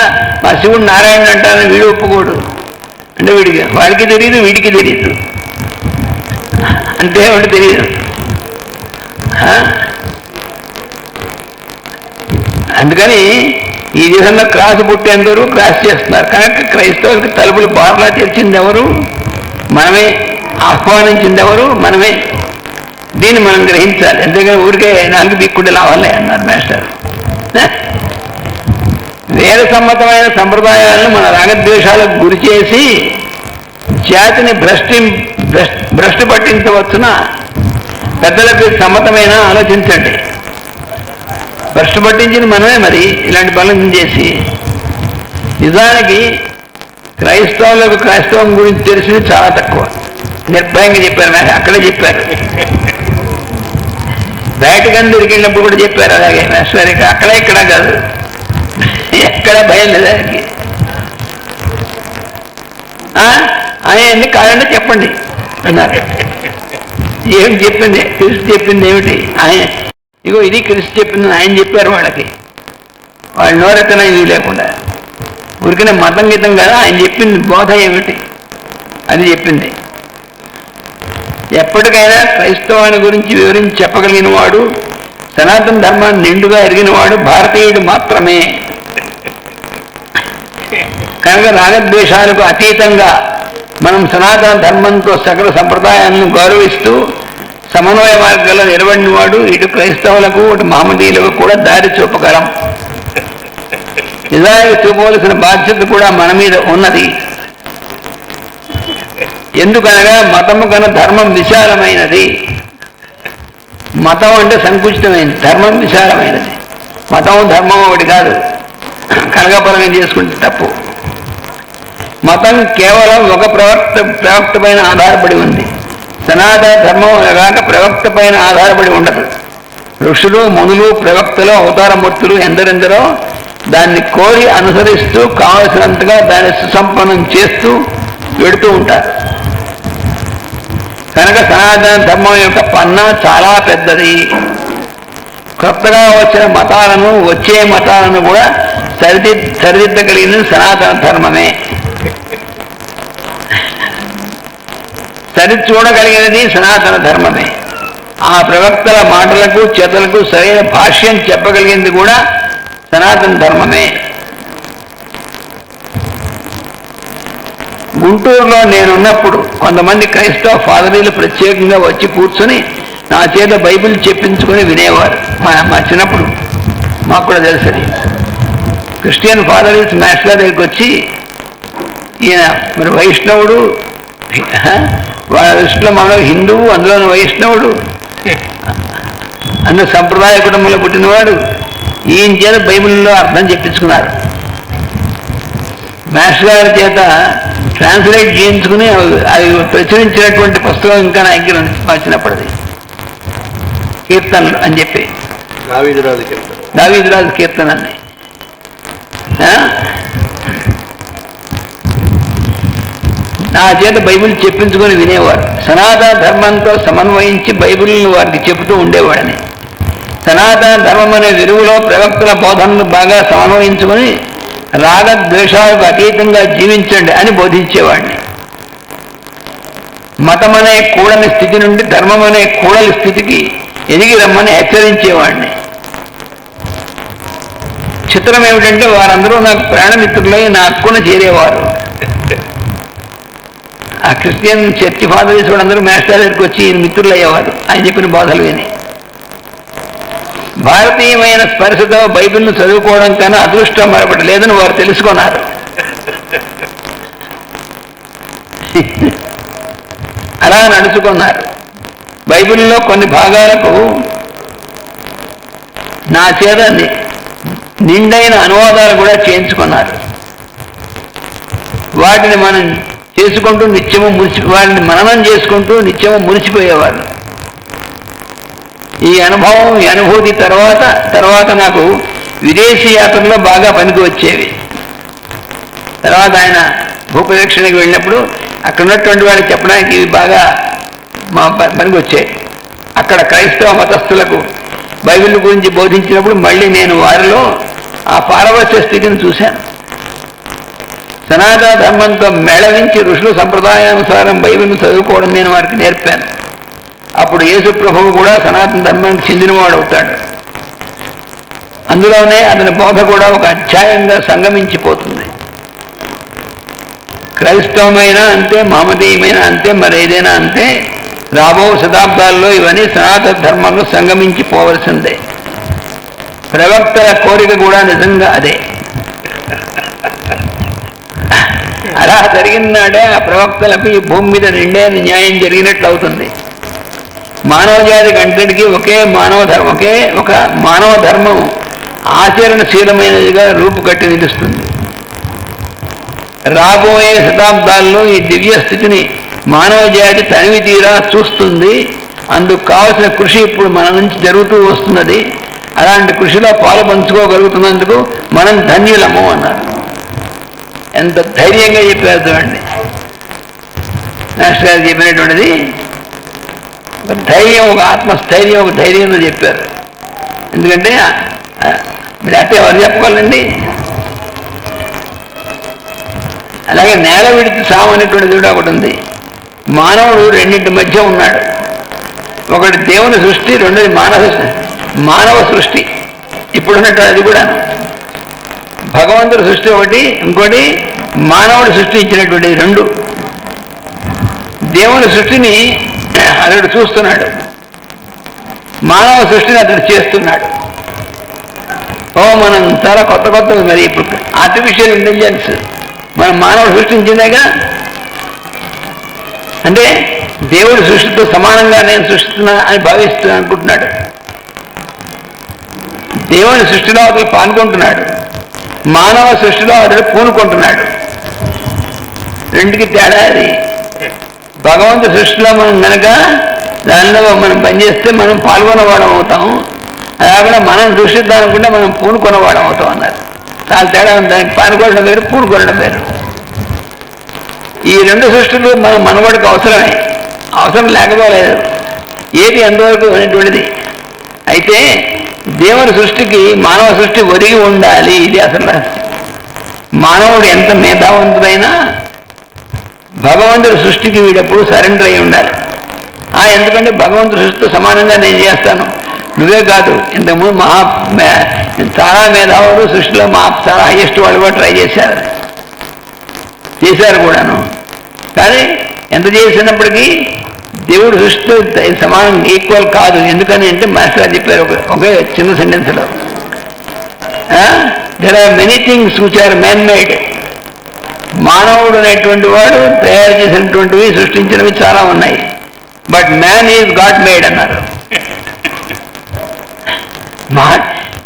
మా శివుడు నారాయణుడు అంటారని వీడు ఒప్పుకోడు. అంటే వాడికి తెలియదు, వీడికి తెలియదు, అంటే వాడు తెలియదు. అందుకని ఈ దేశంలో క్రాస్ పుట్టేందరూ క్రాస్ చేస్తున్నారు. కనుక క్రైస్తవులకి తలుపులు బార్లా తెరిచింది ఎవరు? మనమే. ఆహ్వానించింది ఎవరు? మనమే. దీన్ని మనం గ్రహించాలి. అంతేగాని ఊరికే నాలుగు దిక్కుంటే లావాలే అన్నారు మాస్టర్. వేద సమ్మతమైన సంప్రదాయాలను మన రాగద్వేషాలకు గురి చేసి జాతిని భ్రష్టు పట్టించవచ్చున పెద్దలకు సమ్మతమైన ఆలోచించండి. భ్రష్టు పట్టించింది మనమే. మరి ఇలాంటి పనులు చేసి నిజానికి క్రైస్తవులకు క్రైస్తవం గురించి తెలిసింది చాలా తక్కువ. నిర్భయంగా చెప్పారు, నాకు అక్కడే చెప్పారు. వేటకని దొరికినప్పుడు కూడా చెప్పారు అలాగే మాస్టర్. అక్కడ ఇక్కడ కాదు, ఎక్కడ భయం లేదు ఆయనకి. ఆయన కాదంటే చెప్పండి అన్నారు. ఏం చెప్పింది? క్రీస్తు చెప్పింది ఏమిటి? ఆయన ఇగో ఇది క్రీస్తు చెప్పింది ఆయన చెప్పారు వాళ్ళకి. వాళ్ళు నోరెత్తన ఇది లేకుండా ఊరికనే మతం గీతం కదా, ఆయన చెప్పింది బోధ ఏమిటి అది చెప్పింది. ఎప్పటికైనా క్రైస్తవాన్ని గురించి వివరించి చెప్పగలిగిన వాడు, సనాతన ధర్మాన్ని నిండుగా ఎరిగినవాడు భారతీయుడు మాత్రమే. కనుక రాగద్వేషాలకు అతీతంగా మనం సనాతన ధర్మంతో సకల సంప్రదాయాలను గౌరవిస్తూ సమన్వయ మార్గాల్లో నిలబడిన వాడు ఇటు క్రైస్తవులకు ఇటు మహమ్మదీయులకు కూడా దారి చూపగలం. నిజానికి చూపవలసిన బాధ్యత కూడా మన మీద ఉన్నది. ఎందుకనగా మతము కన్నా ధర్మం విశాలమైనది. మతం అంటే సంకుచితమైనది, ధర్మం విశాలమైనది. మతం ధర్మం ఒకటి కాదు, కనకపరంగా చేసుకుంటే తప్పు. మతం కేవలం ఒక ప్రవక్త పైన ఆధారపడి ఉంది. సనాతన ధర్మం కాక ప్రవక్త పైన ఆధారపడి ఉండదు. ఋషులు, మునులు, ప్రవక్తలు, అవతారమూర్తులు ఎందరెందరో దాన్ని కోరి అనుసరిస్తూ కావలసినంతగా దాన్ని సుసంపన్నం చేస్తూ వెడుతూ ఉంటారు. కనుక సనాతన ధర్మం యొక్క పన్నా చాలా పెద్దది. కొత్తగా వచ్చిన మతాలను, వచ్చే మతాలను కూడా సరిదిద్దగలిగినది సనాతన ధర్మమే. సరిచూడగలిగినది సనాతన ధర్మమే. ఆ ప్రవక్తల మాటలకు, చేతలకు సరైన భాష్యం చెప్పగలిగింది కూడా సనాతన ధర్మమే. గుంటూరులో నేనున్నప్పుడు కొంతమంది క్రైస్తవ ఫాదరీలు ప్రత్యేకంగా వచ్చి కూర్చొని నా చేత బైబిల్ చెప్పించుకొని వినేవారు. మా చిన్నప్పుడు మాకు కూడా తెలుసని. క్రిస్టియన్ ఫాదరీస్ మాస్టర్ దగ్గరికి వచ్చి, ఈయన మరి వైష్ణవుడు, వాళ్ళ దృష్టిలో మనం హిందువు, అందులో వైష్ణవుడు, అందులో సంప్రదాయ కుటుంబంలో పుట్టినవాడు ఈయన చేత బైబిల్లో అర్థం చెప్పించుకున్నారు. మాస్టర్ గారి చేత ట్రాన్స్లేట్ చేయించుకుని అవి ప్రచురించినటువంటి పుస్తకం ఇంకా నా దగ్గర వచ్చినప్పటిది కీర్తనలు అని చెప్పి దావీదురాజు కీర్తనని నా చేత బైబిల్ చెప్పించుకొని వినేవారు. సనాతన ధర్మంతో సమన్వయించి బైబిల్ని వారికి చెబుతూ ఉండేవాడని. సనాతన ధర్మం అనే విలువలో ప్రవక్తల బోధనలు బాగా సమన్వయించుకొని రాగద్వేషాలకు అతీతంగా జీవించండి అని బోధించేవాడిని. మతం అనే కూడని స్థితి నుండి ధర్మం అనే కూడలి స్థితికి ఎదిగి రమ్మని హెచ్చరించేవాడిని. చిత్రం ఏమిటంటే వారందరూ నాకు ప్రాణమిత్రులై నా హక్కున చేరేవారు. ఆ క్రిస్టియన్ చర్చి ఫాదర్స్ వాళ్ళందరూ మాస్టర్ దగ్గరికి వచ్చి ఈయన మిత్రులు అయ్యేవారు ఆయన చెప్పిన బోధలు విని. భారతీయమైన స్పర్శతో బైబిల్ను చదువుకోవడం కన్నా అదృష్టం మరొకటి లేదని వారు తెలుసుకున్నారు. అలా నడుచుకున్నారు. బైబిల్లో కొన్ని భాగాలకు నా చేత నిండైన అనువాదాలు కూడా చేయించుకున్నారు. వాటిని మనం చేసుకుంటూ నిత్యము వాటిని మననం చేసుకుంటూ నిత్యము మురిసిపోయేవారు. ఈ అనుభవం ఈ అనుభూతి తర్వాత నాకు విదేశీ యాత్రలో బాగా పనికి వచ్చేవి. తర్వాత ఆయన భూప్రదక్షిణకి వెళ్ళినప్పుడు అక్కడ ఉన్నటువంటి వాడికి చెప్పడానికి ఇవి బాగా మా పనికి వచ్చాయి. అక్కడ క్రైస్తవ మతస్థులకు బైబిల్ గురించి బోధించినప్పుడు మళ్ళీ నేను వారిలో ఆ పారవస్య స్థితిని చూశాను. సనాతన ధర్మంతో మేళవించి ఋషులు సంప్రదాయానుసారం బైబిల్ను చదువుకోవడం నేను వారికి నేర్పాను. అప్పుడు యేసు ప్రభువు కూడా సనాతన ధర్మానికి చెందినవాడు అవుతాడు. అందులోనే అతని బోధ కూడా ఒక అధ్యాయంగా సంగమించిపోతుంది. క్రైస్తవమైన అంతే, మహమ్మదీయమైన అంతే, మరేదైనా అంతే. రాబో శతాబ్దాల్లో ఇవన్నీ సనాతన ధర్మంలో సంగమించిపోవలసిందే. ప్రవక్తల కోరిక కూడా నిజంగా అదే. అలా జరిగిన నాడే ఆ ప్రవక్తలకు ఈ భూమి మీద నిండే న్యాయం జరిగినట్లు అవుతుంది. మానవ జాతికి అంతటికీ ఒకే ఒక మానవ ధర్మం ఆచరణశీలమైనదిగా రూపుకట్టి నిలుస్తుంది. రాబోయే శతాబ్దాల్లో ఈ దివ్య స్థితిని మానవ జాతి తనివి తీరా చూస్తుంది. అందుకు కావలసిన కృషి ఇప్పుడు మన నుంచి జరుగుతూ వస్తున్నది. అలాంటి కృషిలో పాలు పంచుకోగలుగుతున్నందుకు మనం ధన్యులము అన్నారు. ఎంత ధైర్యంగా చెప్పారు చూడండి మాస్టర్ గారు చెప్పినటువంటిది. ఒక ధైర్యం, ఒక ఆత్మస్థైర్యం, ఒక ధైర్యంలో చెప్పారు. ఎందుకంటే మీరు అంటే ఎవరు చెప్పగలండి. అలాగే నేల విడిచి సాము అనేటువంటిది కూడా ఒకటి ఉంది. మానవుడు రెండింటి మధ్య ఉన్నాడు. ఒకటి దేవుని సృష్టి, రెండోది మానవ సృష్టి. ఇప్పుడున్నట్టు అది కూడా భగవంతుడి సృష్టి ఒకటి, ఇంకోటి మానవుడు సృష్టించినటువంటి రెండు. దేవుని సృష్టిని అతడు చూస్తున్నాడు, మానవ సృష్టిని అతడు చేస్తున్నాడు. మనం చాలా కొత్త మరి ఇప్పుడు ఆర్టిఫిషియల్ ఇంటెలిజెన్స్ మనం మానవుడు సృష్టించిందేగా. అంటే దేవుడి సృష్టితో సమానంగా నేను సృష్టిస్తున్నా అని భావిస్తున్నా అనుకుంటున్నాడు. దేవుని సృష్టిలో అతడు పాల్గొంటున్నాడు, మానవ సృష్టిలో అతడు పూనుకుంటున్నాడు. రెండుకి తేడా అది. భగవంతు సృష్టిలో మనం కనుక దానిలో మనం పనిచేస్తే మనం పాల్గొనవాడం అవుతాం. అలాగే మనం సృష్టిద్దామనుకుంటే మనం పూనుకొనవాడం అవుతాం అన్నారు. చాలా తేడా ఉంది. దానికి పాల్గొనడం వేరు, పూనుకొనడం వేరు. ఈ రెండు సృష్టిలు మన మనవాడికి అవసరం లేకపోలేదు. ఏది ఎంతవరకు అనేటువంటిది. అయితే దేవుని సృష్టికి మానవ సృష్టి ఒరిగి ఉండాలి. ఇది అసలు మానవుడు ఎంత మేధావంతుడైనా భగవంతుడి సృష్టికి వీడెప్పుడు సరెండర్ అయి ఉండాలి. ఎందుకంటే భగవంతుడి సృష్టితో సమానంగా నేను చేస్తాను, నువ్వే కాదు. ఇంతకుముందు చాలా మేధావులు సృష్టిలో చాలా హైయెస్ట్ వాళ్ళు కూడా ట్రై చేశారు కూడాను. కానీ ఎంత చేసినప్పటికీ దేవుడు సృష్టితో సమానం ఈక్వల్ కాదు. ఎందుకని అంటే మాస్టర్ చెప్పారు ఒకే చిన్న సెంటెన్స్లో, there are many things which are man made. మానవుడు అనేటువంటి వాడు తయారు చేసినటువంటివి, సృష్టించినవి చాలా ఉన్నాయి. But man is God made అన్నారు.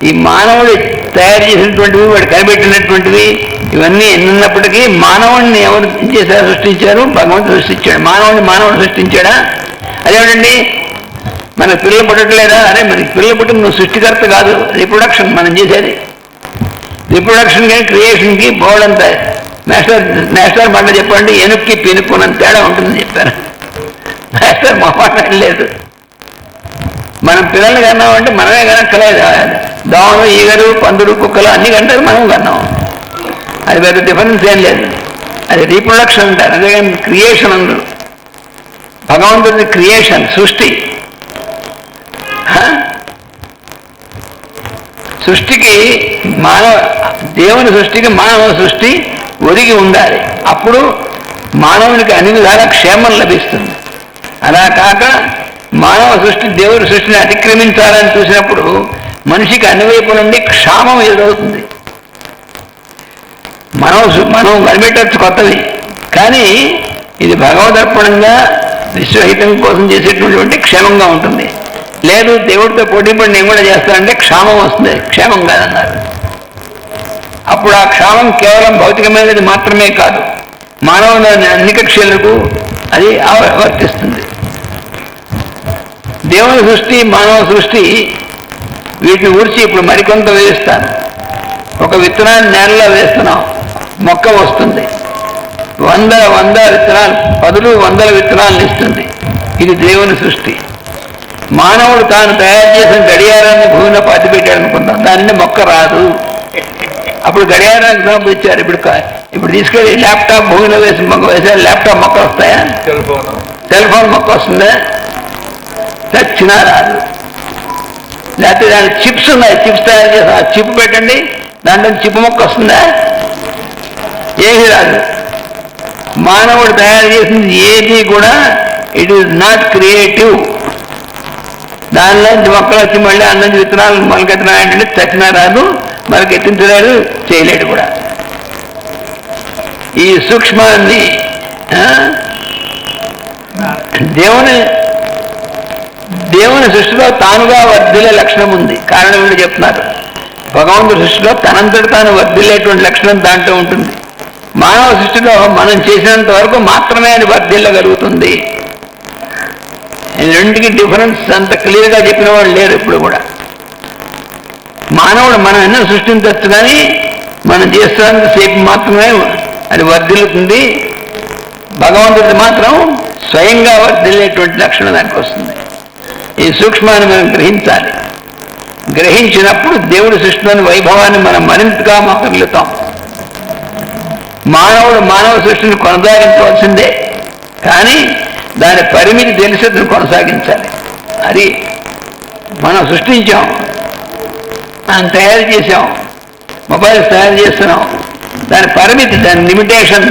ఈ మానవుడు తయారు చేసినటువంటివి, వాడు కనిపెట్టినటువంటివి ఇవన్నీ ఎన్నున్నప్పటికీ మానవుడిని ఎవరు చేశారు? సృష్టించారు, భగవంతుడు సృష్టించాడు. మానవుడు సృష్టించాడా? అదేమిటండి మన పిల్లలు పుట్టట్లేదా? అరే మనకి పిల్లలు పుట్టిన నువ్వు సృష్టికర్త కాదు, రిప్రొడక్షన్ మనం చేసేది. రిప్రొడక్షన్కి క్రియేషన్కి పోవడంతా నేషనల్ మాట చెప్పండి, ఎనుక్కి పెనుక్కున్నంత తేడా ఉంటుందని చెప్పారు. నేషనల్ మాట లేదు. మనం పిల్లల్ని కన్నామంటే మనమే కనక్కలేదు. దోమలు, ఈగలు, పందులు, కుక్కలు అన్ని కంటారు, మనం కన్నాం. అది పెద్ద డిఫరెన్స్ ఏం లేదు. అది రీప్రొడక్షన్ అంటారు, అంతేగాని క్రియేషన్ అందరు. భగవంతుడి క్రియేషన్, సృష్టి. సృష్టికి దేవుని సృష్టికి మానవ సృష్టి ఒరిగి ఉండాలి. అప్పుడు మానవునికి అన్ని విధాల క్షేమం లభిస్తుంది. అలా కాక మానవ సృష్టి దేవుడి సృష్టిని అతిక్రమించాలని చూసినప్పుడు మనిషికి అన్ని వైపుల నుండి క్షామం ఎదురవుతుంది. మనం కనిపెట్టచ్చు కొత్తది, కానీ ఇది భగవదర్పణంగా విశ్వహితం కోసం చేసేటటువంటి క్షేమంగా ఉంటుంది. లేదు దేవుడితో పోటీపడి నేను కూడా చేస్తానంటే క్షామం వస్తుంది, క్షేమం కాదన్నారు. అప్పుడు ఆ క్షామం కేవలం భౌతికమైనది మాత్రమే కాదు, మానవుని అన్ని కక్షలకు అది వర్తిస్తుంది. దేవుని సృష్టి, మానవ సృష్టి, వీటిని ఊర్చి ఇప్పుడు మరికొంత వేస్తాను. ఒక విత్తనాన్ని నేలలో వేస్తున్నాం, మొక్క వస్తుంది. 100 విత్తనాలు, 10 విత్తనాలను ఇస్తుంది. ఇది దేవుని సృష్టి. మానవుడు తాను తయారు చేసిన గడియారాన్ని భూమిలో పాతిపెట్టాడు అనుకుందాం, దానిని మొక్క రాదు. అప్పుడు గడియారానికి ఎగ్జాంపుల్ ఇచ్చారు. ఇప్పుడు తీసుకెళ్ళి ల్యాప్టాప్ భూమిలో వేసారు, ల్యాప్టాప్ మొక్క వస్తాయా? సెల్ ఫోన్ మొక్క వస్తుందా? చచ్చినా రాదు. లేకపోతే దానికి చిప్స్ ఉన్నాయి, చిప్స్ తయారు చేస్తాం, ఆ చిప్ పెట్టండి, దాంట్లో చిప్ మొక్క వస్తుందా? ఏమీ రాదు. మానవుడు తయారు చేసింది ఏది కూడా ఇట్ ఈజ్ నాట్ క్రియేటివ్. దానిలోంచి మొక్కలు వచ్చి మళ్ళీ అన్నంచి విత్తనాలు మొలకెత్తనాయంటే చచ్చినా రాదు, మొలకెత్తించలేడు, చేయలేడు కూడా. ఈ సూక్ష్మాన్ని దేవుని సృష్టిలో తానుగా వర్ధిల్లే లక్షణం ఉంది. కారణం ఏంటో చెప్తున్నారు. భగవంతుడి సృష్టిలో తనంతటి తాను వర్ధిల్లేటువంటి లక్షణం దాంట్లో ఉంటుంది. మానవ సృష్టిలో మనం చేసినంత వరకు మాత్రమే అది వర్ధిల్లగలుగుతుంది. రెండుకి డిఫరెన్స్ అంత క్లియర్గా చెప్పిన వాళ్ళు లేరు ఇప్పుడు కూడా. మానవుడు మనం ఎన్నో సృష్టించవచ్చు, కానీ మనం చేస్తున్నంత సేపు మాత్రమే అది వర్ధిల్లుతుంది. భగవంతుడి మాత్రం స్వయంగా వర్ధిల్లేటువంటి లక్షణం దానికి వస్తుంది. ఈ సూక్ష్మాన్ని మనం గ్రహించాలి. గ్రహించినప్పుడు దేవుడి సృష్టిలోని వైభవాన్ని మనం మరింతగా మొక్కగలుగుతాం. మానవ సృష్టిని కొనసాగించవలసిందే, కానీ దాని పరిమితి తెలిసి దాన్ని కొనసాగించాలి. అది మనం సృష్టించాం, మనం తయారు చేసాం, మొబైల్స్ తయారు చేస్తున్నాం. దాని పరిమితి, దాని లిమిటేషన్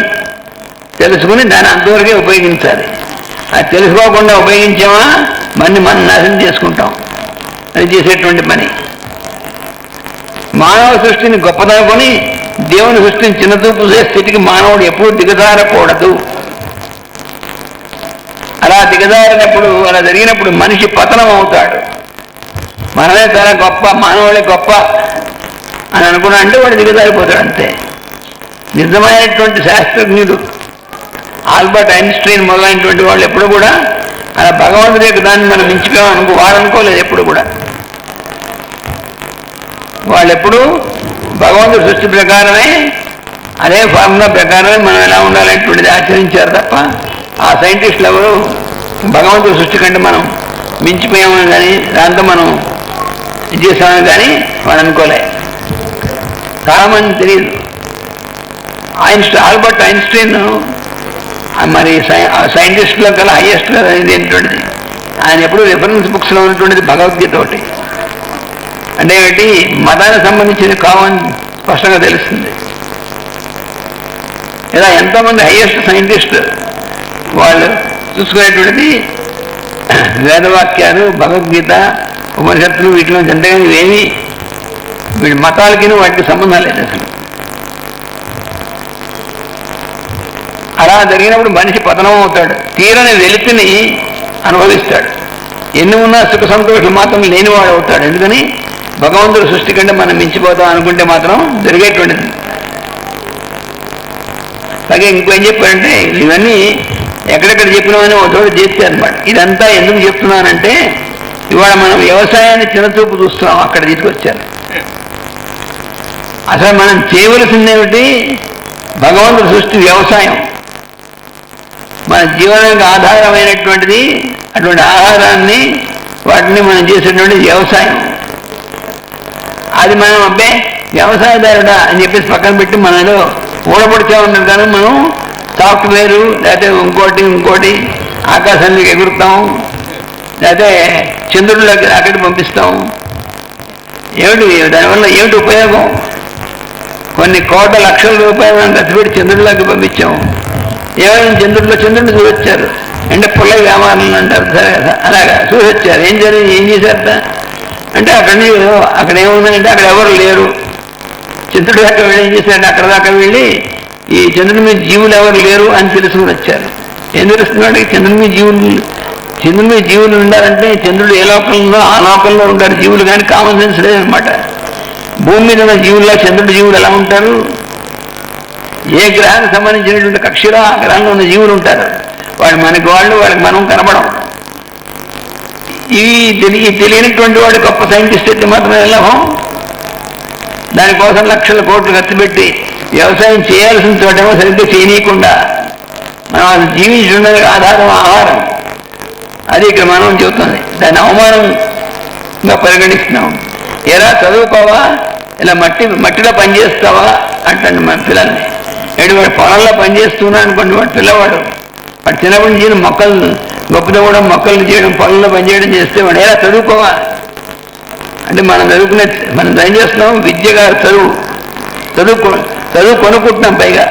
తెలుసుకుని దాన్ని అంతవరకే ఉపయోగించాలి. అది తెలుసుకోకుండా ఉపయోగించామా మనం నాశనం చేసుకుంటాం. అది చేసేటువంటి పని. మానవ సృష్టిని గొప్పదనుకొని దేవుని సృష్టిని చిన్నచూపు చేసే స్థితికి మానవుడు ఎప్పుడూ దిగజారకూడదు. అలా దిగజారినప్పుడు, అలా జరిగినప్పుడు మనిషి పతనం అవుతాడు. మనమే చాలా గొప్ప, మానవుడే గొప్ప అని అనుకున్నా అంటే వాడు దిగజారిపోతాడు అంతే. నిజమైనటువంటి శాస్త్రజ్ఞుడు ఆల్బర్ట్ ఐన్స్టీన్ మొదలైనటువంటి వాళ్ళు ఎప్పుడు కూడా అలా భగవంతుడి యొక్క దాన్ని మనం మించిపోయామనుకో వాడు అనుకోలేదు. ఎప్పుడు కూడా వాళ్ళెప్పుడు భగవంతుడి సృష్టి ప్రకారమే, అదే ఫార్ములా ప్రకారమే మనం ఎలా ఉండాలనేటువంటిది ఆచరించారు తప్ప ఆ సైంటిస్టులు ఎవరు భగవంతుడి సృష్టి కంటే మనం మించిపోయామని కానీ దాంతో మనం ఇది చేసామని కానీ వాడు అనుకోలే. చాలామంది తెలియదు. ఆల్బర్ట్ ఐన్స్టీన్ మరి సైంటిస్టులో కల్లా హైయెస్ట్ అనేది ఏంటంటే ఆయన ఎప్పుడు రిఫరెన్స్ బుక్స్లో ఉన్నటువంటిది భగవద్గీత ఒకటి. అంటే ఏమిటి, మతానికి సంబంధించింది కావని స్పష్టంగా తెలుస్తుంది. ఇలా ఎంతోమంది హైయెస్ట్ సైంటిస్ట్ వాళ్ళు చూసుకునేటువంటిది వేదవాక్యాలు, భగవద్గీత, ఉపనిషత్తులు, వీటిలో అంతేగాని ఇవేమి వీడి మతాలకి వాటికి సంబంధం లేదు అసలు. అలా జరిగినప్పుడు మనిషి పతనం అవుతాడు, తీరని వెలితిని అనుభవిస్తాడు. ఎన్ని ఉన్నా సుఖ సంతోషం మాత్రం లేనివాడు అవుతాడు. ఎందుకని భగవంతుడి సృష్టి కంటే మనం మించిపోతాం అనుకుంటే మాత్రం జరిగేటువంటిది. అలాగే ఇంకేం చెప్పారంటే ఇవన్నీ ఎక్కడెక్కడ చెప్పినామని ఒక చోట చేస్తారనమాట. ఇదంతా ఎందుకు చెప్తున్నానంటే ఇవాళ మనం వ్యవసాయాన్ని చిన్నచూపు చూస్తున్నాం, అక్కడ తీసుకొచ్చారు. అసలు మనం చేయవలసిందేమిటి? భగవంతుడి సృష్టి వ్యవసాయం, మన జీవనానికి ఆధారమైనటువంటిది. అటువంటి ఆహారాన్ని వాటిని మనం చేసేటువంటి వ్యవసాయం. అది మనం అబ్బే వ్యవసాయదారుడా అని చెప్పేసి పక్కన పెట్టి మనం ఏదో ఊడపడితే ఉన్నాం. కానీ మనం సాఫ్ట్వేరు లేకపోతే ఇంకోటి ఆకాశానికి ఎగురుతాం, లేకపోతే చంద్రుడిలోకి రాకెట్ పంపిస్తాం. ఏమిటి దానివల్ల ఏమిటి ఉపయోగం? కొన్ని కోట్ల లక్షల రూపాయలు మనం ఖర్చు పెట్టి చంద్రుడిలోకి పంపించాం. ఏమైనా చంద్రుడిని చూసొచ్చారు అంటే పుల్ల వ్యాపారాలు అంటారు. సరే అలాగా చూసొచ్చారు. ఏం చేశారట అంటే అక్కడ ఏముందంటే అక్కడ ఎవరు లేరు. చంద్రుడి దాకా వెళ్ళి ఏం చేశారంటే అక్కడ దాకా వెళ్ళి ఈ చంద్రుడి మీద జీవులు ఎవరు లేరు అని తెలుసుకుని వచ్చారు. ఏం తెలుస్తున్నాడు? చంద్రుడి మీద జీవులు ఉండాలంటే చంద్రుడు ఏ లోకంలో ఆ లోకంలో ఉంటారు జీవులు, కానీ కామన్ సెన్స్ లేదనమాట. భూమి మీద ఉన్న జీవుల్లో చంద్రుడి జీవులు ఎలా ఉంటారు? ఏ గ్రహానికి సంబంధించినటువంటి కక్షలో ఆ గ్రహంలో ఉన్న జీవులు ఉంటారు. వాళ్ళకి వాళ్ళకి మనం కనపడం. ఈ తెలియనటువంటి వాడు గొప్ప సైంటిస్ట్ అయితే మాత్రం లాభం? దానికోసం లక్షల కోట్లు ఖర్చు పెట్టి వ్యవసాయం చేయాల్సిన చోటేమో సరిగ్గా చేయనీయకుండా మనం అది జీవించడానికి ఆధారం ఆహారం. అది ఇక్కడ మనం చెబుతుంది. దాన్ని అవమానంగా పరిగణిస్తున్నాం. ఎలా చదువుకోవా, ఇలా మట్టిలో పనిచేస్తావా అంటాను మన పిల్లల్ని. ఏడు వాడు పొలంలో పనిచేస్తున్నా అనుకోండి, వాడు పిల్లవాడు వాడు చిన్నప్పటి నుంచి మొక్కలు గొప్పదవ్వడం, మొక్కలు చేయడం, పొలంలో పనిచేయడం చేస్తే వాడు ఎలా చదువుకోవా అంటే మనం ఏం చేస్తున్నాం? విద్యగా చదువు కొనుక్కుంటున్నాం. పైగా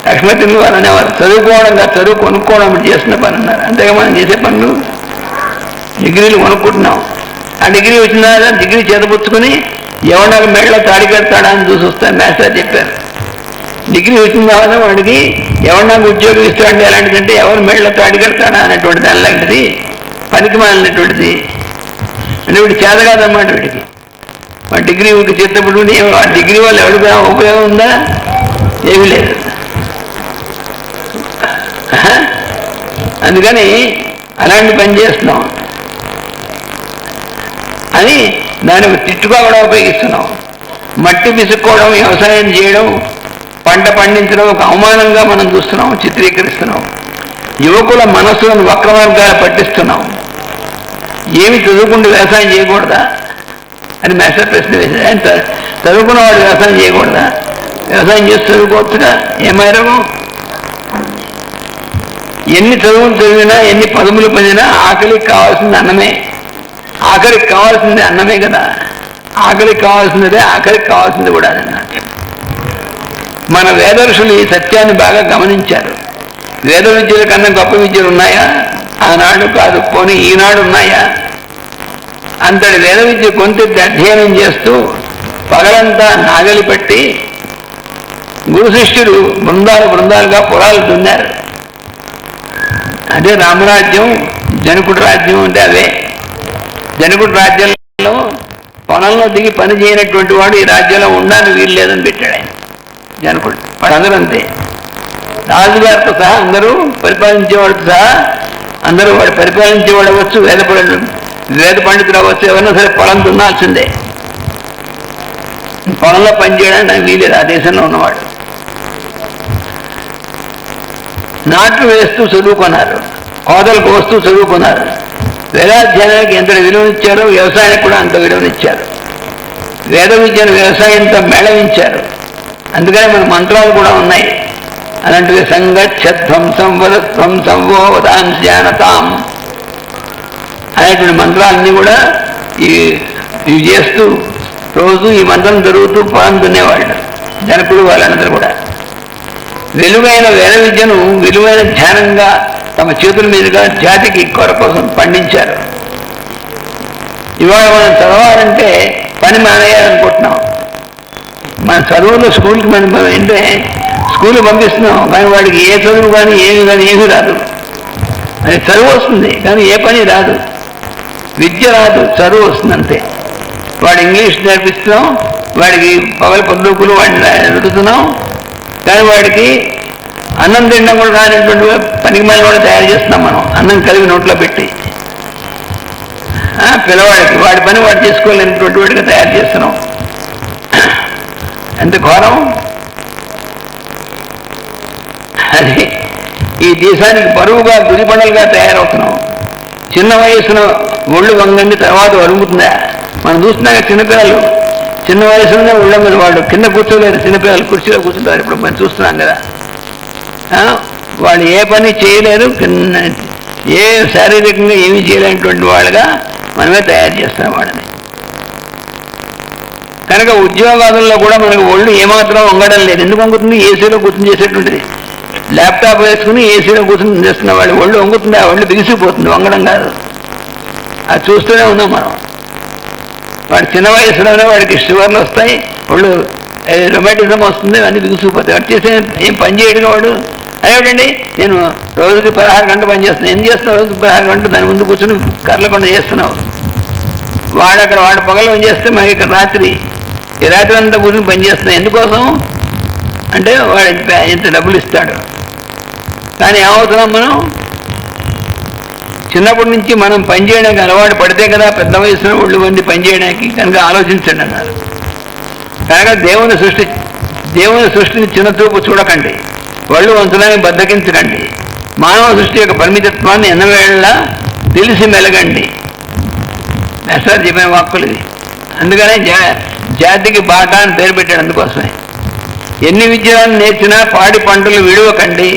లక్ష్మీపతి వారు అనేవారు చదువుకోవడంగా చదువు కొనుక్కోవడం చేస్తున్న పని అన్నారు. అంతేగా మనం చేసే పనులు డిగ్రీలు కొనుక్కుంటున్నాం. ఆ డిగ్రీ వచ్చిన తర్వాత డిగ్రీ చేతపుచ్చుకొని ఎవరికి మెడలో తాడి కడతాడా అని చూసి వస్తాను. మాస్టర్ చెప్పారు డిగ్రీ వచ్చిన తర్వాత వాడికి ఎవరికి ఉద్యోగం ఇస్తాడంటే ఎలాంటిదంటే ఎవరు మెడలో తాడి కడతాడా అనేటువంటి దాని లాంటిది, పనికి మాలినటువంటిది. అంటే వీడు చేత కాదన్నమాట. వీడికి వాడు డిగ్రీ చేసేటప్పుడు ఆ డిగ్రీ వల్ల ఎవరికి ఉపయోగం ఉందా? ఏమీ లేదు. అందుకని అలాంటి పని చేస్తున్నాం అని దానికి తిట్టుగా కూడా ఉపయోగిస్తున్నాం. మట్టి పిసుక్కోవడం, వ్యవసాయం చేయడం, పంట పండించడం ఒక అవమానంగా మనం చూస్తున్నాం, చిత్రీకరిస్తున్నాం. యువకుల మనస్సులను వక్ర మార్గాలు పట్టిస్తున్నాం. ఏమి చదువుకుంటూ వ్యవసాయం చేయకూడదా అని మాస్టర్ ప్రశ్న వేశారు. ఆయన చదువుకున్న వాడు వ్యవసాయం చేయకూడదా? వ్యవసాయం చేసి చదువుకోవచ్చుగా, ఏమైనా ఎన్ని చదువులు చదివినా ఎన్ని పదములు పొందినా ఆకలికి కావాల్సింది అన్నమే. ఆఖరికి కావాల్సింది అన్నమే కదా. ఆకలికి కావాల్సిందే, ఆఖరికి కావాల్సింది కూడా అన్నమాట. మన వేదర్షులు ఈ సత్యాన్ని బాగా గమనించారు. వేద విద్యల కన్నా గొప్ప విద్యలు ఉన్నాయా? ఆనాడు కాదు, పోనీ ఈనాడు ఉన్నాయా? అంతటి వేద విద్య కొంత అధ్యయనం చేస్తూ పగలంతా నాగలి పట్టి గురు శిష్యుడు బృందాలుగా పొలాలు దున్నారు. అదే రామరాజ్యం, జనకుడి రాజ్యం అంటే అవే. జనకుడి రాజ్యంలో పొలంలో దిగి పని చేయనటువంటి వాడు ఈ రాజ్యంలో ఉండాలని వీలు లేదని పెట్టాడు ఆయన. జనకుడు వాళ్ళందరూ అంతే. రాజుగారితో సహా అందరూ పరిపాలించేవాడితో సహా అందరూ వాడు పరిపాలించేవాడు అవ్వచ్చు, వేద పండితులు అవ్వచ్చు, ఎవరైనా సరే పొలం దున్నాల్సిందే. పొలంలో పనిచేయడానికి నాకు వీలేదు ఆ దేశంలో ఉన్నవాడు. నాట్లు వేస్తూ చదువుకున్నారు, కోతలు కోస్తూ చదువుకున్నారు. వేదాధ్యయనానికి ఎంత విలువనిచ్చారో వ్యవసాయానికి కూడా అంత విలువనిచ్చారు. వేద విద్యను వ్యవసాయంతో మేళవించారు. అందుకనే మన మంత్రాలు కూడా ఉన్నాయి. అలాంటివి సంగచ్చధ్వంసం వదత్వం సంవోదాం జ్ఞానతాం అనేటువంటి మంత్రాలన్నీ కూడా ఇవి చేస్తూ రోజు ఈ మంత్రం జరుగుతూ పొలం దున్నేవాళ్ళు జనకుడు వాళ్ళందరూ కూడా. వెలుగైన వేద విద్యను విలువైన ధ్యానంగా తమ చేతుల మీదుగా జాతికి కోసం పండించారు. ఇవాళ మనం చదవాలంటే పని మానేయాలనుకుంటున్నాం. మన చదువులో స్కూల్కి మనం అంటే స్కూల్కి పంపిస్తున్నాం, కానీ వాడికి ఏ చదువు కానీ ఏమి రాదు. అది చదువు వస్తుంది కానీ ఏ పని రాదు. విద్య రాదు, చదువు వస్తుంది అంతే. వాడు ఇంగ్లీష్ నేర్పిస్తున్నాం, వాడికి పగల పొద్దుకులు వాడిని నడుపుతున్నాం, కానీ వాడికి అన్నం తినడం కూడా రానటువంటి పనికి మళ్ళీ కూడా తయారు చేస్తున్నాం మనం, అన్నం కలిగి నోట్లో పెట్టి. పిల్లవాడికి వాడి పని వాడు చేసుకోలేనటువంటి వాడిగా తయారు చేస్తున్నాం. ఎంత ఘోరం అది! ఈ దేశానికి బరువుగా గుదిబండలుగా తయారవుతున్నాం. చిన్న వయసులో ఒళ్ళు వంగండి, తర్వాత వరుగుతుందా? మనం చూస్తున్నాం చిన్నపిల్లలు చిన్న వయసులోనే ఒళ్ళ మీద వాళ్ళు కింద కూర్చోలేరు, చిన్నపిల్లలు కుర్చీలో కూర్చుంటారు. ఇప్పుడు మనం చూస్తున్నాం కదా, వాళ్ళు ఏ పని చేయలేరు, ఏ శారీరకంగా ఏమీ చేయలేనటువంటి వాళ్ళుగా మనమే తయారు చేస్తాం వాళ్ళని. కనుక ఉద్యోగాదుల్లో కూడా మనకు ఒళ్ళు ఏమాత్రం వంగడం లేదు. ఎందుకు వంగుతుంది? ఏసీలో కూర్చుని చేసేటువంటిది. ల్యాప్టాప్ వేసుకుని ఏసీలో కూర్చుని చేస్తున్న వాళ్ళు ఒళ్ళు వంగుతుంది, ఆ ఒళ్ళు బిగిసిపోతుంది, వంగడం కాదు. అది చూస్తూనే ఉన్నాం మనం. వాడు చిన్న వయసులోనే వాడికి షుగర్లు వస్తాయి, ఒళ్ళు రొమాటిజం వస్తుంది, అన్నీ బిగిసిపోతాయి. వాడు చేసే ఏం పని చేయడం వాడు. అదేమిటండి, నేను రోజుకి 16 గంటలు పని చేస్తున్నాను. ఏం చేస్తున్నావు? రోజుకి 16 గంటలు దాని ముందు కూర్చొని కర్రలకొండ చేస్తున్నావు. వాడు పగలు పని చేస్తే మనకి ఇక్కడ రాత్రి, ఈ రాత్రి అంతా కూర్చొని పని చేస్తున్నాం. ఎందుకోసం అంటే వాడు ఎంత డబ్బులు ఇస్తాడు. కానీ ఏమవుతున్నాం మనం? చిన్నప్పటి నుంచి మనం పనిచేయడానికి అలవాటు పడితే కదా పెద్ద వయసులో ఒళ్ళు మంది పనిచేయడానికి. కనుక ఆలోచించండి అన్నారు. కనుక దేవుని సృష్టిని చిన్నచూపు చూడకండి, ఒళ్ళు వంచడానికి బద్దకించకండి. మానవ సృష్టి యొక్క పరిమితత్వాన్ని ఎన్నవేళలా తెలిసి మెలగండి. సార్ చెప్పిన వాక్కులు ఇది. అందుకనే జాతికి బాట అని పేరు పెట్టాడు. అందుకోసమే ఎన్ని విద్యలను నేర్చినా పాడి పంటలు విడవకండి,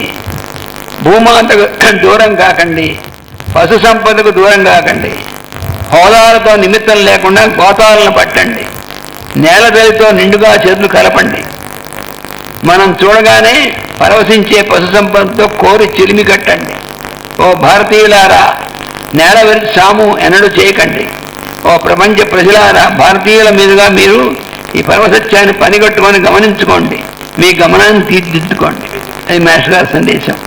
భూమాతకు దూరం కాకండి, పశు సంపదకు దూరం కాకండి, హోదాలతో నిమిత్తం లేకుండా గోతాలను పట్టండి, నేల తల్లితో నిండుగా చేతులు కలపండి. మనం చూడగానే పరవశించే పశు సంపదతో కోరి చిలిమి కట్టండి. ఓ భారతీయులారా, నేల విరిచి సాము ఎన్నడూ చేయకండి. ఓ ప్రపంచ ప్రజలారా, భారతీయుల మీదుగా మీరు ఈ పరమసత్యాన్ని పనిగట్టుకొని గమనించుకోండి, మీ గమనాన్ని తీర్చిదిద్దుకోండి. అది మాస్టర్ గారి సందేశం.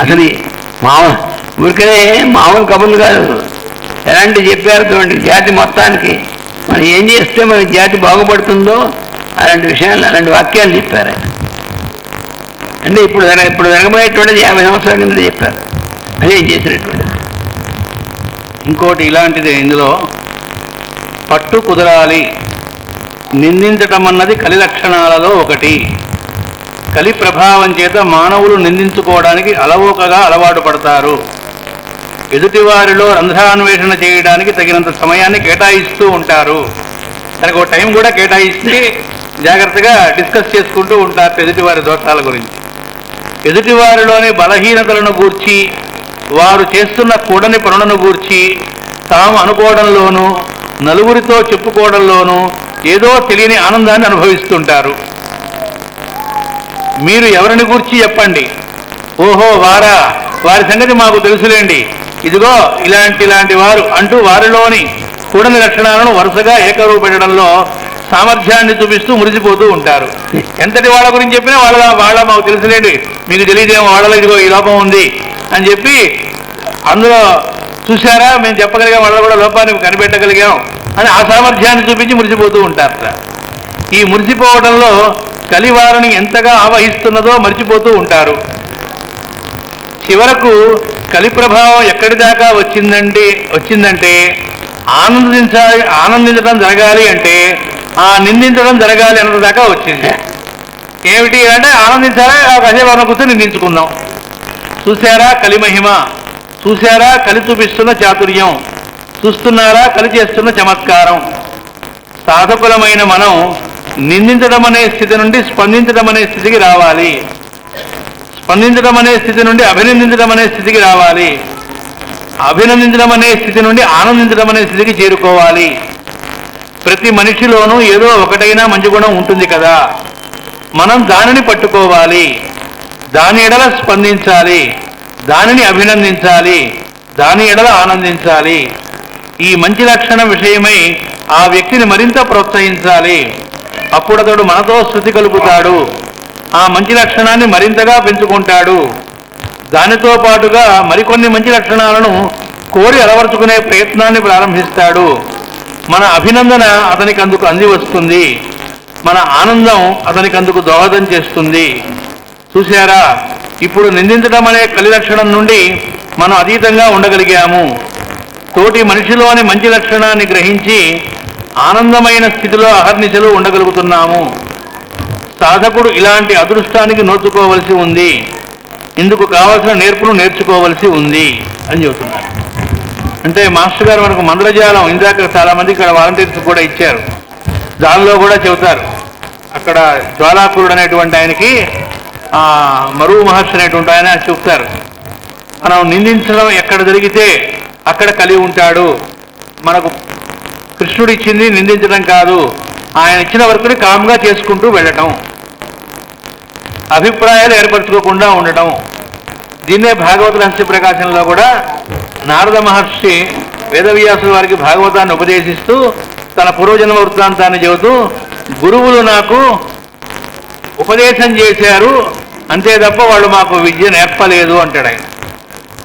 అసలు ఊరికనే మామూలు కబుర్లు కాదు, ఎలాంటి చెప్పారు చూడండి. జాతి మొత్తానికి మనం ఏం చేస్తే మన జాతి బాగుపడుతుందో అలాంటి విషయాలు, అలాంటి వాక్యాలు చెప్పారు ఆయన. అంటే ఇప్పుడు జరగబోయేటువంటిది 50 సంవత్సరాల కింద చెప్పారు. అదే చేసినటువంటిది. ఇంకోటి ఇలాంటిది, ఇందులో పట్టు కుదరాలి. నిందించటం అన్నది కలి లక్షణాలలో ఒకటి. కలి ప్రభావం చేత మానవులు నిందించుకోవడానికి అలవోకగా అలవాటు పడతారు. ఎదుటివారిలో రంధ్రాన్వేషణ చేయడానికి తగినంత సమయాన్ని కేటాయిస్తూ ఉంటారు. తనకు ఒక టైం కూడా కేటాయిస్తే జాగ్రత్తగా డిస్కస్ చేసుకుంటూ ఉంటారు ఎదుటివారి దోషాల గురించి. ఎదుటివారిలోని బలహీనతలను గూర్చి, వారు చేస్తున్న కూడని పనులను గూర్చి తాము అనుకోవడంలోనూ నలుగురితో చెప్పుకోవడంలోనూ ఏదో తెలియని ఆనందాన్ని అనుభవిస్తుంటారు. మీరు ఎవరిని గూర్చి చెప్పండి, ఓహో వారి సంగతి మాకు తెలుసులేండి, ఇదిగో ఇలాంటి వారు అంటూ వారిలోని కూడని లక్షణాలను వరుసగా ఏకరువు పెట్టడంలో సామర్థ్యాన్ని చూపిస్తూ మురిసిపోతూ ఉంటారు. ఎంతటి వాళ్ళ గురించి చెప్పినా వాళ్ళ మాకు తెలుసులేండి, మీకు తెలియదేమో, వాళ్ళలో ఇదిగో ఈ లోపం ఉంది అని చెప్పి అందులో చూశారా మేము చెప్పగలిగాం, వాళ్ళ కూడా లోపాన్ని కనిపెట్టగలిగాం అని ఆ సామర్థ్యాన్ని చూపించి మురిసిపోతూ ఉంటారట. ఈ మురిసిపోవడంలో కలివారిని ఎంతగా ఆవహిస్తున్నదో మర్చిపోతూ ఉంటారు. చివరకు కలి ప్రభావం ఎక్కడి దాకా వచ్చిందంటే ఆనందించడం జరగాలి అంటే ఆ నిందించడం జరగాలి అన్నది దాకా వచ్చింది. ఏమిటి అంటే ఆనందించారా, కాసేపు కూర్చొని నిందించుకుందాం. చూశారా కలి మహిమ, చూశారా కలి చూపిస్తున్న చాతుర్యం, చూస్తున్నారా కలి చేస్తున్న చమత్కారం. సాధకులమైన మనం నిందించడం అనే స్థితి నుండి స్పందించడం అనే స్థితికి రావాలి. స్పందించడం అనే స్థితి నుండి అభినందించడం అనే స్థితికి రావాలి. అభినందించడం అనే స్థితి నుండి ఆనందించడం అనే స్థితికి చేరుకోవాలి. ప్రతి మనిషిలోనూ ఏదో ఒకటైనా మంచి గుణం ఉంటుంది కదా, మనం దానిని పట్టుకోవాలి, దాని ఎడల స్పందించాలి, దానిని అభినందించాలి, దాని ఎడల ఆనందించాలి. ఈ మంచి లక్షణం విషయమై ఆ వ్యక్తిని మరింత ప్రోత్సహించాలి. అప్పుడు అతడు మనతో శృతి కలుపుతాడు, ఆ మంచి లక్షణాన్ని మరింతగా పెంచుకుంటాడు. దానితో పాటుగా మరికొన్ని మంచి లక్షణాలను కోరి అలవర్చుకునే ప్రయత్నాన్ని ప్రారంభిస్తాడు. మన అభినందన అతనికి అందుకు అంది వస్తుంది, మన ఆనందం అతనికి అందుకు దోహదం చేస్తుంది. చూశారా, ఇప్పుడు నిందించడం అనే కలి లక్షణం నుండి మనం అతీతంగా ఉండగలిగాము. తోటి మనిషిలోని మంచి లక్షణాన్ని గ్రహించి ఆనందమైన స్థితిలో అహర్నిశలు ఉండగలుగుతున్నాము. సాధకుడు ఇలాంటి అదృష్టానికి నోచుకోవలసి ఉంది, ఇందుకు కావలసిన నేర్పును నేర్చుకోవలసి ఉంది అని చెబుతున్నారు. అంటే మాస్టర్ గారు మనకు మంత్రజాలం ఇందాక చాలామంది ఇక్కడ వాలంటీర్స్ కూడా ఇచ్చారు, దానిలో కూడా చెబుతారు. అక్కడ జ్వాలాకురుడు అనేటువంటి ఆయనకి మరువు మహర్షి అనేటువంటి ఆయన చెప్తారు, మనం నిందించడం ఎక్కడ జరిగితే అక్కడ కలిగి ఉంటాడు. మనకు కృష్ణుడు ఇచ్చింది నిందించడం కాదు, ఆయన ఇచ్చిన వర్కుని కామ్గా చేసుకుంటూ వెళ్ళటం, అభిప్రాయాలు ఏర్పరచుకోకుండా ఉండటం. దీన్నే భాగవత రహస్య ప్రకాశంలో కూడా నారద మహర్షి వేదవ్యాసుల వారికి భాగవతాన్ని ఉపదేశిస్తూ తన పూర్వజన్మ వృత్తాంతాన్ని చెబుతూ, గురువులు నాకు ఉపదేశం చేశారు అంతే తప్ప వాళ్ళు మాకు విద్య నేర్పలేదు అంటాడు ఆయన.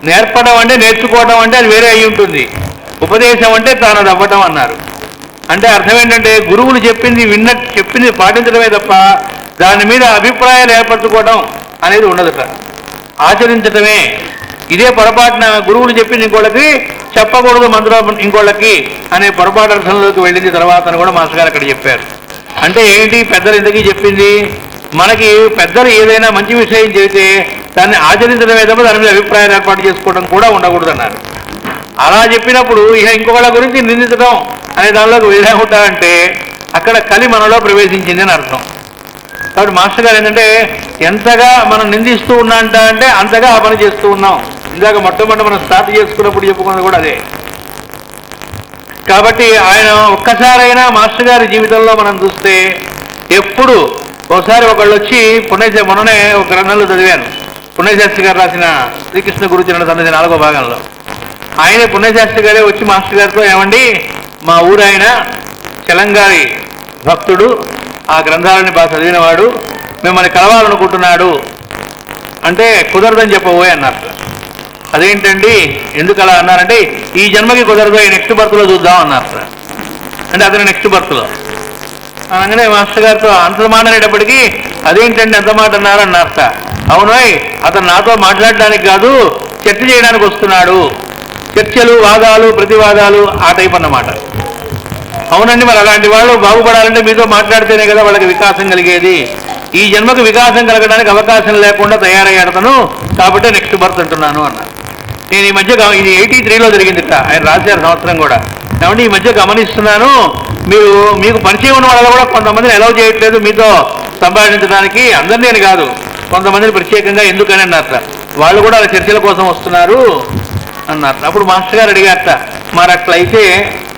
నేర్పడం అంటే నేర్చుకోవడం అంటే అది వేరే అయి ఉంటుంది, ఉపదేశం అంటే తాను అది అవ్వటం అన్నారు. అంటే అర్థం ఏంటంటే గురువులు చెప్పింది పాటించడమే తప్ప దాని మీద అభిప్రాయాలు ఏర్పరచుకోవడం అనేది ఉండదట, ఆచరించటమే. ఇదే పొరపాటున గురువులు చెప్పింది ఇంకోళ్ళకి చెప్పకూడదు, మంత్రం ఇంకోళ్ళకి అనే పొరపాటు అర్థంలోకి వెళ్ళింది తర్వాత అని కూడా మాస్టర్ గారు అక్కడ చెప్పారు. అంటే ఏంటి, పెద్దలు ఇంతకీ చెప్పింది, మనకి పెద్దలు ఏదైనా మంచి విషయం చెబితే దాన్ని ఆచరించడమే తప్ప దాని మీద అభిప్రాయాలు ఏర్పాటు చేసుకోవడం కూడా ఉండకూడదు అన్నారు. అలా చెప్పినప్పుడు ఇక ఇంకొకళ్ళ గురించి నిందించడం అనే దానిలోకి వెళ్ళకుండా అంటే అక్కడ కలి మనలో ప్రవేశించింది అని అర్థం. కాబట్టి మాస్టర్ గారు ఏంటంటే ఎంతగా మనం నిందిస్తూ ఉన్నా అంటే అంతగా ఆ పని చేస్తూ ఉన్నాం. ఇందాక మొట్టమొదటి మనం స్టార్ట్ చేసుకున్నప్పుడు చెప్పుకున్నది కూడా అదే. కాబట్టి ఆయన ఒక్కసారైనా మాస్టర్ గారి జీవితంలో మనం చూస్తే ఎప్పుడు ఒకసారి ఒకళ్ళు వచ్చి మొన్ననే ఒక గ్రంథంలో చదివాను, పుణ్యశాస్త్రి గారు రాసిన శ్రీకృష్ణ గురుచరణ సన్నది 4వ భాగంలో ఆయనే పుణ్యశాస్త్రి గారే వచ్చి మాస్టర్ గారితో, ఏమండి మా ఊరు ఆయన చలంగారి భక్తుడు, ఆ గ్రంథాలని బాగా చదివినవాడు, మిమ్మల్ని కలవాలనుకుంటున్నాడు అంటే కుదరదని చెప్పబోయే అన్నారు. అదేంటండి ఎందుకు అలా అన్నారంటే ఈ జన్మకి కుదరదు, ఈ నెక్స్ట్ బర్త్లో చూద్దాం అన్నారు. అంటే అతను నెక్స్ట్ బర్త్లో అనగానే మాస్టర్ గారితో అంత మాట అనేటప్పటికీ అదేంటండి ఎంత మాట అన్నారు అన్నారట. అవునాయ్, అతను నాతో మాట్లాడడానికి కాదు చర్చ చేయడానికి వస్తున్నాడు, చర్చలు వాదాలు ప్రతివాదాలు ఆ టైప్ అన్నమాట. అవునండి, మరి అలాంటి వాళ్ళు బాగుపడాలంటే మీతో మాట్లాడితేనే కదా వాళ్ళకి వికాసం కలిగేది. ఈ జన్మకు వికాసం కలగడానికి అవకాశం లేకుండా తయారయ్యాడతను, కాబట్టి నెక్స్ట్ బర్త్ అంటున్నాను అన్నారు. నేను ఈ మధ్య ఇది 83లో జరిగింది, ఆయన రాశారు సంవత్సరం కూడా. కాబట్టి ఈ మధ్య గమనిస్తున్నాను, మీకు పరిచయం ఉన్న వాళ్ళలో కూడా కొంతమందిని అలౌ చేయట్లేదు మీతో సంభాషించడానికి, అందరినీ అని కాదు, కొంతమందిని ప్రత్యేకంగా ఎందుకని అన్నారట. వాళ్ళు కూడా అలా చర్చల కోసం వస్తున్నారు అన్నారు. అప్పుడు మాస్టర్ గారు అడిగారట, మరి అట్లయితే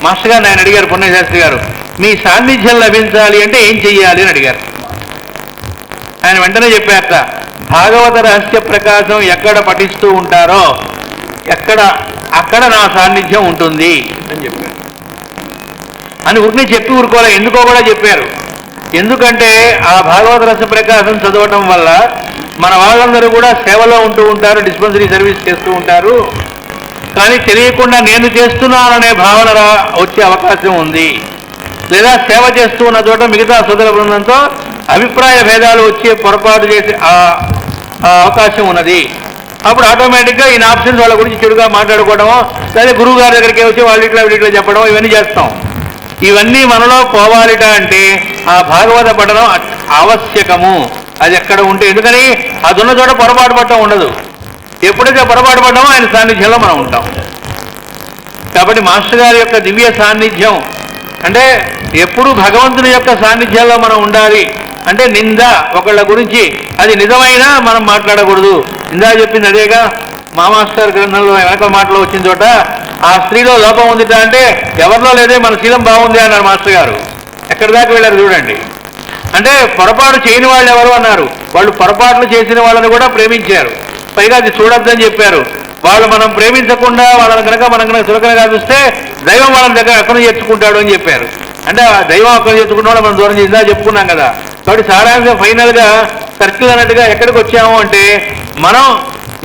మాస్టర్ గారు ఆయన అడిగారు, పుణ్యశాస్త్రి గారు మీ సాన్నిధ్యం లభించాలి అంటే ఏం చెయ్యాలి అని అడిగారు. ఆయన వెంటనే చెప్పారట, భాగవత రహస్య ప్రకాశం ఎక్కడ పఠిస్తూ ఉంటారో అక్కడ నా సాన్నిధ్యం ఉంటుంది అని చెప్పారు. అని ఊరిని చెప్పి ఊరుకోలే, ఎందుకో కూడా చెప్పారు. ఎందుకంటే ఆ భాగవత రహస్య ప్రకాశం చదవటం వల్ల మన వాళ్ళందరూ కూడా సేవలో ఉంటూ ఉంటారు, డిస్పెన్సరీ సర్వీస్ చేస్తూ ఉంటారు, కానీ తెలియకుండా నేను చేస్తున్నాననే భావన వచ్చే అవకాశం ఉంది. లేదా సేవ చేస్తూ ఉన్న చోట మిగతా సోదర బృందంతో అభిప్రాయ భేదాలు వచ్చే పొరపాటు చేసే అవకాశం ఉన్నది. అప్పుడు ఆటోమేటిక్గా ఈ ఆప్షన్స్ వాళ్ళ గురించి చెడుగా మాట్లాడుకోవడమో, లేదా గురువు గారి దగ్గరికి వచ్చి వాళ్ళు ఇట్లా చెప్పడం, ఇవన్నీ చేస్తాం. ఇవన్నీ మనలో పోవాలిట అంటే ఆ భాగవత పఠనం ఆవశ్యకము. అది ఎక్కడ ఉంటే, ఎందుకని అది ఉన్న చోట పొరపాటు పడటం ఉండదు. ఎప్పుడైతే పొరపాటు పడ్డామో ఆయన సాన్నిధ్యంలో మనం ఉంటాం. కాబట్టి మాస్టర్ గారి యొక్క దివ్య సాన్నిధ్యం అంటే ఎప్పుడు భగవంతుని యొక్క సాన్నిధ్యంలో మనం ఉండాలి. అంటే నింద ఒకళ్ళ గురించి అది నిజమైనా మనం మాట్లాడకూడదు. ఇందా చెప్పింది అదేగా, మా మాస్టర్ గ్రంథంలో వెనక మాటలో వచ్చిన చోట ఆ స్త్రీలో లోపం ఉందిట అంటే ఎవరిలో లేదే మన శీలం బాగుంది అన్నారు మాస్టర్ గారు. ఎక్కడి దాకా వెళ్ళారు చూడండి. అంటే పొరపాటు చేయని వాళ్ళు ఎవరు అన్నారు, వాళ్ళు పొరపాట్లు చేసిన వాళ్ళని కూడా ప్రేమించారు, పైగా అది చూడొద్దని చెప్పారు. వాళ్ళు మనం ప్రేమించకుండా వాళ్ళని కనుక మనం కనుక చులకనగా చూస్తే దైవం వాళ్ళని దగ్గర అక్కడ చేర్చుకుంటాడు అని చెప్పారు. అంటే ఆ దైవం అక్కడ చేర్చుకున్న వాళ్ళు మనం దూరం చేసిందా చెప్పుకున్నాం కదా. కాబట్టి సారాంశం ఫైనల్గా సర్కిల్ అన్నట్టుగా ఎక్కడికి వచ్చాము అంటే మనం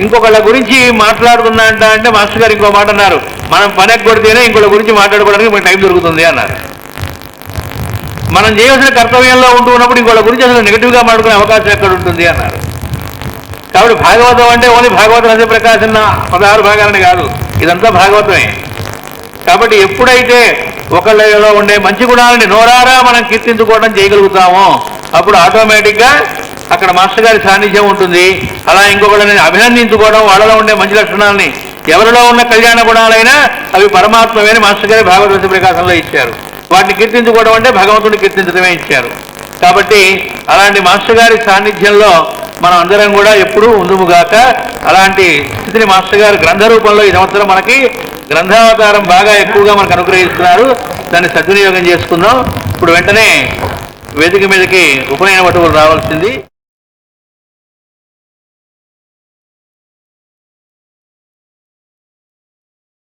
ఇంకొకళ్ళ గురించి మాట్లాడుతున్నా అంటే మాస్టర్ గారు ఇంకో మాట అన్నారు, మనం పని కొడితేనే ఇంకొకళ్ళ గురించి మాట్లాడుకోవడానికి మనకి టైం దొరుకుతుంది అన్నారు. మనం చేయవలసిన కర్తవ్యంలో ఉంటూ ఉన్నప్పుడు ఇంకోళ్ళ గురించి అసలు నెగిటివ్గా మాట్లాడుకునే అవకాశం ఎక్కడ ఉంటుంది అన్నారు. కాబట్టి భాగవతం అంటే ఓన్లీ భాగవత రస ప్రకాశన 16 భాగాలని కాదు, ఇదంతా భాగవతమే. కాబట్టి ఎప్పుడైతే ఒకళ్ళలో ఉండే మంచి గుణాలని నోరారా మనం కీర్తించుకోవడం చేయగలుగుతామో అప్పుడు ఆటోమేటిక్గా అక్కడ మాస్టర్ గారి సాన్నిధ్యం ఉంటుంది. అలా ఇంకొకళ్ళని అభినందించుకోవడం, వాళ్ళలో ఉండే మంచి లక్షణాలని, ఎవరిలో ఉన్న కళ్యాణ గుణాలైనా అవి పరమాత్మవే అని మాస్టర్ గారి భాగవత రస ప్రకాశంలో ఇచ్చారు. వాటిని కీర్తించుకోవడం అంటే భగవంతుడిని కీర్తించడమే ఇచ్చారు. కాబట్టి అలాంటి మాస్టర్ గారి సాన్నిధ్యంలో మనం అందరం కూడా ఎప్పుడూ ఉందుముగాక. అలాంటి స్థితిని మాస్టర్ గారు గ్రంథ రూపంలో ఈ సంవత్సరం మనకి గ్రంథావతారం బాగా ఎక్కువగా మనకు అనుగ్రహిస్తున్నారు. దాన్ని సద్వినియోగం చేసుకుందాం. ఇప్పుడు వెంటనే వేదిక మీదకి ఉపనయన వటువులు రావాల్సింది.